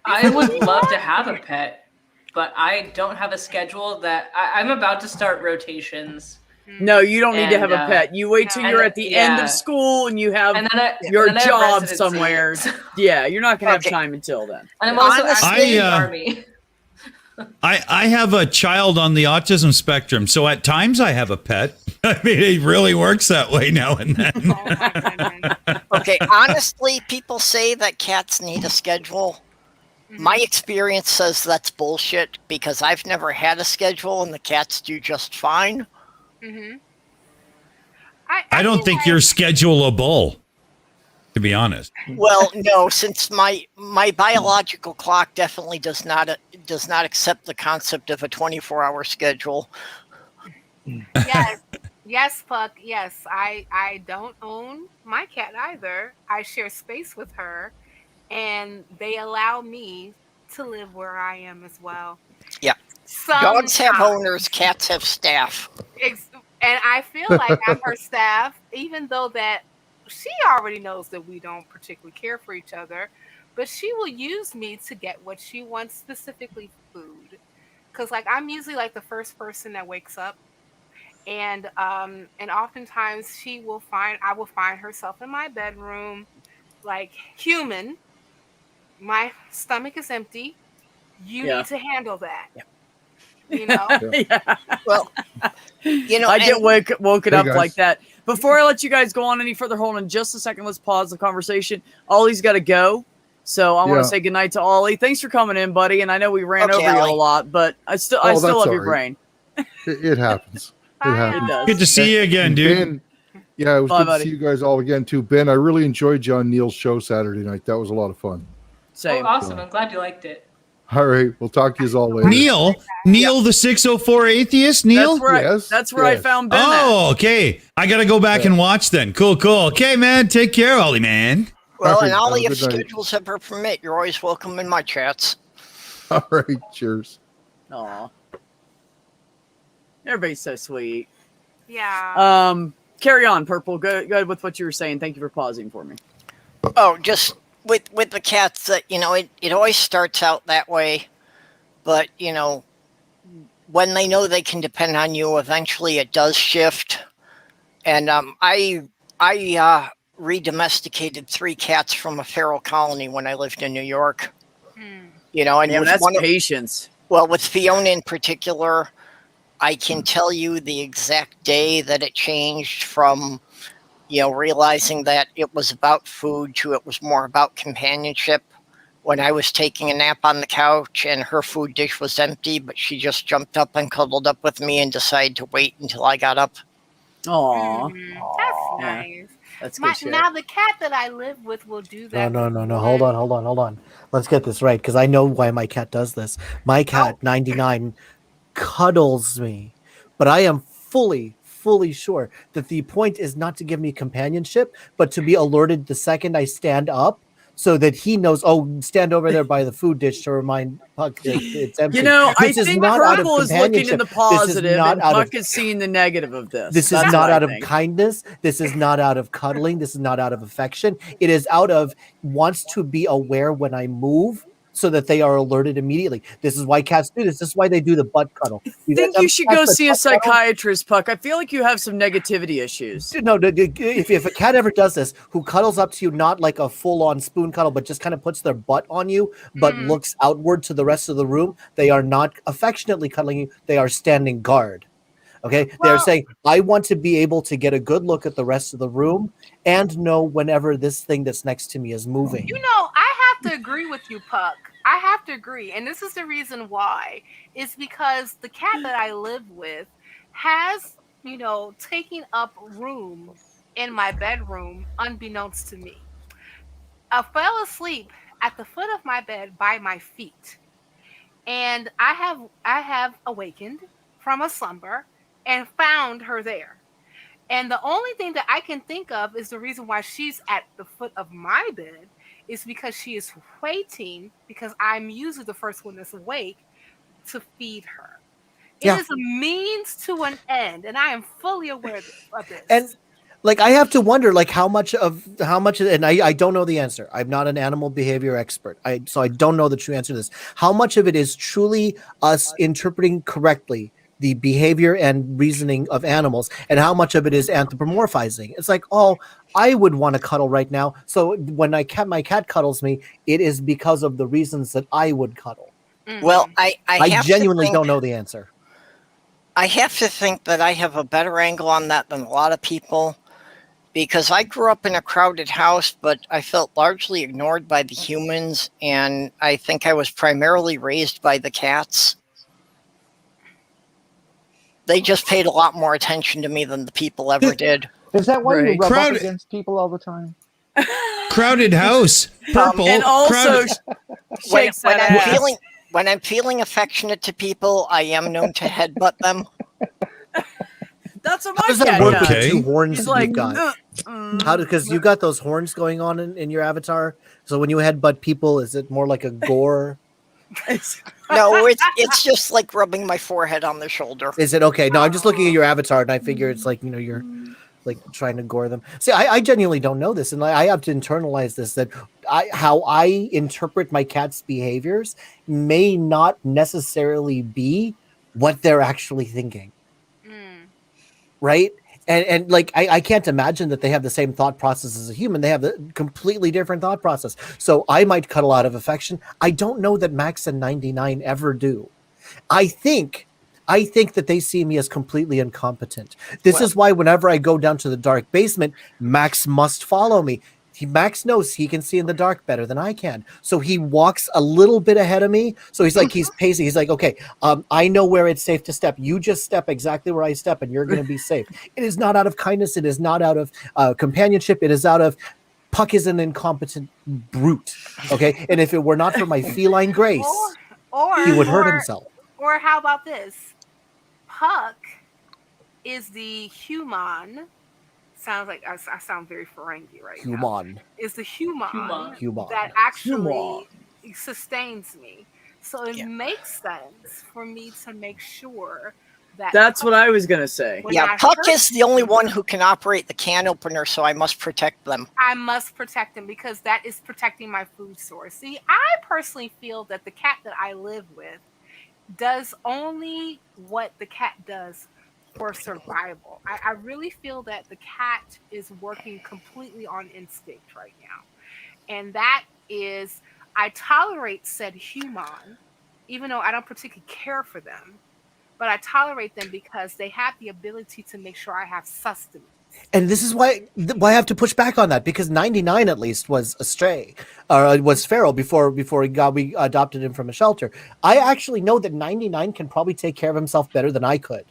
Speaker 10: I would love to have a pet, but I don't have a schedule that I'm about to start rotations.
Speaker 1: No, you don't need to have a
Speaker 10: And,
Speaker 1: pet. You wait till
Speaker 3: no.
Speaker 1: you're at the end
Speaker 10: Yeah.
Speaker 1: of school and you have
Speaker 10: And then
Speaker 1: your
Speaker 10: and then I have
Speaker 1: job
Speaker 10: residency.
Speaker 1: somewhere. Yeah, you're not gonna have
Speaker 5: Okay.
Speaker 1: time until then.
Speaker 10: And I'm also
Speaker 5: Honestly,
Speaker 10: active in the
Speaker 11: I,
Speaker 10: army.
Speaker 11: I have a child on the autism spectrum, so at times I have a pet. I mean, it really works that way now and then.
Speaker 3: Oh my goodness.
Speaker 5: Okay, honestly, people say that cats need a schedule. My experience says that's bullshit because I've never had a schedule and the cats do just fine.
Speaker 3: Mm-hmm.
Speaker 11: I don't think you're schedulable, to be honest.
Speaker 5: Well, no, since my biological clock definitely does not accept the concept of a 24-hour schedule.
Speaker 3: Yes, Puck. Yes, I don't own my cat either. I share space with her, and they allow me to live where I am as well.
Speaker 5: Yeah. Dogs have
Speaker 3: Sometimes.
Speaker 5: owners, cats have staff.
Speaker 3: And I feel like I'm her staff, even though that she already knows that we don't particularly care for each other, but she will use me to get what she wants, specifically food. Because like I'm usually like the first person that wakes up, and oftentimes I will find herself in my bedroom, like human. My stomach is empty. You
Speaker 1: Yeah.
Speaker 3: need to handle that.
Speaker 1: Yeah.
Speaker 3: You know.
Speaker 1: Yeah.
Speaker 5: Well,
Speaker 1: I get woken
Speaker 8: Hey,
Speaker 1: up
Speaker 8: guys.
Speaker 1: like that. Before I let you guys go on any further, hold on just a second. Let's pause the conversation. Ollie's got to go. So I want
Speaker 8: Yeah.
Speaker 1: to say goodnight to Ollie. Thanks for coming in, buddy. And I know we ran
Speaker 5: Okay,
Speaker 1: over you a
Speaker 5: Ollie.
Speaker 1: lot, but I still
Speaker 8: Oh,
Speaker 1: love
Speaker 8: that's
Speaker 1: your
Speaker 8: all right.
Speaker 1: brain.
Speaker 8: It happens. It
Speaker 3: Bye.
Speaker 8: happens.
Speaker 1: It does.
Speaker 11: Good to see you again, dude.
Speaker 8: Ben, yeah, it was
Speaker 1: Bye,
Speaker 8: good
Speaker 1: buddy.
Speaker 8: to see you guys all again too. Ben, I really enjoyed John Neal's show Saturday night. That was a lot of fun.
Speaker 1: Same.
Speaker 10: Oh, awesome. I'm glad you liked it.
Speaker 8: All right, we'll talk to you all later.
Speaker 11: Neil, the 604 atheist, Neil?
Speaker 1: That's where I found Ben.
Speaker 11: Oh, okay. I got to go back and watch then. Cool. Okay, man. Take care, Ollie, man.
Speaker 5: Well,
Speaker 8: All
Speaker 5: and
Speaker 8: right,
Speaker 5: Ollie,
Speaker 8: have a
Speaker 5: if
Speaker 8: good night.
Speaker 5: schedules ever permit, you're always welcome in my chats.
Speaker 8: All right, cheers.
Speaker 1: Aw. Everybody's so sweet.
Speaker 3: Yeah.
Speaker 1: Carry on, Purple. Go ahead with what you were saying. Thank you for pausing for me.
Speaker 5: Oh, just with the cats, that it always starts out that way, but when they know they can depend on you, eventually it does shift. And I re-domesticated 3 cats from a feral colony when I lived in New York. And
Speaker 1: that's patience.
Speaker 5: Well, with Fiona in particular, I can tell you the exact day that it changed from realizing that it was about food to it was more about companionship. When I was taking a nap on the couch and her food dish was empty, but she just jumped up and cuddled up with me and decided to wait until I got up.
Speaker 1: Aww.
Speaker 3: That's nice.
Speaker 1: That's good shit.
Speaker 3: Now the cat that I live with will do that.
Speaker 4: No. Hold on. Let's get this right, because I know why my cat does this. My cat, 99, cuddles me, but I am fully sure that the point is not to give me companionship, but to be alerted the second I stand up, so that he knows, stand over there by the food dish to remind Puck that it's empty.
Speaker 1: I think Purple is looking in the positive and Puck is seeing the negative of this.
Speaker 4: This is not out of kindness. This is not out of cuddling. This is not out of affection. It is out of wants to be aware when I move, so that they are alerted immediately. This is why cats do this. This is why they do the butt cuddle.
Speaker 1: I think you should go see a psychiatrist, Puck. I feel like you have some negativity issues.
Speaker 4: No, if a cat ever does this, who cuddles up to you, not like a full-on spoon cuddle, but just kind of puts their butt on you, but looks outward to the rest of the room, they are not affectionately cuddling you. They are standing guard. Okay, they're saying, I want to be able to get a good look at the rest of the room and know whenever this thing that's next to me is moving.
Speaker 3: I have to agree with you, Puck. I have to agree. And this is the reason why. It's because the cat that I live with has, taking up room in my bedroom unbeknownst to me. I fell asleep at the foot of my bed by my feet. And I have awakened from a slumber and found her there. And the only thing that I can think of is the reason why she's at the foot of my bed is because she is waiting, because I'm usually the first one that's awake, to feed her. It is a means to an end, and I am fully aware of this.
Speaker 4: And I have to wonder, how much, and I don't know the answer. I'm not an animal behavior expert. So I don't know the true answer to this. How much of it is truly us interpreting correctly the behavior and reasoning of animals, and how much of it is anthropomorphizing? It's like, I would want to cuddle right now. So when my cat cuddles me, it is because of the reasons that I would cuddle.
Speaker 5: Well,
Speaker 4: I genuinely don't know the answer.
Speaker 5: I have to think that I have a better angle on that than a lot of people, because I grew up in a crowded house, but I felt largely ignored by the humans, and I think I was primarily raised by the cats. They just paid a lot more attention to me than the people ever did.
Speaker 7: Is that why you rub up against people all the time?
Speaker 11: Crowded house, Purple.
Speaker 1: And also, shakes that ass.
Speaker 5: When I'm feeling affectionate to people, I am known to headbutt them.
Speaker 1: That's what
Speaker 4: How does that work with the 2 horns that you've got? Because you got those horns going on in your avatar. So when you headbutt people, is it more like a gore?
Speaker 5: No, it's just like rubbing my forehead on their shoulder.
Speaker 4: Is it okay? No, I'm just looking at your avatar, and I figure it's like, you're like trying to gore them. See, I genuinely don't know this, and I have to internalize this, that how I interpret my cat's behaviors may not necessarily be what they're actually thinking. Right? And I can't imagine that they have the same thought process as a human. They have a completely different thought process. So I might cuddle out of affection. I don't know that Max and 99 ever do. I think that they see me as completely incompetent. This is why whenever I go down to the dark basement, Max must follow me. Max knows he can see in the dark better than I can. So he walks a little bit ahead of me. So he's pacing. He's like, okay, I know where it's safe to step. You just step exactly where I step and you're going to be safe. It is not out of kindness. It is not out of companionship. It is out of Puck is an incompetent brute. Okay. And if it were not for my feline grace, he would hurt himself.
Speaker 3: Or how about this? Puck is the human. Sounds like I sound very Ferengi right now.
Speaker 4: Human.
Speaker 3: Is the human that actually sustains me. So it makes sense for me to make sure
Speaker 1: That's what I was gonna say.
Speaker 5: Yeah, Puck is the only one who can operate the can opener, so I must protect them.
Speaker 3: I must protect them because that is protecting my food source. See, I personally feel that the cat that I live with does only what the cat does for survival. I really feel that the cat is working completely on instinct right now. And that is, I tolerate said human, even though I don't particularly care for them, but I tolerate them because they have the ability to make sure I have sustenance.
Speaker 4: And this is why I have to push back on that, because 99 at least was a stray, or was feral before we adopted him from a shelter. I actually know that 99 can probably take care of himself better than I could.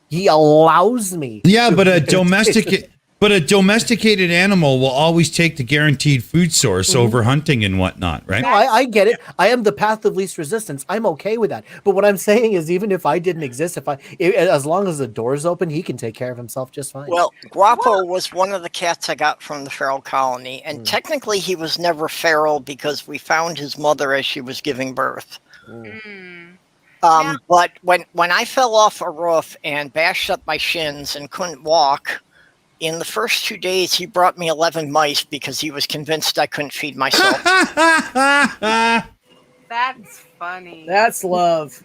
Speaker 4: He allows me.
Speaker 11: Yeah, but a domesticated animal will always take the guaranteed food source over hunting and whatnot, right?
Speaker 4: No, I get it. I am the path of least resistance. I'm okay with that. But what I'm saying is, even if I didn't exist, as long as the door's open, he can take care of himself just fine.
Speaker 5: Well, Guapo was one of the cats I got from the feral colony, and technically he was never feral because we found his mother as she was giving birth. But when I fell off a roof and bashed up my shins and couldn't walk, in the first 2 days, he brought me 11 mice because he was convinced I couldn't feed myself.
Speaker 3: That's funny.
Speaker 1: That's love.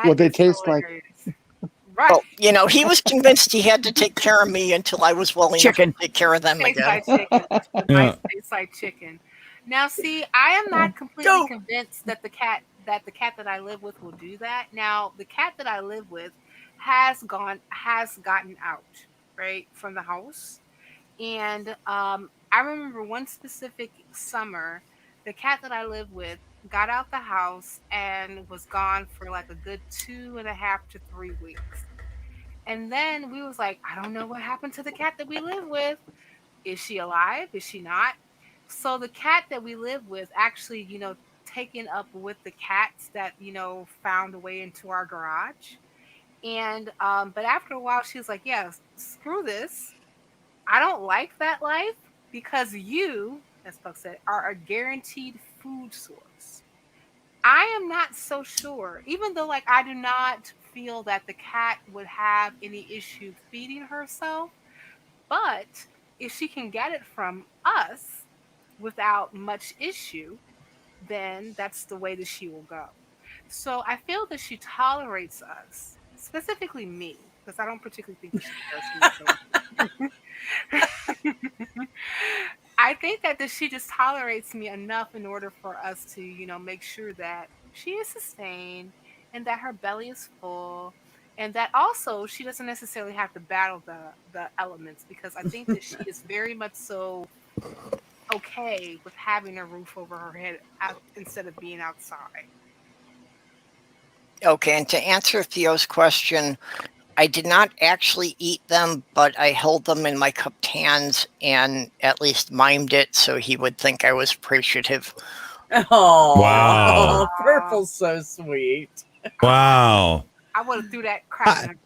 Speaker 7: What they taste like.
Speaker 3: Right.
Speaker 5: Well, he was convinced he had to take care of me until I was willing to take care of them again.
Speaker 3: Mice taste like chicken. Now, see, I am not completely convinced that the cat that I live with will do that. Now, the cat that I live with has gotten out, right, from the house. And I remember one specific summer, the cat that I live with got out the house and was gone for like a good 2.5 to 3 weeks. And then we was like, I don't know what happened to the cat that we live with. Is she alive? Is she not? So the cat that we live with actually, taken up with the cats that, found a way into our garage. And but after a while, she was like, yeah, screw this. I don't like that life because you, as Puck said, are a guaranteed food source. I am not so sure, even though I do not feel that the cat would have any issue feeding herself, but if she can get it from us without much issue, then that's the way that she will go. So I feel that she tolerates us, specifically me, because I don't particularly think that she does me. I think that she just tolerates me enough in order for us to, make sure that she is sustained and that her belly is full, and that also she doesn't necessarily have to battle the elements, because I think that she is very much so okay with having a roof over her head instead of being outside.
Speaker 5: Okay, and to answer Theo's question, I did not actually eat them, but I held them in my cupped hands and at least mimed it so he would think I was appreciative.
Speaker 1: Oh,
Speaker 11: wow.
Speaker 1: Purple's so sweet.
Speaker 11: Wow.
Speaker 3: I would have threw that crap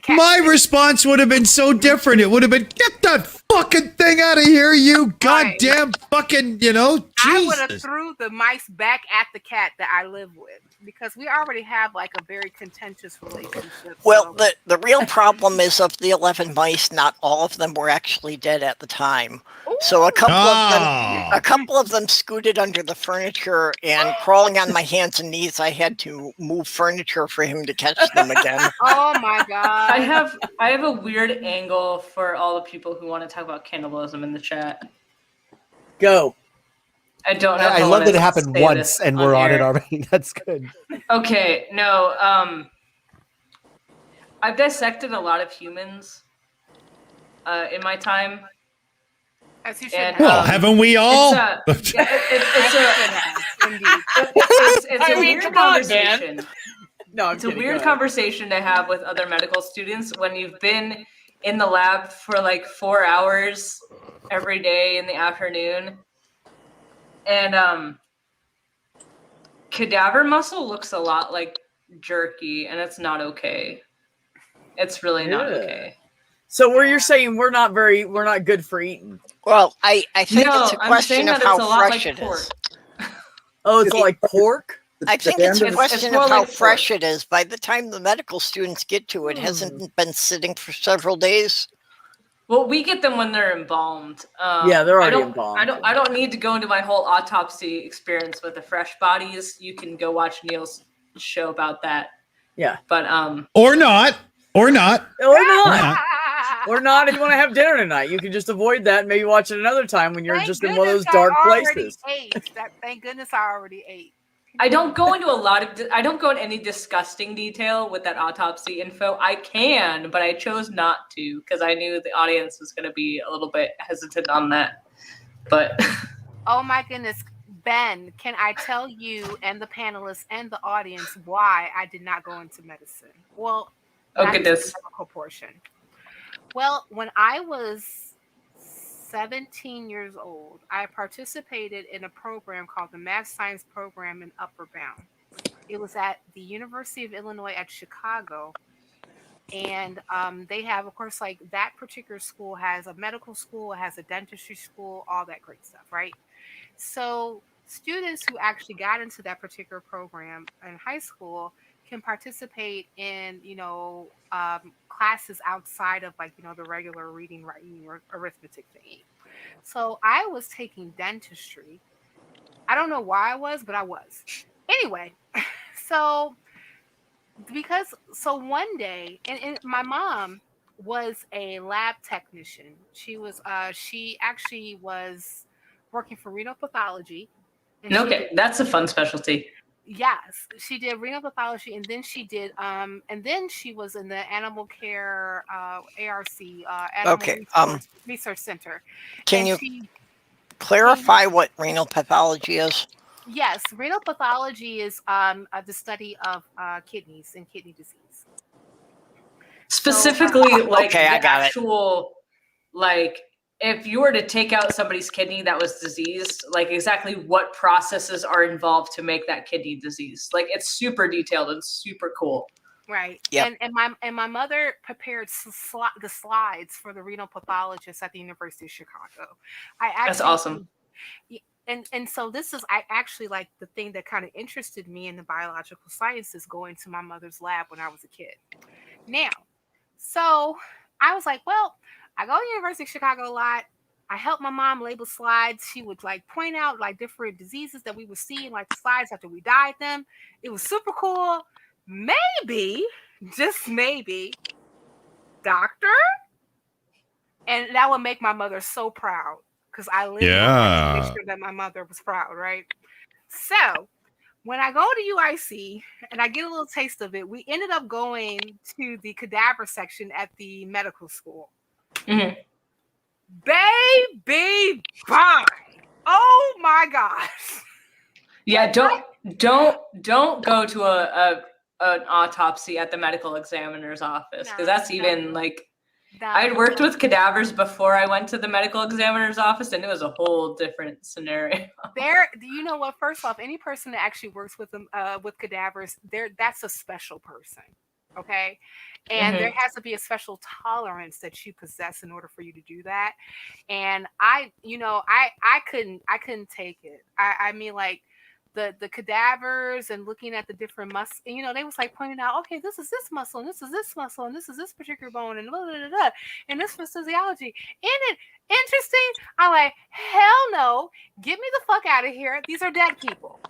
Speaker 11: my response would have been so different. It would have been, get that fucking thing out of here, you goddamn fucking, Jesus.
Speaker 3: I would have threw the mice back at the cat that I live with, because we already have a very contentious relationship.
Speaker 5: Well, the real problem is, of the 11 mice, not all of them were actually dead at the time. Ooh. So a couple of them scooted under the furniture, and crawling on my hands and knees, I had to move furniture for him to catch them again.
Speaker 3: Oh my god!
Speaker 10: I have a weird angle for all the people who want to talk about cannibalism in the chat.
Speaker 1: Go.
Speaker 10: I don't know.
Speaker 4: I love that it happened once and we're on it already. That's good.
Speaker 10: Okay, no. I've dissected a lot of humans in my time.
Speaker 3: As you should.
Speaker 10: And,
Speaker 11: well, haven't we all?
Speaker 10: It's a weird conversation.
Speaker 1: No,
Speaker 10: it's a weird conversation to have with other medical students when you've been in the lab for 4 hours every day in the afternoon. And cadaver muscle looks a lot like jerky, and it's not okay. It's really not okay.
Speaker 1: So where you're saying we're not good for eating?
Speaker 5: Well, I think it's a question of how fresh it is.
Speaker 1: Oh, it's like pork?
Speaker 5: I think it's a
Speaker 10: It's
Speaker 5: question
Speaker 10: more
Speaker 5: of how
Speaker 10: like
Speaker 5: fresh it is. By the time the medical students get to it, hasn't it been sitting for several days?
Speaker 10: Well, we get them when they're embalmed.
Speaker 1: Yeah, they're already embalmed.
Speaker 10: I don't need to go into my whole autopsy experience with the fresh bodies. You can go watch Neil's show about that.
Speaker 1: Yeah.
Speaker 10: But
Speaker 11: Or not.
Speaker 1: Or not. Or not if you want to have dinner tonight. You can just avoid that and maybe watch it another time when you're just in one of those dark places.
Speaker 3: Thank goodness I already ate.
Speaker 10: I don't go into I don't go in any disgusting detail with that autopsy info. I can, but I chose not to because I knew the audience was going to be a little bit hesitant on that. But
Speaker 3: oh my goodness, Ben, can I tell you and the panelists and the audience why I did not go into medicine? Well,
Speaker 10: oh goodness,
Speaker 3: the medical portion. Well, when I was 17 years old, I participated in a program called the Math Science Program in Upper Bound. It was at the University of Illinois at Chicago. And they have, of course, like that particular school has a medical school, it has a dentistry school, all that great stuff, right? So students who actually got into that particular program in high school can participate in, classes outside of like, the regular reading, writing, or arithmetic thing. So I was taking dentistry. I don't know why I was, but I was. Anyway, so one day, and my mom was a lab technician. She actually was working for renal pathology.
Speaker 10: Okay, that's a fun specialty.
Speaker 3: Yes, she did renal pathology, and then she did, and then she was in the animal care ARC, Animal Research Center.
Speaker 5: Can you clarify what renal pathology is?
Speaker 3: Yes, renal pathology is the study of kidneys and kidney disease.
Speaker 10: Specifically,
Speaker 5: I got
Speaker 10: actual, like, if you were to take out somebody's kidney that was diseased, like exactly what processes are involved to make that kidney diseased. Like it's super detailed and super cool.
Speaker 3: Right. Yep. And my mother prepared the slides for the renal pathologist at the University of Chicago.
Speaker 10: That's awesome.
Speaker 3: And so this is, I actually like the thing that kind of interested me in the biological sciences, going to my mother's lab when I was a kid. Now, so I was like, well, I go to the University of Chicago a lot. I helped my mom label slides. She would like point out like different diseases that we would see in like the slides after we dyed them. It was super cool. Maybe, just maybe, doctor. And that would make my mother so proud because I lived to make sure that my mother was proud, right? So when I go to UIC and I get a little taste of it, we ended up going to the cadaver section at the medical school.
Speaker 10: Mm-hmm.
Speaker 3: Baby bye. Oh my gosh.
Speaker 10: Yeah, don't go to an autopsy at the medical examiner's office because that's even like I'd worked with cadavers before I went to the medical examiner's office, and it was a whole different scenario.
Speaker 3: You know what? First off, any person that actually works with them with cadavers, that's a special person. Okay. And there has to be a special tolerance that you possess in order for you to do that. And I couldn't take it. I mean, like the cadavers and looking at the different muscles, they was like pointing out, okay, this is this muscle, and this is this muscle, and this is this particular bone, and blah, blah, blah, blah, and this was physiology. Isn't it interesting? I'm like, hell no, get me the fuck out of here. These are dead people.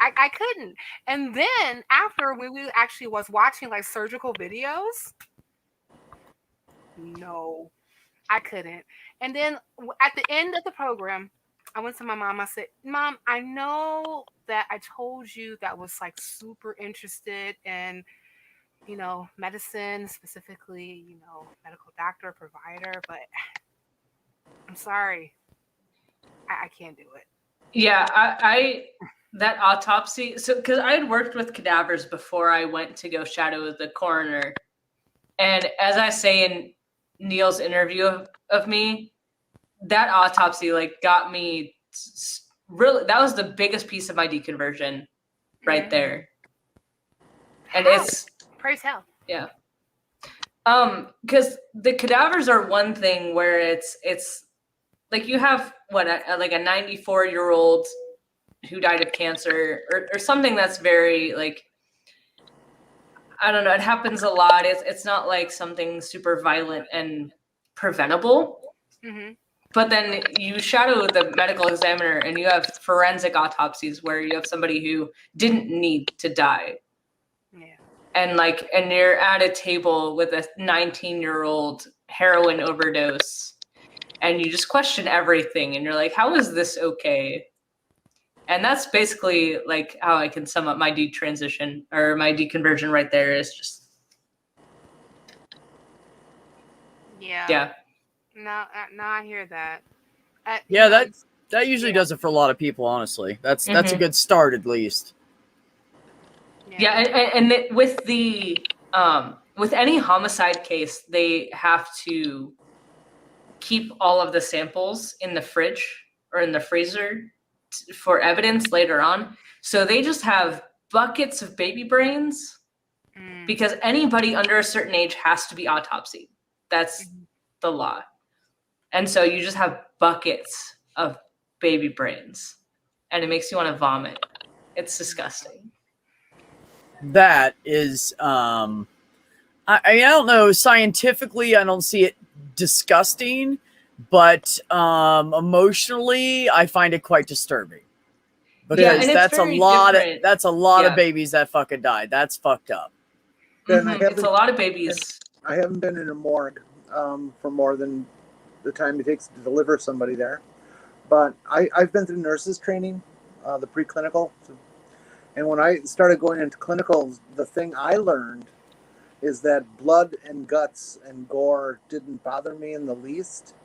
Speaker 3: I couldn't. And then after when we actually was watching like surgical videos, no, I couldn't. And then at the end of the program, I went to my mom. I said, Mom, I know that I told you that I was like super interested in, medicine, specifically, medical doctor, provider, but I'm sorry. I can't do it.
Speaker 10: Yeah, I that autopsy. So, because I had worked with cadavers before I went to go shadow the coroner, and as I say in Neil's interview of me, that autopsy like got me really. That was the biggest piece of my deconversion, right there. And it's
Speaker 3: praise hell.
Speaker 10: Yeah. Because the cadavers are one thing where it's like you have like a 94-year-old who died of cancer or something that's very like, I don't know, it happens a lot. It's not like something super violent and preventable.
Speaker 3: Mm-hmm.
Speaker 10: But then you shadow the medical examiner and you have forensic autopsies where you have somebody who didn't need to die.
Speaker 3: Yeah.
Speaker 10: And you're at a table with a 19-year-old heroin overdose and you just question everything and you're like, how is this okay? And that's basically like how I can sum up my detransition or my deconversion right there is just.
Speaker 3: Yeah. No, I hear that.
Speaker 1: Yeah, that usually does it for a lot of people. Honestly, that's a good start at least.
Speaker 10: Yeah, and with any homicide case, they have to keep all of the samples in the fridge or in the freezer for evidence later on. So they just have buckets of baby brains because anybody under a certain age has to be autopsied. That's the law. And so you just have buckets of baby brains and it makes you want to vomit. It's disgusting.
Speaker 1: That is, I don't know, scientifically, I don't see it disgusting, but emotionally, I find it quite disturbing because that's a lot of babies that fucking died. That's fucked up.
Speaker 10: It's a lot of babies.
Speaker 7: I haven't been in a morgue for more than the time it takes to deliver somebody there, but I've been through nurses training, the preclinical. And when I started going into clinicals, the thing I learned is that blood and guts and gore didn't bother me in the least,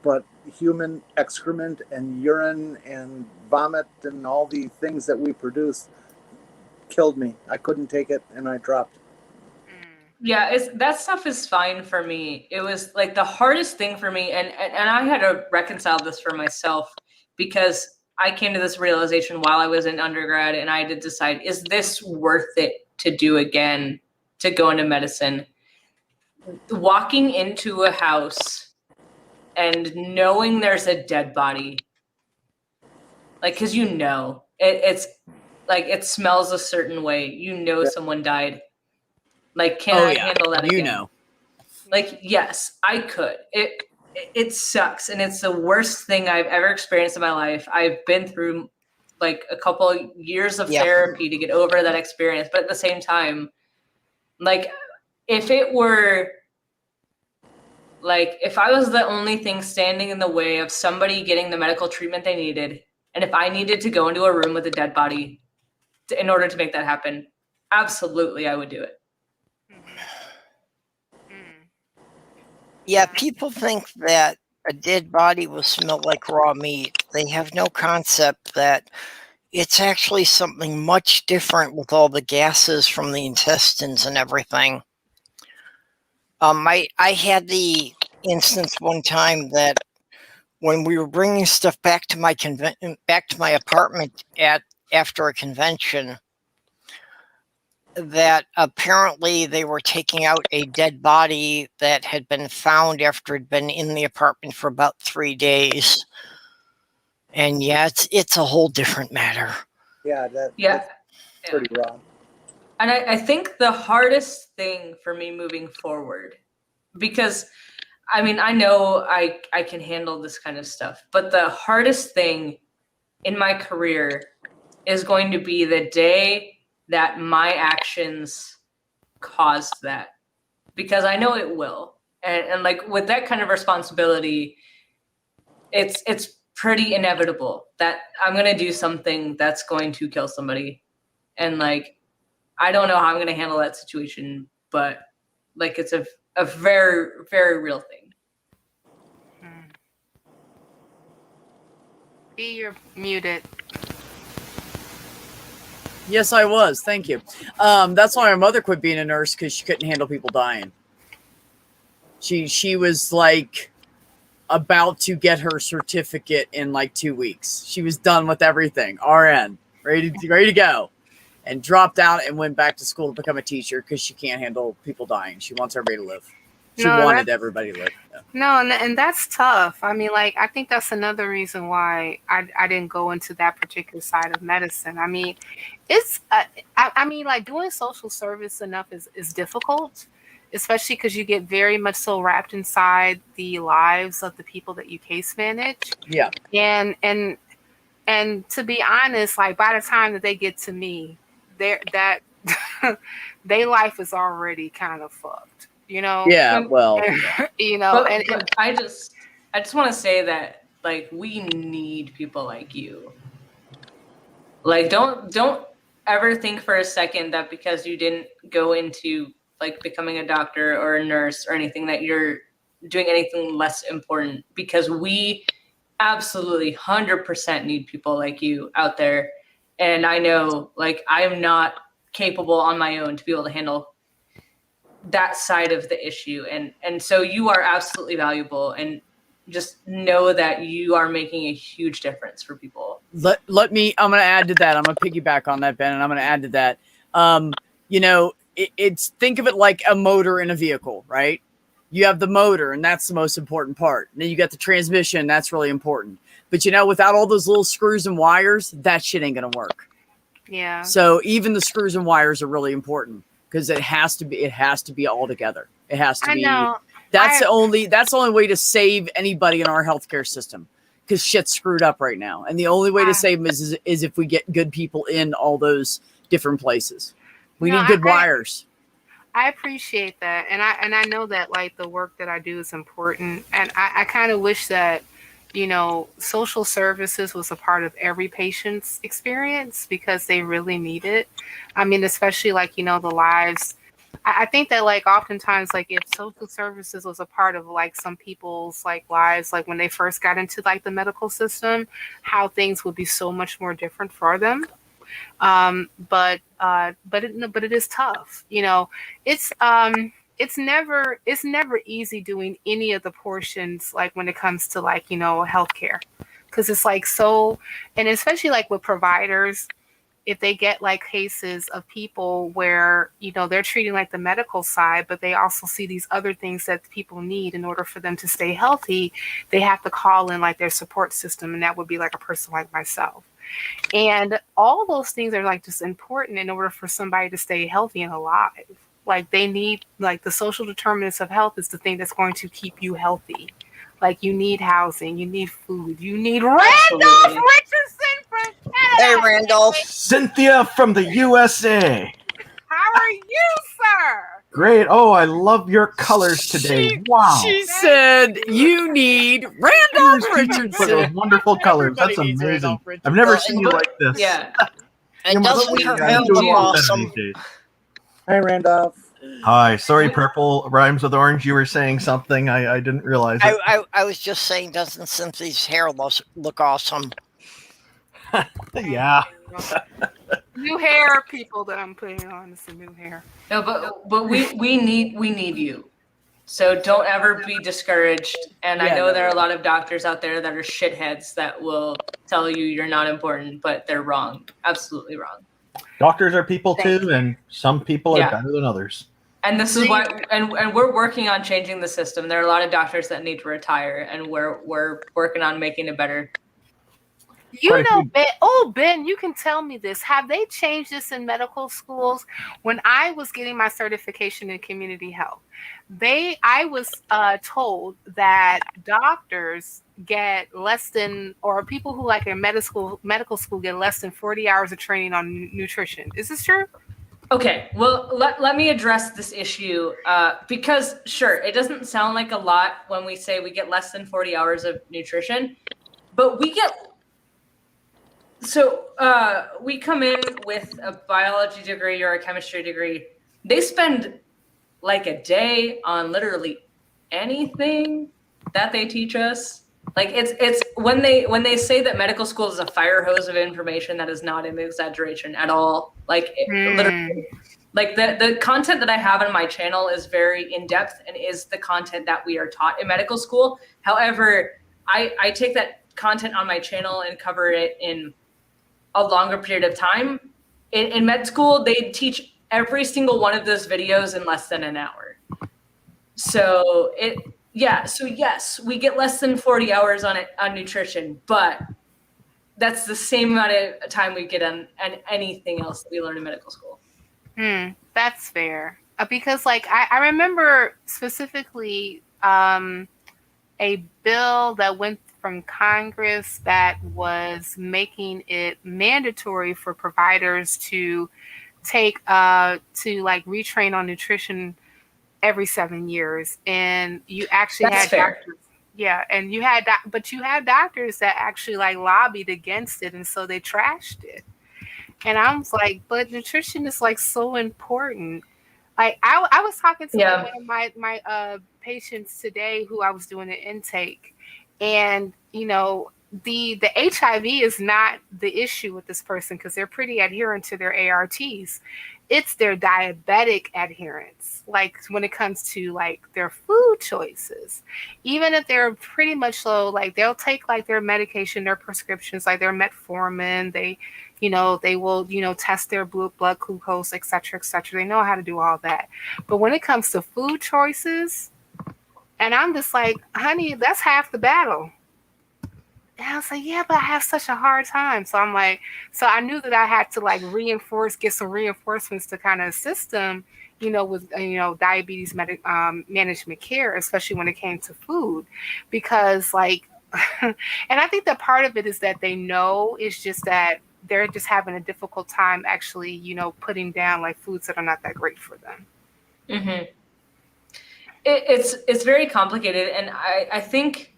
Speaker 7: but human excrement and urine and vomit and all the things that we produce killed me. I couldn't take it and I dropped.
Speaker 10: Yeah, that stuff is fine for me. It was like the hardest thing for me, and I had to reconcile this for myself because I came to this realization while I was in undergrad, and I had to decide, is this worth it to do again, to go into medicine? Walking into a house and knowing there's a dead body, like, because it's like it smells a certain way. Someone died. Like, can I handle that again? Like, yes, I could. It sucks, and it's the worst thing I've ever experienced in my life. I've been through like a couple of years of therapy to get over that experience, but at the same time, like, if it were like if I was the only thing standing in the way of somebody getting the medical treatment they needed, and if I needed to go into a room with a dead body in order to make that happen, absolutely I would do it.
Speaker 5: Yeah, people think that a dead body will smell like raw meat. They have no concept that it's actually something much different with all the gases from the intestines and everything. I had the instance one time that when we were bringing stuff back to my apartment after a convention, that apparently they were taking out a dead body that had been found after it had been in the apartment for about 3 days. And it's a whole different matter.
Speaker 7: Yeah, that's pretty raw.
Speaker 10: And I think the hardest thing for me moving forward, because I mean, I know I can handle this kind of stuff, but the hardest thing in my career is going to be the day that my actions caused that, because I know it will. And like with that kind of responsibility, it's pretty inevitable that I'm going to do something that's going to kill somebody. And like, I don't know how I'm going to handle that situation, but like, it's a very, very real thing.
Speaker 3: You're muted.
Speaker 1: Yes, I was. Thank you. That's why my mother quit being a nurse, because she couldn't handle people dying. She was like about to get her certificate in like 2 weeks. She was done with everything. RN, ready to go, and dropped out and went back to school to become a teacher because she can't handle people dying. She wants everybody to live. She wanted everybody to live. Yeah.
Speaker 3: No, and that's tough. I mean, like, I think that's another reason why I didn't go into that particular side of medicine. I mean, it's, I mean, like, doing social service enough is difficult, especially because you get very much so wrapped inside the lives of the people that you case manage.
Speaker 1: Yeah.
Speaker 3: And to be honest, like, by the time that they get to me, their life is already kind of fucked. You know?
Speaker 1: Yeah, well,
Speaker 3: you know,
Speaker 10: but I just want to say that, like, we need people like you. Like, don't ever think for a second that because you didn't go into, like, becoming a doctor or a nurse or anything that you're doing anything less important, because we absolutely 100% need people like you out there. And I know, like, I'm not capable on my own to be able to handle that side of the issue, and so you are absolutely valuable, and just know that you are making a huge difference for people.
Speaker 1: Let me, I'm going to add to that. I'm going to piggyback on that, Ben, and I'm going to add to that. You know, it's, think of it like a motor in a vehicle, right? You have the motor, and that's the most important part. And then you got the transmission, that's really important. But you know, without all those little screws and wires, that shit ain't going to work.
Speaker 3: Yeah.
Speaker 1: So even the screws and wires are really important, because it has to be all together. It has to be.
Speaker 3: Know.
Speaker 1: That's the only way to save anybody in our healthcare system, because shit's screwed up right now. And the only way to save them is if we get good people in all those different places. We need good wires.
Speaker 3: I appreciate that. And I know that, like, the work that I do is important. And I kind of wish that, you know, social services was a part of every patient's experience, because they really need it. I mean, especially, like, you know, the lives. I think that, like, oftentimes, like, if social services was a part of, like, some people's, like, lives, like, when they first got into, like, the medical system, how things would be so much more different for them. But it is tough. You know, it's never easy doing any of the portions, like, when it comes to, like, you know, healthcare, because it's like so, and especially, like, with providers, if they get, like, cases of people where, you know, they're treating, like, the medical side, but they also see these other things that people need in order for them to stay healthy, they have to call in, like, their support system, and that would be, like, a person like myself. And all those things are, like, just important in order for somebody to stay healthy and alive. Like, they need, like, the social determinants of health is the thing that's going to keep you healthy. Like, you need housing, you need food, you need Randolph Richardson from Canada.
Speaker 5: Hey, Randolph.
Speaker 12: Cynthia from the USA.
Speaker 3: How are you, sir?
Speaker 12: Great. Oh, I love your colors today. Wow.
Speaker 1: She said you need Randolph Richardson.
Speaker 12: For those wonderful colors. That's amazing. I've never seen you like this.
Speaker 10: Yeah.
Speaker 5: And doesn't her hair look awesome?
Speaker 7: Hi, Randolph.
Speaker 12: Hi. Sorry, purple rhymes with orange. You were saying something. I didn't realize it.
Speaker 5: I was just saying, doesn't Cynthia's hair look awesome?
Speaker 12: Yeah.
Speaker 3: New hair, people that I'm putting on. It's a new hair.
Speaker 10: No, but we need you. So don't ever be discouraged. And I know there are a lot of doctors out there that are shitheads that will tell you you're not important, but they're wrong. Absolutely wrong.
Speaker 12: Doctors are people too, and some people are better than others.
Speaker 10: And this is why, and we're working on changing the system. There are a lot of doctors that need to retire, and we're working on making it better.
Speaker 3: You know, Ben, Ben, you can tell me this. Have they changed this in medical schools? When I was getting my certification in community health, I was told that doctors get less than, or people who, like, in medical school get less than 40 hours of training on nutrition. Is this true?
Speaker 10: Okay, well, let me address this issue because, sure, it doesn't sound like a lot when we say we get less than 40 hours of nutrition, but we get... So we come in with a biology degree or a chemistry degree. They spend like a day on literally anything that they teach us. Like, it's when they say that medical school is a fire hose of information, that is not an exaggeration at all. Like, literally, like the content that I have on my channel is very in depth and is the content that we are taught in medical school. However, I take that content on my channel and cover it in a longer period of time. In med school, they teach every single one of those videos in less than an hour. So so yes, we get less than 40 hours on nutrition, but that's the same amount of time we get on anything else that we learn in medical school.
Speaker 3: That's fair. Because like I remember specifically a bill that went from Congress that was making it mandatory for providers to take to like retrain on nutrition every 7 years, and you actually
Speaker 10: That's
Speaker 3: had
Speaker 10: fair.
Speaker 3: doctors. Yeah, and you had but you had doctors that actually like lobbied against it, and so they trashed it. And I was like, but nutrition is like so important. Like I was talking to like one of my patients today who I was doing an intake, and you know the HIV is not the issue with this person because they're pretty adherent to their ARTs. It's their diabetic adherence, like when it comes to like their food choices. Even if they're pretty much low, like they'll take like their medication, their prescriptions, like their metformin. They will, test their blood glucose, et cetera, et cetera. They know how to do all that. But when it comes to food choices, and I'm just like, honey, that's half the battle. And I was like, yeah, but I have such a hard time. So I'm like, so I knew that I had to like get some reinforcements to kind of assist them, with, diabetes management care, especially when it came to food, because like, and I think that part of it is that they know it's just that they're just having a difficult time actually, putting down like foods that are not that great for them.
Speaker 10: Mm-hmm. It's very complicated. And I think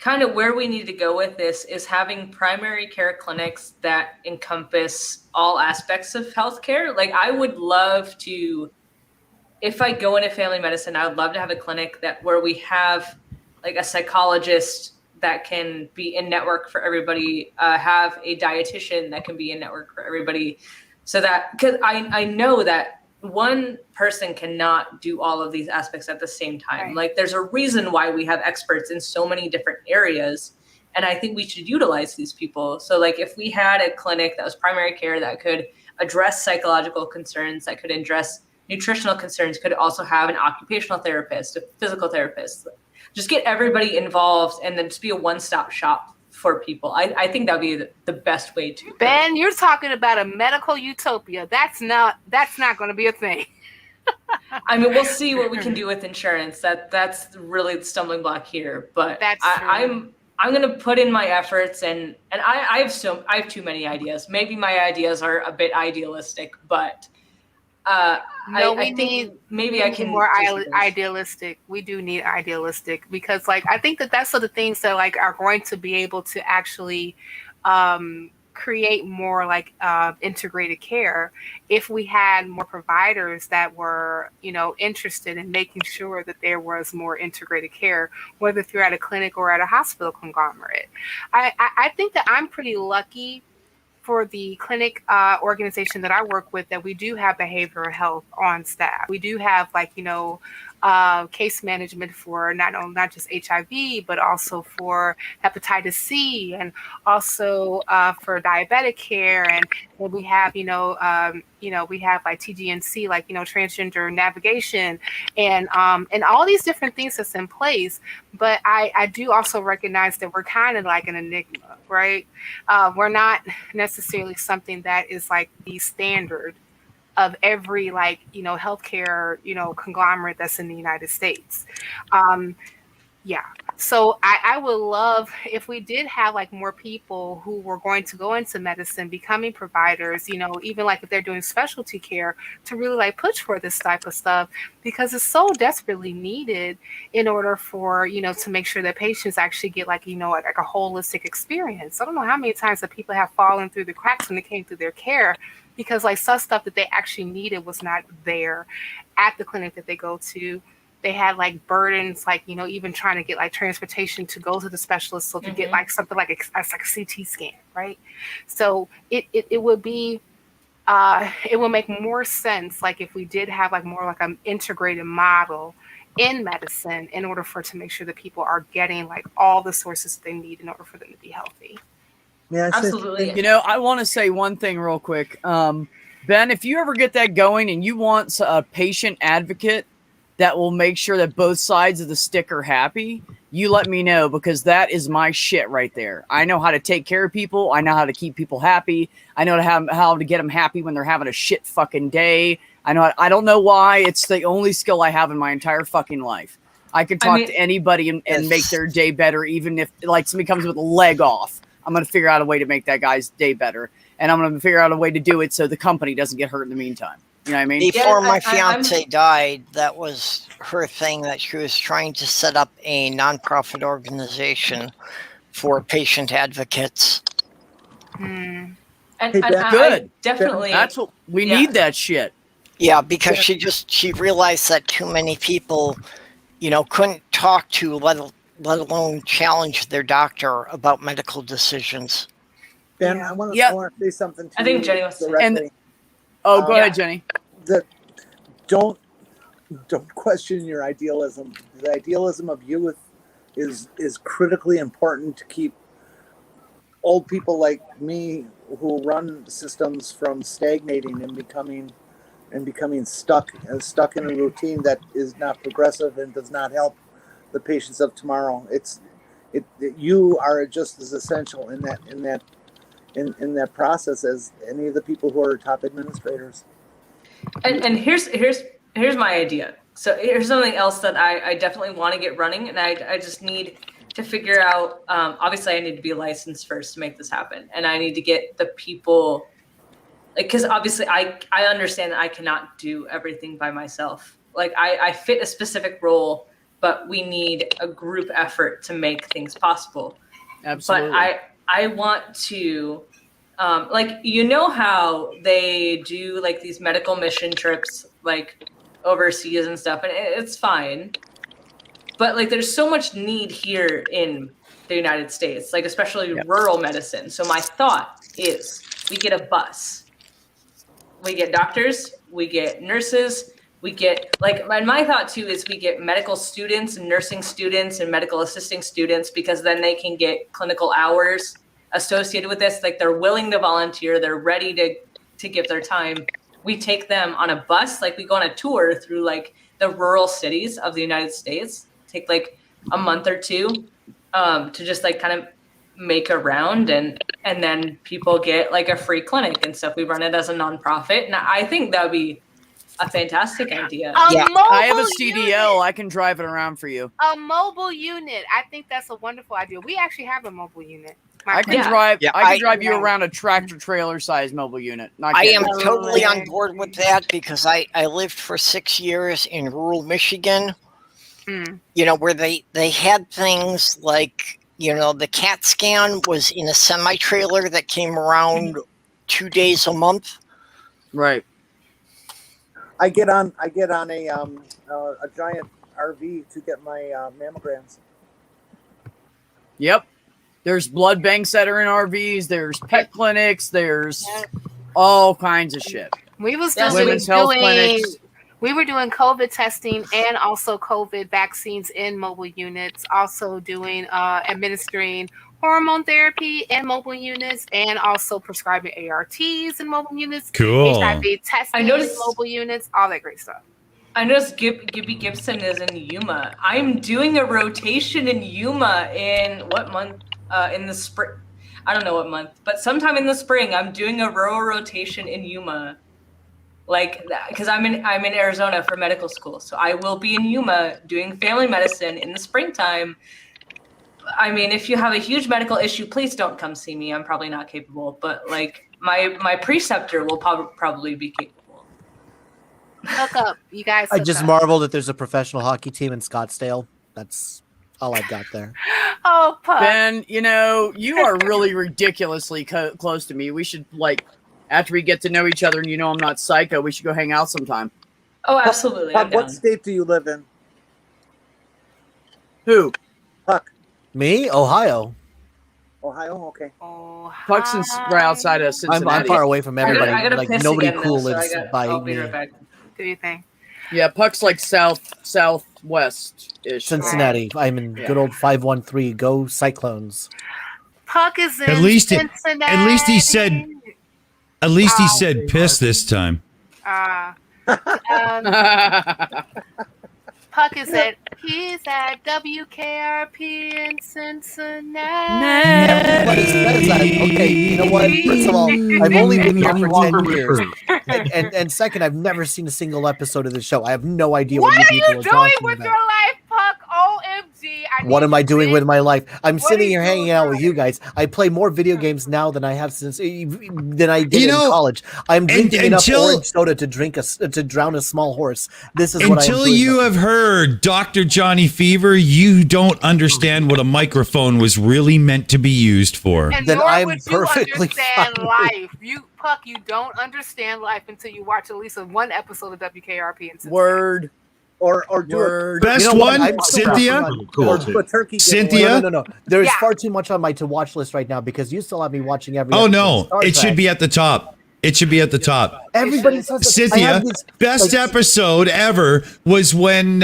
Speaker 10: kind of where we need to go with this is having primary care clinics that encompass all aspects of healthcare. Like I would love to, if I go into family medicine, I would love to have a clinic where we have like a psychologist that can be in network for everybody, have a dietitian that can be in network for everybody. So that, because I know that one person cannot do all of these aspects at the same time.
Speaker 3: Right.
Speaker 10: Like there's a reason why we have experts in so many different areas. And I think we should utilize these people. So like if we had a clinic that was primary care that could address psychological concerns, that could address nutritional concerns, could also have an occupational therapist, a physical therapist, just get everybody involved and then just be a one-stop shop for people. I think that would be the best way to.
Speaker 3: Ben, you're talking about a medical utopia. That's not going to be a thing.
Speaker 10: I mean, we'll see what we can do with insurance. That's really the stumbling block here. But I'm going to put in my efforts, and I have too many ideas. Maybe my ideas are a bit idealistic, but I think maybe I can
Speaker 3: be more idealistic. We do need idealistic because, like, I think that's sort of things that like are going to be able to actually create more like integrated care if we had more providers that were, interested in making sure that there was more integrated care, whether if you're at a clinic or at a hospital conglomerate. I think that I'm pretty lucky for the clinic organization that I work with, that we do have behavioral health on staff. We do have case management for not just HIV, but also for hepatitis C, and also for diabetic care. And we have, we have like TGNC, like, transgender navigation, and all these different things that's in place. But I do also recognize that we're kind of like an enigma, right? We're not necessarily something that is like the standard of every healthcare, conglomerate that's in the United States. So I would love if we did have like more people who were going to go into medicine, becoming providers, even like if they're doing specialty care, to really like push for this type of stuff, because it's so desperately needed in order for, to make sure that patients actually get like a holistic experience. I don't know how many times that people have fallen through the cracks when it came through their care, because like some stuff that they actually needed was not there at the clinic that they go to. They had like burdens, like, even trying to get like transportation to go to the specialist. So to get like something like a CT scan, right? So it would be, it would make more sense, like if we did have like more like an integrated model in medicine in order to make sure that people are getting like all the sources they need in order for them to be healthy.
Speaker 4: Yeah,
Speaker 10: absolutely.
Speaker 1: I want to say one thing real quick. Ben, if you ever get that going and you want a patient advocate, that will make sure that both sides of the stick are happy, you let me know, because that is my shit right there. I know how to take care of people. I know how to keep people happy. I know how to get them happy when they're having a shit fucking day. I don't know why. It's the only skill I have in my entire fucking life. I can talk to anybody and make their day better, even if like somebody comes with a leg off. I'm going to figure out a way to make that guy's day better. And I'm going to figure out a way to do it so the company doesn't get hurt in the meantime. You know what I mean?
Speaker 5: Before my fiance died, that was her thing, that she was trying to set up a nonprofit organization for patient advocates.
Speaker 10: And
Speaker 1: good.
Speaker 10: I definitely.
Speaker 1: That's what we need, that shit.
Speaker 5: Yeah, because she realized that too many people, couldn't talk to, let alone challenge their doctor about medical decisions.
Speaker 13: Ben, I want to say something to you.
Speaker 10: I think Jenny wants to
Speaker 13: directly.
Speaker 1: Go ahead, Jenny.
Speaker 13: Don't question your idealism. The idealism of youth is critically important to keep old people like me who run systems from stagnating and becoming stuck in a routine that is not progressive and does not help the patients of tomorrow. You are just as essential in that process as any of the people who are top administrators.
Speaker 10: And here's my idea. So here's something else that I definitely want to get running, and I just need to figure out. Obviously, I need to be licensed first to make this happen, and I need to get the people, because obviously I understand that I cannot do everything by myself. Like I fit a specific role, but we need a group effort to make things possible.
Speaker 1: Absolutely.
Speaker 10: But I want to. How they do like these medical mission trips like overseas and stuff, and it's fine, but like there's so much need here in the United States, like especially rural medicine. So my thought is we get a bus, we get doctors, we get nurses, we get my thought too is we get medical students and nursing students and medical assisting students, because then they can get clinical hours associated with this. Like they're willing to volunteer, they're ready to give their time. We take them on a bus, like we go on a tour through like the rural cities of the United States, take like a month or two to just like kind of make a round, and then people get like a free clinic and stuff. We run it as a nonprofit, and I think that would be a fantastic idea.
Speaker 1: I have a CDL. I can drive it around for you.
Speaker 3: A mobile unit. I think that's a wonderful idea. We actually have a mobile unit.
Speaker 1: I can drive. I can drive you around a tractor trailer size mobile unit.
Speaker 5: I am totally on board with that, because I lived for 6 years in rural Michigan. Where they had things like, the CAT scan was in a semi-trailer that came around 2 days a month.
Speaker 1: Right.
Speaker 13: I get on a giant RV to get my mammograms.
Speaker 1: Yep. There's blood banks that are in RVs. There's pet clinics. There's all kinds of shit.
Speaker 3: We was
Speaker 1: women's health clinics.
Speaker 3: We were doing COVID testing and also COVID vaccines in mobile units. Also doing administering hormone therapy in mobile units, and also prescribing ARTs in mobile units.
Speaker 11: Cool.
Speaker 3: HIV testing in mobile units. All that great stuff.
Speaker 10: I noticed Gibby Gibson is in Yuma. I'm doing a rotation in Yuma in what month? In the spring. I don't know what month, but sometime in the spring, I'm doing a rural rotation in Yuma, because I'm in Arizona for medical school, so I will be in Yuma doing family medicine in the springtime. I mean, if you have a huge medical issue, please don't come see me. I'm probably not capable, but like my preceptor will probably be capable.
Speaker 3: Hook up, you guys.
Speaker 4: I just marvel that there's a professional hockey team in Scottsdale. That's all I've got there.
Speaker 3: Oh, Puck.
Speaker 1: Ben, you are really ridiculously close to me. We should, after we get to know each other and I'm not psycho, we should go hang out sometime.
Speaker 10: Oh, absolutely.
Speaker 13: Puck, what state do you live in?
Speaker 1: Who?
Speaker 13: Puck.
Speaker 4: Me? Ohio.
Speaker 13: Ohio? Okay.
Speaker 1: Puck's right outside of Cincinnati.
Speaker 4: I'm far away from everybody.
Speaker 10: I gotta piss
Speaker 4: nobody
Speaker 10: again,
Speaker 4: cool
Speaker 10: though, so
Speaker 4: lives by
Speaker 10: I'll be
Speaker 4: me.
Speaker 10: right back.
Speaker 3: Do you think?
Speaker 1: Yeah, Puck's like southwest-ish.
Speaker 4: Cincinnati. I'm in good old 513. Go Cyclones.
Speaker 3: Puck is in
Speaker 11: At least he said
Speaker 3: Oh.
Speaker 11: piss this time.
Speaker 3: Puck is at he's at WKRP in Cincinnati.
Speaker 4: Okay, you know what? First of all, I've only been here for 10 years, and second, I've never seen a single episode of the show. I have no idea
Speaker 3: What
Speaker 4: what you
Speaker 3: are
Speaker 4: people
Speaker 3: you
Speaker 4: are
Speaker 3: doing
Speaker 4: talking
Speaker 3: with
Speaker 4: about.
Speaker 3: your life, Puck? OMG!
Speaker 4: What am I doing with my life? I'm
Speaker 3: What
Speaker 4: sitting
Speaker 3: are
Speaker 4: here
Speaker 3: you
Speaker 4: hanging
Speaker 3: doing
Speaker 4: out with you guys. I play more video games now than I have since than I did
Speaker 11: You
Speaker 4: in
Speaker 11: know,
Speaker 4: college. I'm drinking enough
Speaker 11: until-
Speaker 4: orange soda to drown a small horse. This is what I am
Speaker 11: Until
Speaker 4: doing.
Speaker 11: you have heard Dr. Johnny Fever, you don't understand what a microphone was really meant to be used for.
Speaker 3: And
Speaker 4: Then
Speaker 3: nor
Speaker 4: I'm
Speaker 3: would you
Speaker 4: perfectly
Speaker 3: understand
Speaker 4: fine.
Speaker 3: life. Puck, you don't understand life until you watch at least one episode of WKRP in Cincinnati.
Speaker 1: Word.
Speaker 13: Or do
Speaker 1: Word.
Speaker 11: Best
Speaker 4: You know what?
Speaker 11: one,
Speaker 4: I'm still
Speaker 11: Cynthia?
Speaker 4: working on-
Speaker 8: Cool,
Speaker 13: or
Speaker 8: too.
Speaker 13: do a turkey
Speaker 11: Cynthia?
Speaker 13: giveaway.
Speaker 4: No. There's
Speaker 3: Yeah.
Speaker 4: far too much on my to watch list right now because you still have me watching every.
Speaker 11: Oh
Speaker 4: episode of
Speaker 11: no,
Speaker 4: Star
Speaker 11: it
Speaker 4: Trek.
Speaker 11: should be at the top. It should be at the top.
Speaker 4: Everybody says that. I
Speaker 11: Cynthia,
Speaker 4: have these,
Speaker 11: best
Speaker 4: like,
Speaker 11: episode ever was when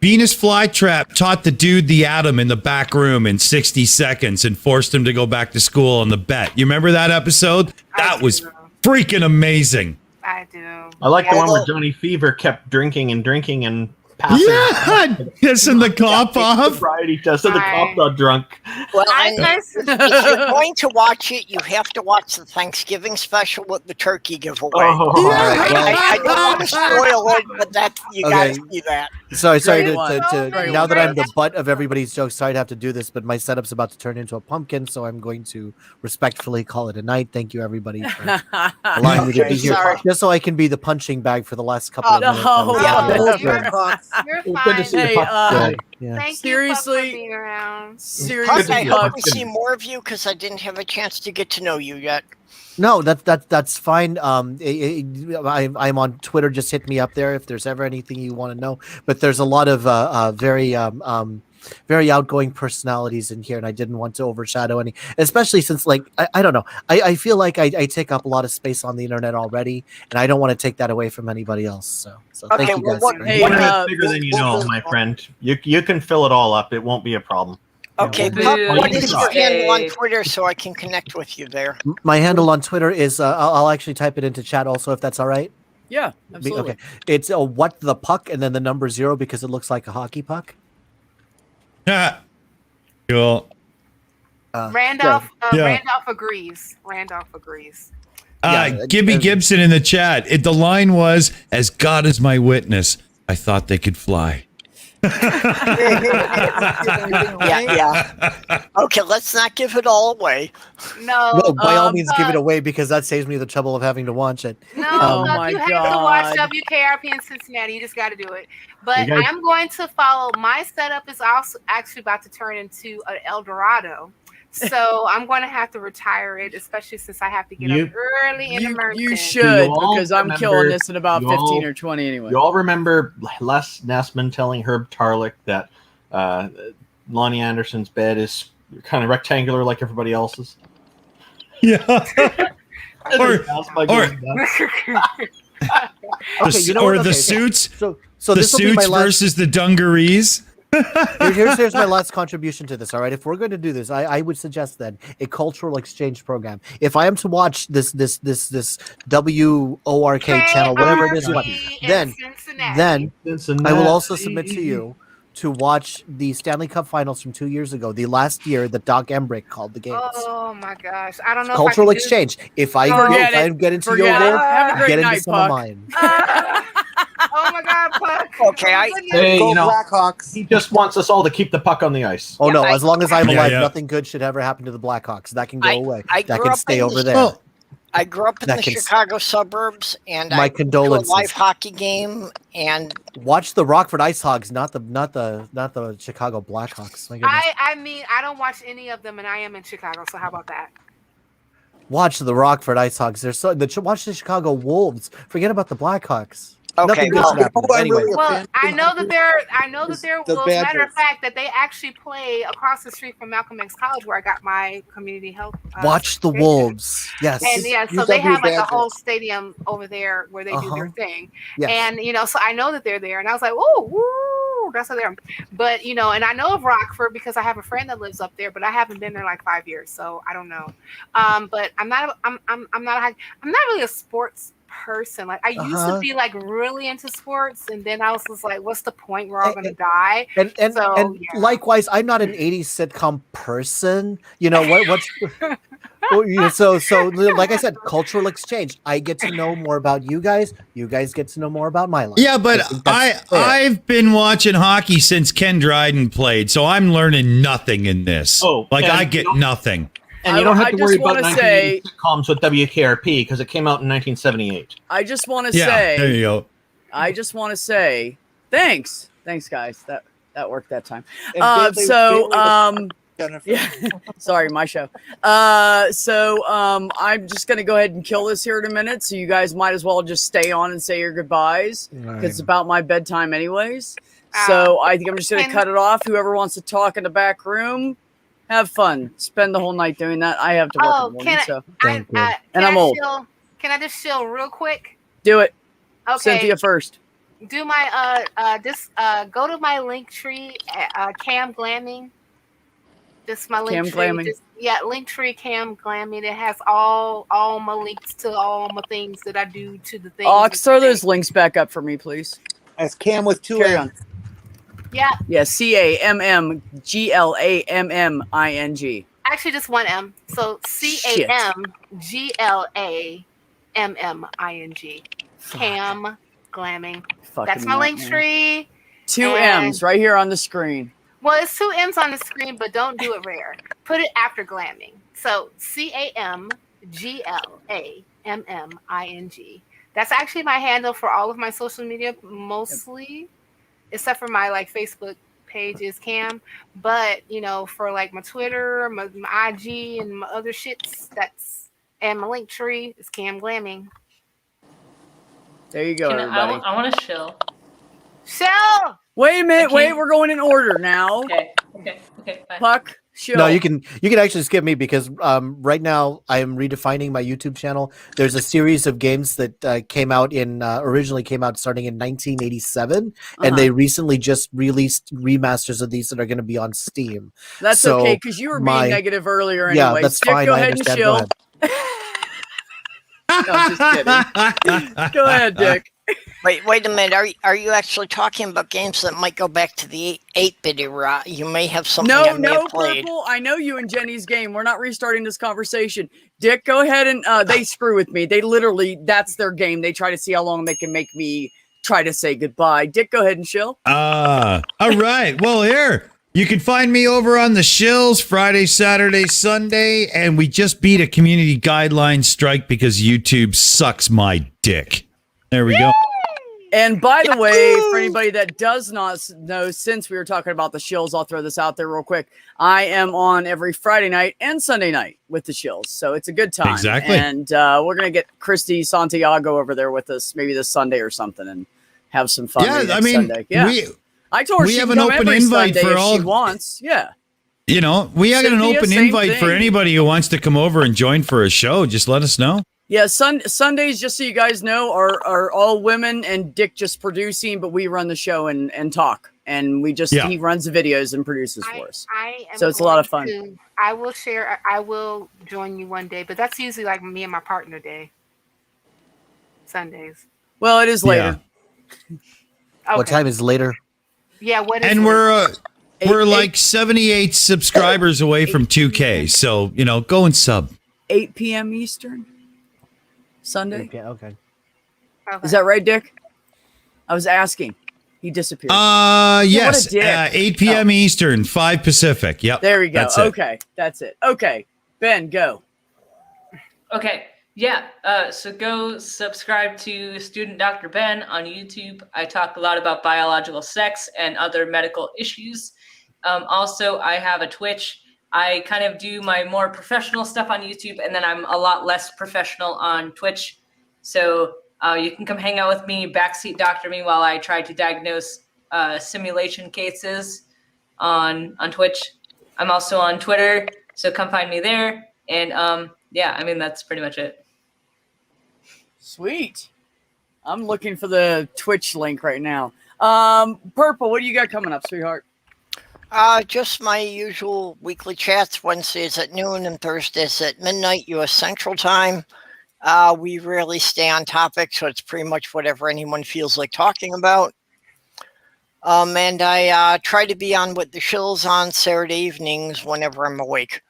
Speaker 11: Venus Flytrap taught the dude the atom in the back room in 60 seconds and forced him to go back to school on the bet. You remember that episode? That was freaking amazing.
Speaker 3: I do.
Speaker 12: I like the one where
Speaker 6: Although-
Speaker 12: Johnny Fever kept drinking and passing.
Speaker 11: Yeah, pissing the cop off.
Speaker 12: Sobriety test, and the cop got drunk.
Speaker 5: Well,
Speaker 3: I
Speaker 5: and
Speaker 3: guess-
Speaker 5: if you're going to watch it, you have to watch the Thanksgiving special with the turkey giveaway.
Speaker 12: Oh,
Speaker 5: I don't want to spoil it, but that you
Speaker 4: Okay.
Speaker 5: gotta see that.
Speaker 4: Sorry
Speaker 1: Great one.
Speaker 3: Great
Speaker 4: now that
Speaker 3: one.
Speaker 4: I'm the butt of everybody's jokes, sorry to have to do this, but my setup's about to turn into a pumpkin, so I'm going to respectfully call it a night. Thank you, everybody, for allowing me to be here,
Speaker 5: Sorry.
Speaker 4: just so I can be the punching bag for the last couple of
Speaker 1: no.
Speaker 4: minutes. I was
Speaker 1: Yeah.
Speaker 4: having
Speaker 3: You're,
Speaker 4: a great-
Speaker 3: you're
Speaker 12: Good to
Speaker 3: fine.
Speaker 12: see you,
Speaker 1: Hey,
Speaker 12: Puck.
Speaker 4: yeah.
Speaker 3: Thank
Speaker 1: Seriously?
Speaker 3: you Puck, for being around.
Speaker 1: Seriously,
Speaker 5: Puck, I
Speaker 1: Puck.
Speaker 5: hope we see more of you because I didn't have a chance to get to know you yet.
Speaker 4: No, that's fine. I'm on Twitter. Just hit me up there if there's ever anything you want to know. But there's a lot of very outgoing personalities in here, and I didn't want to overshadow any, especially since, like, I don't know. I feel like I take up a lot of space on the internet already, and I don't want to take that away from anybody else. So thank
Speaker 5: Okay,
Speaker 4: you
Speaker 5: well,
Speaker 4: guys.
Speaker 5: what-
Speaker 4: for-
Speaker 1: Hey,
Speaker 12: One
Speaker 1: uh,
Speaker 12: bigger than you know, my friend. You can fill it all up. It won't be a problem.
Speaker 5: Okay,
Speaker 10: Boo.
Speaker 5: Puck, what is your
Speaker 10: Stay.
Speaker 5: handle on Twitter so I can connect with you there?
Speaker 4: My handle on Twitter is I'll actually type it into chat also if that's all right.
Speaker 1: Yeah, absolutely.
Speaker 4: Okay, it's what the puck and then the number 0 because it looks like a hockey puck.
Speaker 11: Cool.
Speaker 3: Randolph
Speaker 11: Yeah.
Speaker 3: Randolph agrees. Randolph agrees.
Speaker 11: Gibby Gibson in the chat. The line was, "As God is my witness, I thought they could fly."
Speaker 5: Yeah. Okay, let's not give it all away.
Speaker 3: No,
Speaker 4: No, by all means, give it
Speaker 3: Puck,
Speaker 4: away because that saves me the trouble of having to watch it.
Speaker 3: No,
Speaker 1: Oh
Speaker 3: Puck,
Speaker 1: my
Speaker 3: you have to watch
Speaker 1: God.
Speaker 3: WKRP in Cincinnati. You just got to do it. But
Speaker 12: You guys-
Speaker 3: I'm going to follow. My setup is also actually about to turn into an El Dorado. So I'm going to have to retire it, especially since I have to get
Speaker 12: You-
Speaker 3: up early in the Merton.
Speaker 1: You should,
Speaker 12: all
Speaker 1: because I'm killing
Speaker 12: remember-
Speaker 1: this in about
Speaker 12: you all-
Speaker 1: 15 or 20 anyway.
Speaker 12: You all remember Les Nessman telling Herb Tarlick that Lonnie Anderson's bed is kind of rectangular like everybody else's?
Speaker 11: Yeah. or
Speaker 12: That's my
Speaker 11: or-
Speaker 12: going down.
Speaker 4: Okay, you know
Speaker 11: or
Speaker 4: what?
Speaker 11: the
Speaker 4: Okay,
Speaker 11: suits,
Speaker 4: So
Speaker 11: the
Speaker 4: this will be my
Speaker 11: suits
Speaker 4: last.
Speaker 11: versus the dungarees.
Speaker 4: Here's my last contribution to this. All right, if we're going to do this, I would suggest then a cultural exchange program. If I am to watch this WORK channel, whatever it is,
Speaker 3: KRP in
Speaker 4: then
Speaker 3: Cincinnati.
Speaker 4: I will also submit to you to watch the Stanley Cup Finals from 2 years ago, the last year that Doc Emmerich called the games.
Speaker 3: Oh my gosh, I don't know.
Speaker 4: Cultural
Speaker 3: if I can do
Speaker 4: exchange. If I
Speaker 1: Forget
Speaker 4: if I
Speaker 1: it.
Speaker 4: get into
Speaker 1: Forget
Speaker 4: your
Speaker 1: it.
Speaker 4: world,
Speaker 1: Have a great
Speaker 4: get into
Speaker 1: night,
Speaker 4: some of
Speaker 1: Puck.
Speaker 4: mine.
Speaker 3: Oh my God, Puck.
Speaker 5: Okay,
Speaker 3: Oh my
Speaker 5: I-
Speaker 3: goodness.
Speaker 12: Hey,
Speaker 13: Go
Speaker 12: you know,
Speaker 13: Blackhawks.
Speaker 12: he just wants us all to keep the puck on the ice.
Speaker 4: Oh
Speaker 5: Yeah,
Speaker 4: no!
Speaker 5: I-
Speaker 4: As long as I'm
Speaker 11: Yeah,
Speaker 4: alive,
Speaker 11: yeah.
Speaker 4: nothing good should ever happen to the Blackhawks. That can go away.
Speaker 5: I
Speaker 4: That
Speaker 5: grew
Speaker 4: can
Speaker 5: up
Speaker 4: stay
Speaker 5: in
Speaker 4: over
Speaker 5: the-
Speaker 4: there.
Speaker 11: Well,
Speaker 5: I grew up in
Speaker 4: That
Speaker 5: the
Speaker 4: can-
Speaker 5: Chicago suburbs, and
Speaker 4: My
Speaker 5: I went to a
Speaker 4: condolences.
Speaker 5: live hockey game, and
Speaker 4: Watch the Rockford Ice Hogs, not the Chicago Blackhawks. My goodness.
Speaker 3: I mean, I don't watch any of them, and I am in Chicago. So how about that?
Speaker 4: Watch the Rockford Ice Hogs. Watch the Chicago Wolves. Forget about the Blackhawks.
Speaker 5: okay,
Speaker 4: Nothing good
Speaker 5: well,
Speaker 4: should happen.
Speaker 13: I'm
Speaker 4: Anyway,
Speaker 13: really a
Speaker 3: Well,
Speaker 13: fan
Speaker 3: I
Speaker 13: of
Speaker 3: know that
Speaker 13: is
Speaker 3: they're
Speaker 13: the
Speaker 3: Wolves. Matter of
Speaker 13: Badgers.
Speaker 3: fact, that they actually play across the street from Malcolm X College, where I got my community health.
Speaker 4: watch the
Speaker 3: certification.
Speaker 4: Wolves. Yes.
Speaker 3: And yeah, so
Speaker 13: UW
Speaker 3: they have like a
Speaker 13: Badgers.
Speaker 3: whole stadium over there where they do their thing.
Speaker 4: Yes.
Speaker 3: And so I know that they're there, and I was like, "Oh, woo, that's how they're." But and I know of Rockford because I have a friend that lives up there, but I haven't been there like 5 years, so I don't know. But I'm not really a sports person. Like I used to be like really into sports, and then I was just like, what's the point? We're all gonna die.
Speaker 4: And
Speaker 3: So,
Speaker 4: likewise, I'm not an 80s sitcom person. You know what's so like I said, cultural exchange. I get to know more about you guys. You guys get to know more about my life.
Speaker 11: Yeah, but I've been watching hockey since Ken Dryden played, so I'm learning nothing in this.
Speaker 12: Oh,
Speaker 11: like
Speaker 12: and
Speaker 11: I get nothing.
Speaker 12: And you don't have to worry about 1980 sitcoms with WKRP because it came out in 1978.
Speaker 1: I just want to
Speaker 11: there you go.
Speaker 1: I just want to say thanks, guys. That worked that time. Yeah, sorry, my show. I'm just gonna go ahead and kill this here in a minute. So you guys might as well just stay on and say your goodbyes because it's about my bedtime anyways. So I think I'm just gonna cut it off. Whoever wants to talk in the back room, have fun. Spend the whole night doing that. I have to work in the morning, and I'm old.
Speaker 3: Can I just chill real quick?
Speaker 1: Do it.
Speaker 3: Okay.
Speaker 1: Cynthia first.
Speaker 3: Do my go to my link tree, Cam Glamming. This is my link tree. Link tree Cam Glamming. It has all my links to all my things that I do to the things.
Speaker 1: Oh, throw those links back up for me, please.
Speaker 13: That's Cam with 2 M's.
Speaker 3: Yeah.
Speaker 1: Yeah, CAMMGLAMMING.
Speaker 3: Actually, just 1 M. So CAMGLAMMING. Cam Glamming. That's my link tree.
Speaker 1: 2 M's right here on the screen.
Speaker 3: Well, it's 2 M's on the screen, but don't do it rare. Put it after glamming. So CAMGLAMMING. That's actually my handle for all of my social media, mostly, except for my like Facebook page is Cam. But for like my Twitter, my IG, and my other shits, and my link tree is Cam Glamming.
Speaker 1: There you go, everybody.
Speaker 10: I want to chill.
Speaker 3: Chill.
Speaker 1: Wait a minute. Wait, we're going in order now.
Speaker 10: Okay. Fine.
Speaker 1: Puck, chill.
Speaker 4: No, you can actually skip me because right now I am redefining my YouTube channel. There's a series of games that originally came out starting in 1987, and they recently just released remasters of these that are going to be on Steam.
Speaker 1: That's okay because you were being negative earlier anyway.
Speaker 4: Yeah, that's fine.
Speaker 1: Go ahead and chill. No, just kidding. Go ahead, Dick.
Speaker 5: Wait a minute. Are you actually talking about games that might go back to the 8-bit era? You may have something I may have played.
Speaker 1: Purple. I know you and Jenny's game. We're not restarting this conversation. Dick, go ahead and they screw with me. They literally, that's their game. They try to see how long they can make me try to say goodbye. Dick, go ahead and chill.
Speaker 11: All right. Well, here. You can find me over on the Shills Friday, Saturday, Sunday, and we just beat a community guideline strike because YouTube sucks my dick. There we go.
Speaker 1: And by the way, for anybody that does not know, since we were talking about the Shills, I'll throw this out there real quick. I am on every Friday night and Sunday night with the Shills, so it's a good time.
Speaker 11: Exactly.
Speaker 1: And we're going to get Christy Santiago over there with us maybe this Sunday or something and have some fun.
Speaker 11: Yeah, I mean,
Speaker 1: Sunday. Yeah. I told her
Speaker 11: we
Speaker 1: she
Speaker 11: have
Speaker 1: can
Speaker 11: an
Speaker 1: come
Speaker 11: open
Speaker 1: every
Speaker 11: invite
Speaker 1: Sunday
Speaker 11: for
Speaker 1: if
Speaker 11: all.
Speaker 1: she wants. Yeah.
Speaker 11: We got an open
Speaker 1: same
Speaker 11: invite for
Speaker 1: thing.
Speaker 11: anybody who wants to come over and join for a show. Just let us know.
Speaker 1: Yeah, Sundays, just so you guys know, are all women and Dick just producing, but we run the show and talk. And we just, he runs the videos and produces for us. So it's a lot of fun.
Speaker 3: I will join you one day, but that's usually like me and my partner day. Sundays.
Speaker 1: Well, it is later.
Speaker 4: Yeah. Okay. What time is later?
Speaker 3: Yeah, what is
Speaker 11: and
Speaker 3: it?
Speaker 11: we're like 78 subscribers away from 2K. So, go and sub.
Speaker 1: 8 p.m. Eastern. Sunday.
Speaker 4: Okay.
Speaker 1: Is that right, Dick? I was asking. He disappeared.
Speaker 11: Yes. 8 p.m. Eastern, 5 Pacific. Yep.
Speaker 1: There we go.
Speaker 11: That's
Speaker 1: okay. That's it. Okay. Ben, go.
Speaker 10: Okay. Yeah. So go subscribe to Student Dr. Ben on YouTube. I talk a lot about biological sex and other medical issues. Also, I have a Twitch. I kind of do my more professional stuff on YouTube, and then I'm a lot less professional on Twitch. So you can come hang out with me, backseat doctor me while I try to diagnose simulation cases on Twitch. I'm also on Twitter, so come find me there. And that's pretty much it.
Speaker 1: Sweet. I'm looking for the Twitch link right now. Purple, what do you got coming up, sweetheart?
Speaker 5: Just my usual weekly chats, Wednesdays at noon and Thursdays at midnight, U.S. Central Time. We rarely stay on topic, so it's pretty much whatever anyone feels like talking about. And I try to be on with the shills on Saturday evenings whenever I'm awake.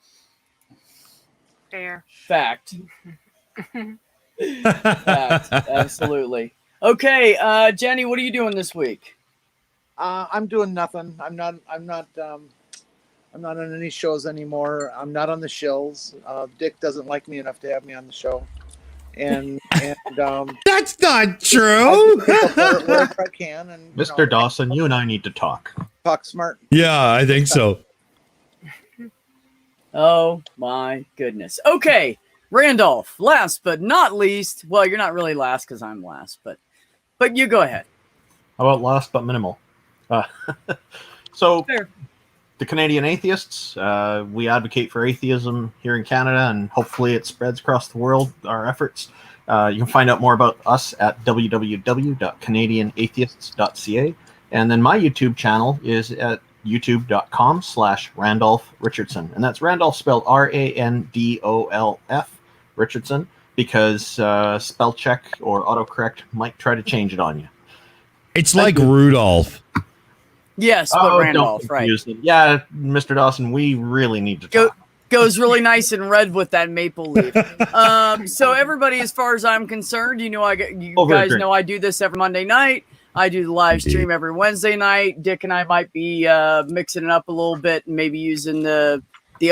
Speaker 3: Fair.
Speaker 1: Fact. Fact. Absolutely. Okay, Jenny, what are you doing this week?
Speaker 13: I'm doing nothing. I'm not on any shows anymore. I'm not on the shills. Dick doesn't like me enough to have me on the show. And
Speaker 11: That's not true.
Speaker 13: wherever I can. And
Speaker 12: Mr. Dawson, you and I need to talk.
Speaker 13: Talk smart.
Speaker 11: Yeah, I think so.
Speaker 1: Oh my goodness. Okay, Randolph. Last but not least. Well, you're not really last because I'm last, but you go ahead.
Speaker 12: How about last but minimal? So,
Speaker 1: Fair.
Speaker 12: the Canadian Atheists, we advocate for atheism here in Canada, and hopefully it spreads across the world, our efforts. You can find out more about us at www.canadianatheists.ca. And then my YouTube channel is at youtube.com/Randolph Richardson. And that's Randolph spelled RANDOLF Richardson, because spell check or autocorrect might try to change it on you.
Speaker 11: It's like Rudolph.
Speaker 1: Yes, but Randolph, right?
Speaker 12: Yeah, Mr. Dawson, we really need to talk.
Speaker 1: Goes really nice in red with that maple leaf. So everybody, as far as I'm concerned, you guys know I do this every Monday night. I do the live stream every Wednesday night. Dick and I might be mixing it up a little bit and maybe using the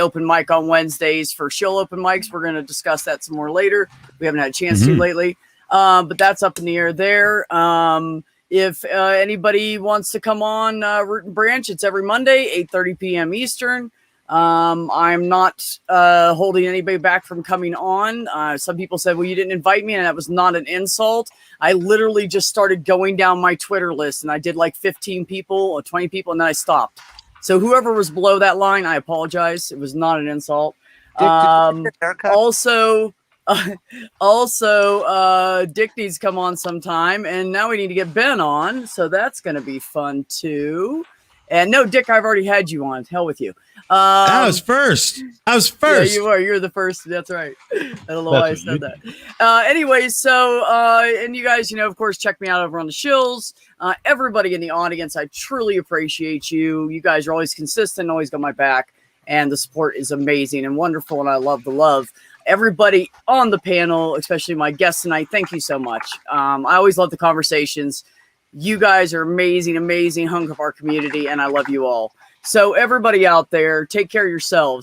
Speaker 1: open mic on Wednesdays for shill open mics. We're going to discuss that some more later. We haven't had a chance to lately, but that's up in the air there. If anybody wants to come on Root and Branch, it's every Monday, 8:30 p.m. Eastern. I'm not holding anybody back from coming on. Some people said, well, you didn't invite me, and that was not an insult. I literally just started going down my Twitter list, and I did like 15 people or 20 people, and then I stopped. So whoever was below that line, I apologize. It was not an insult. Also, Dick needs to come on sometime, and now we need to get Ben on, so that's going to be fun too. And no, Dick, I've already had you on. Hell with you.
Speaker 11: I was first.
Speaker 1: Yeah, you are. You're the first. That's right. I don't know why I said that. Anyways, so and you guys, of course, check me out over on the shills. Everybody in the audience, I truly appreciate you. You guys are always consistent, always got my back, and the support is amazing and wonderful, and I love the love. Everybody on the panel, especially my guests tonight, thank you so much. I always love the conversations. You guys are amazing, amazing hunk of our community, and I love you all. So everybody out there, take care of yourselves.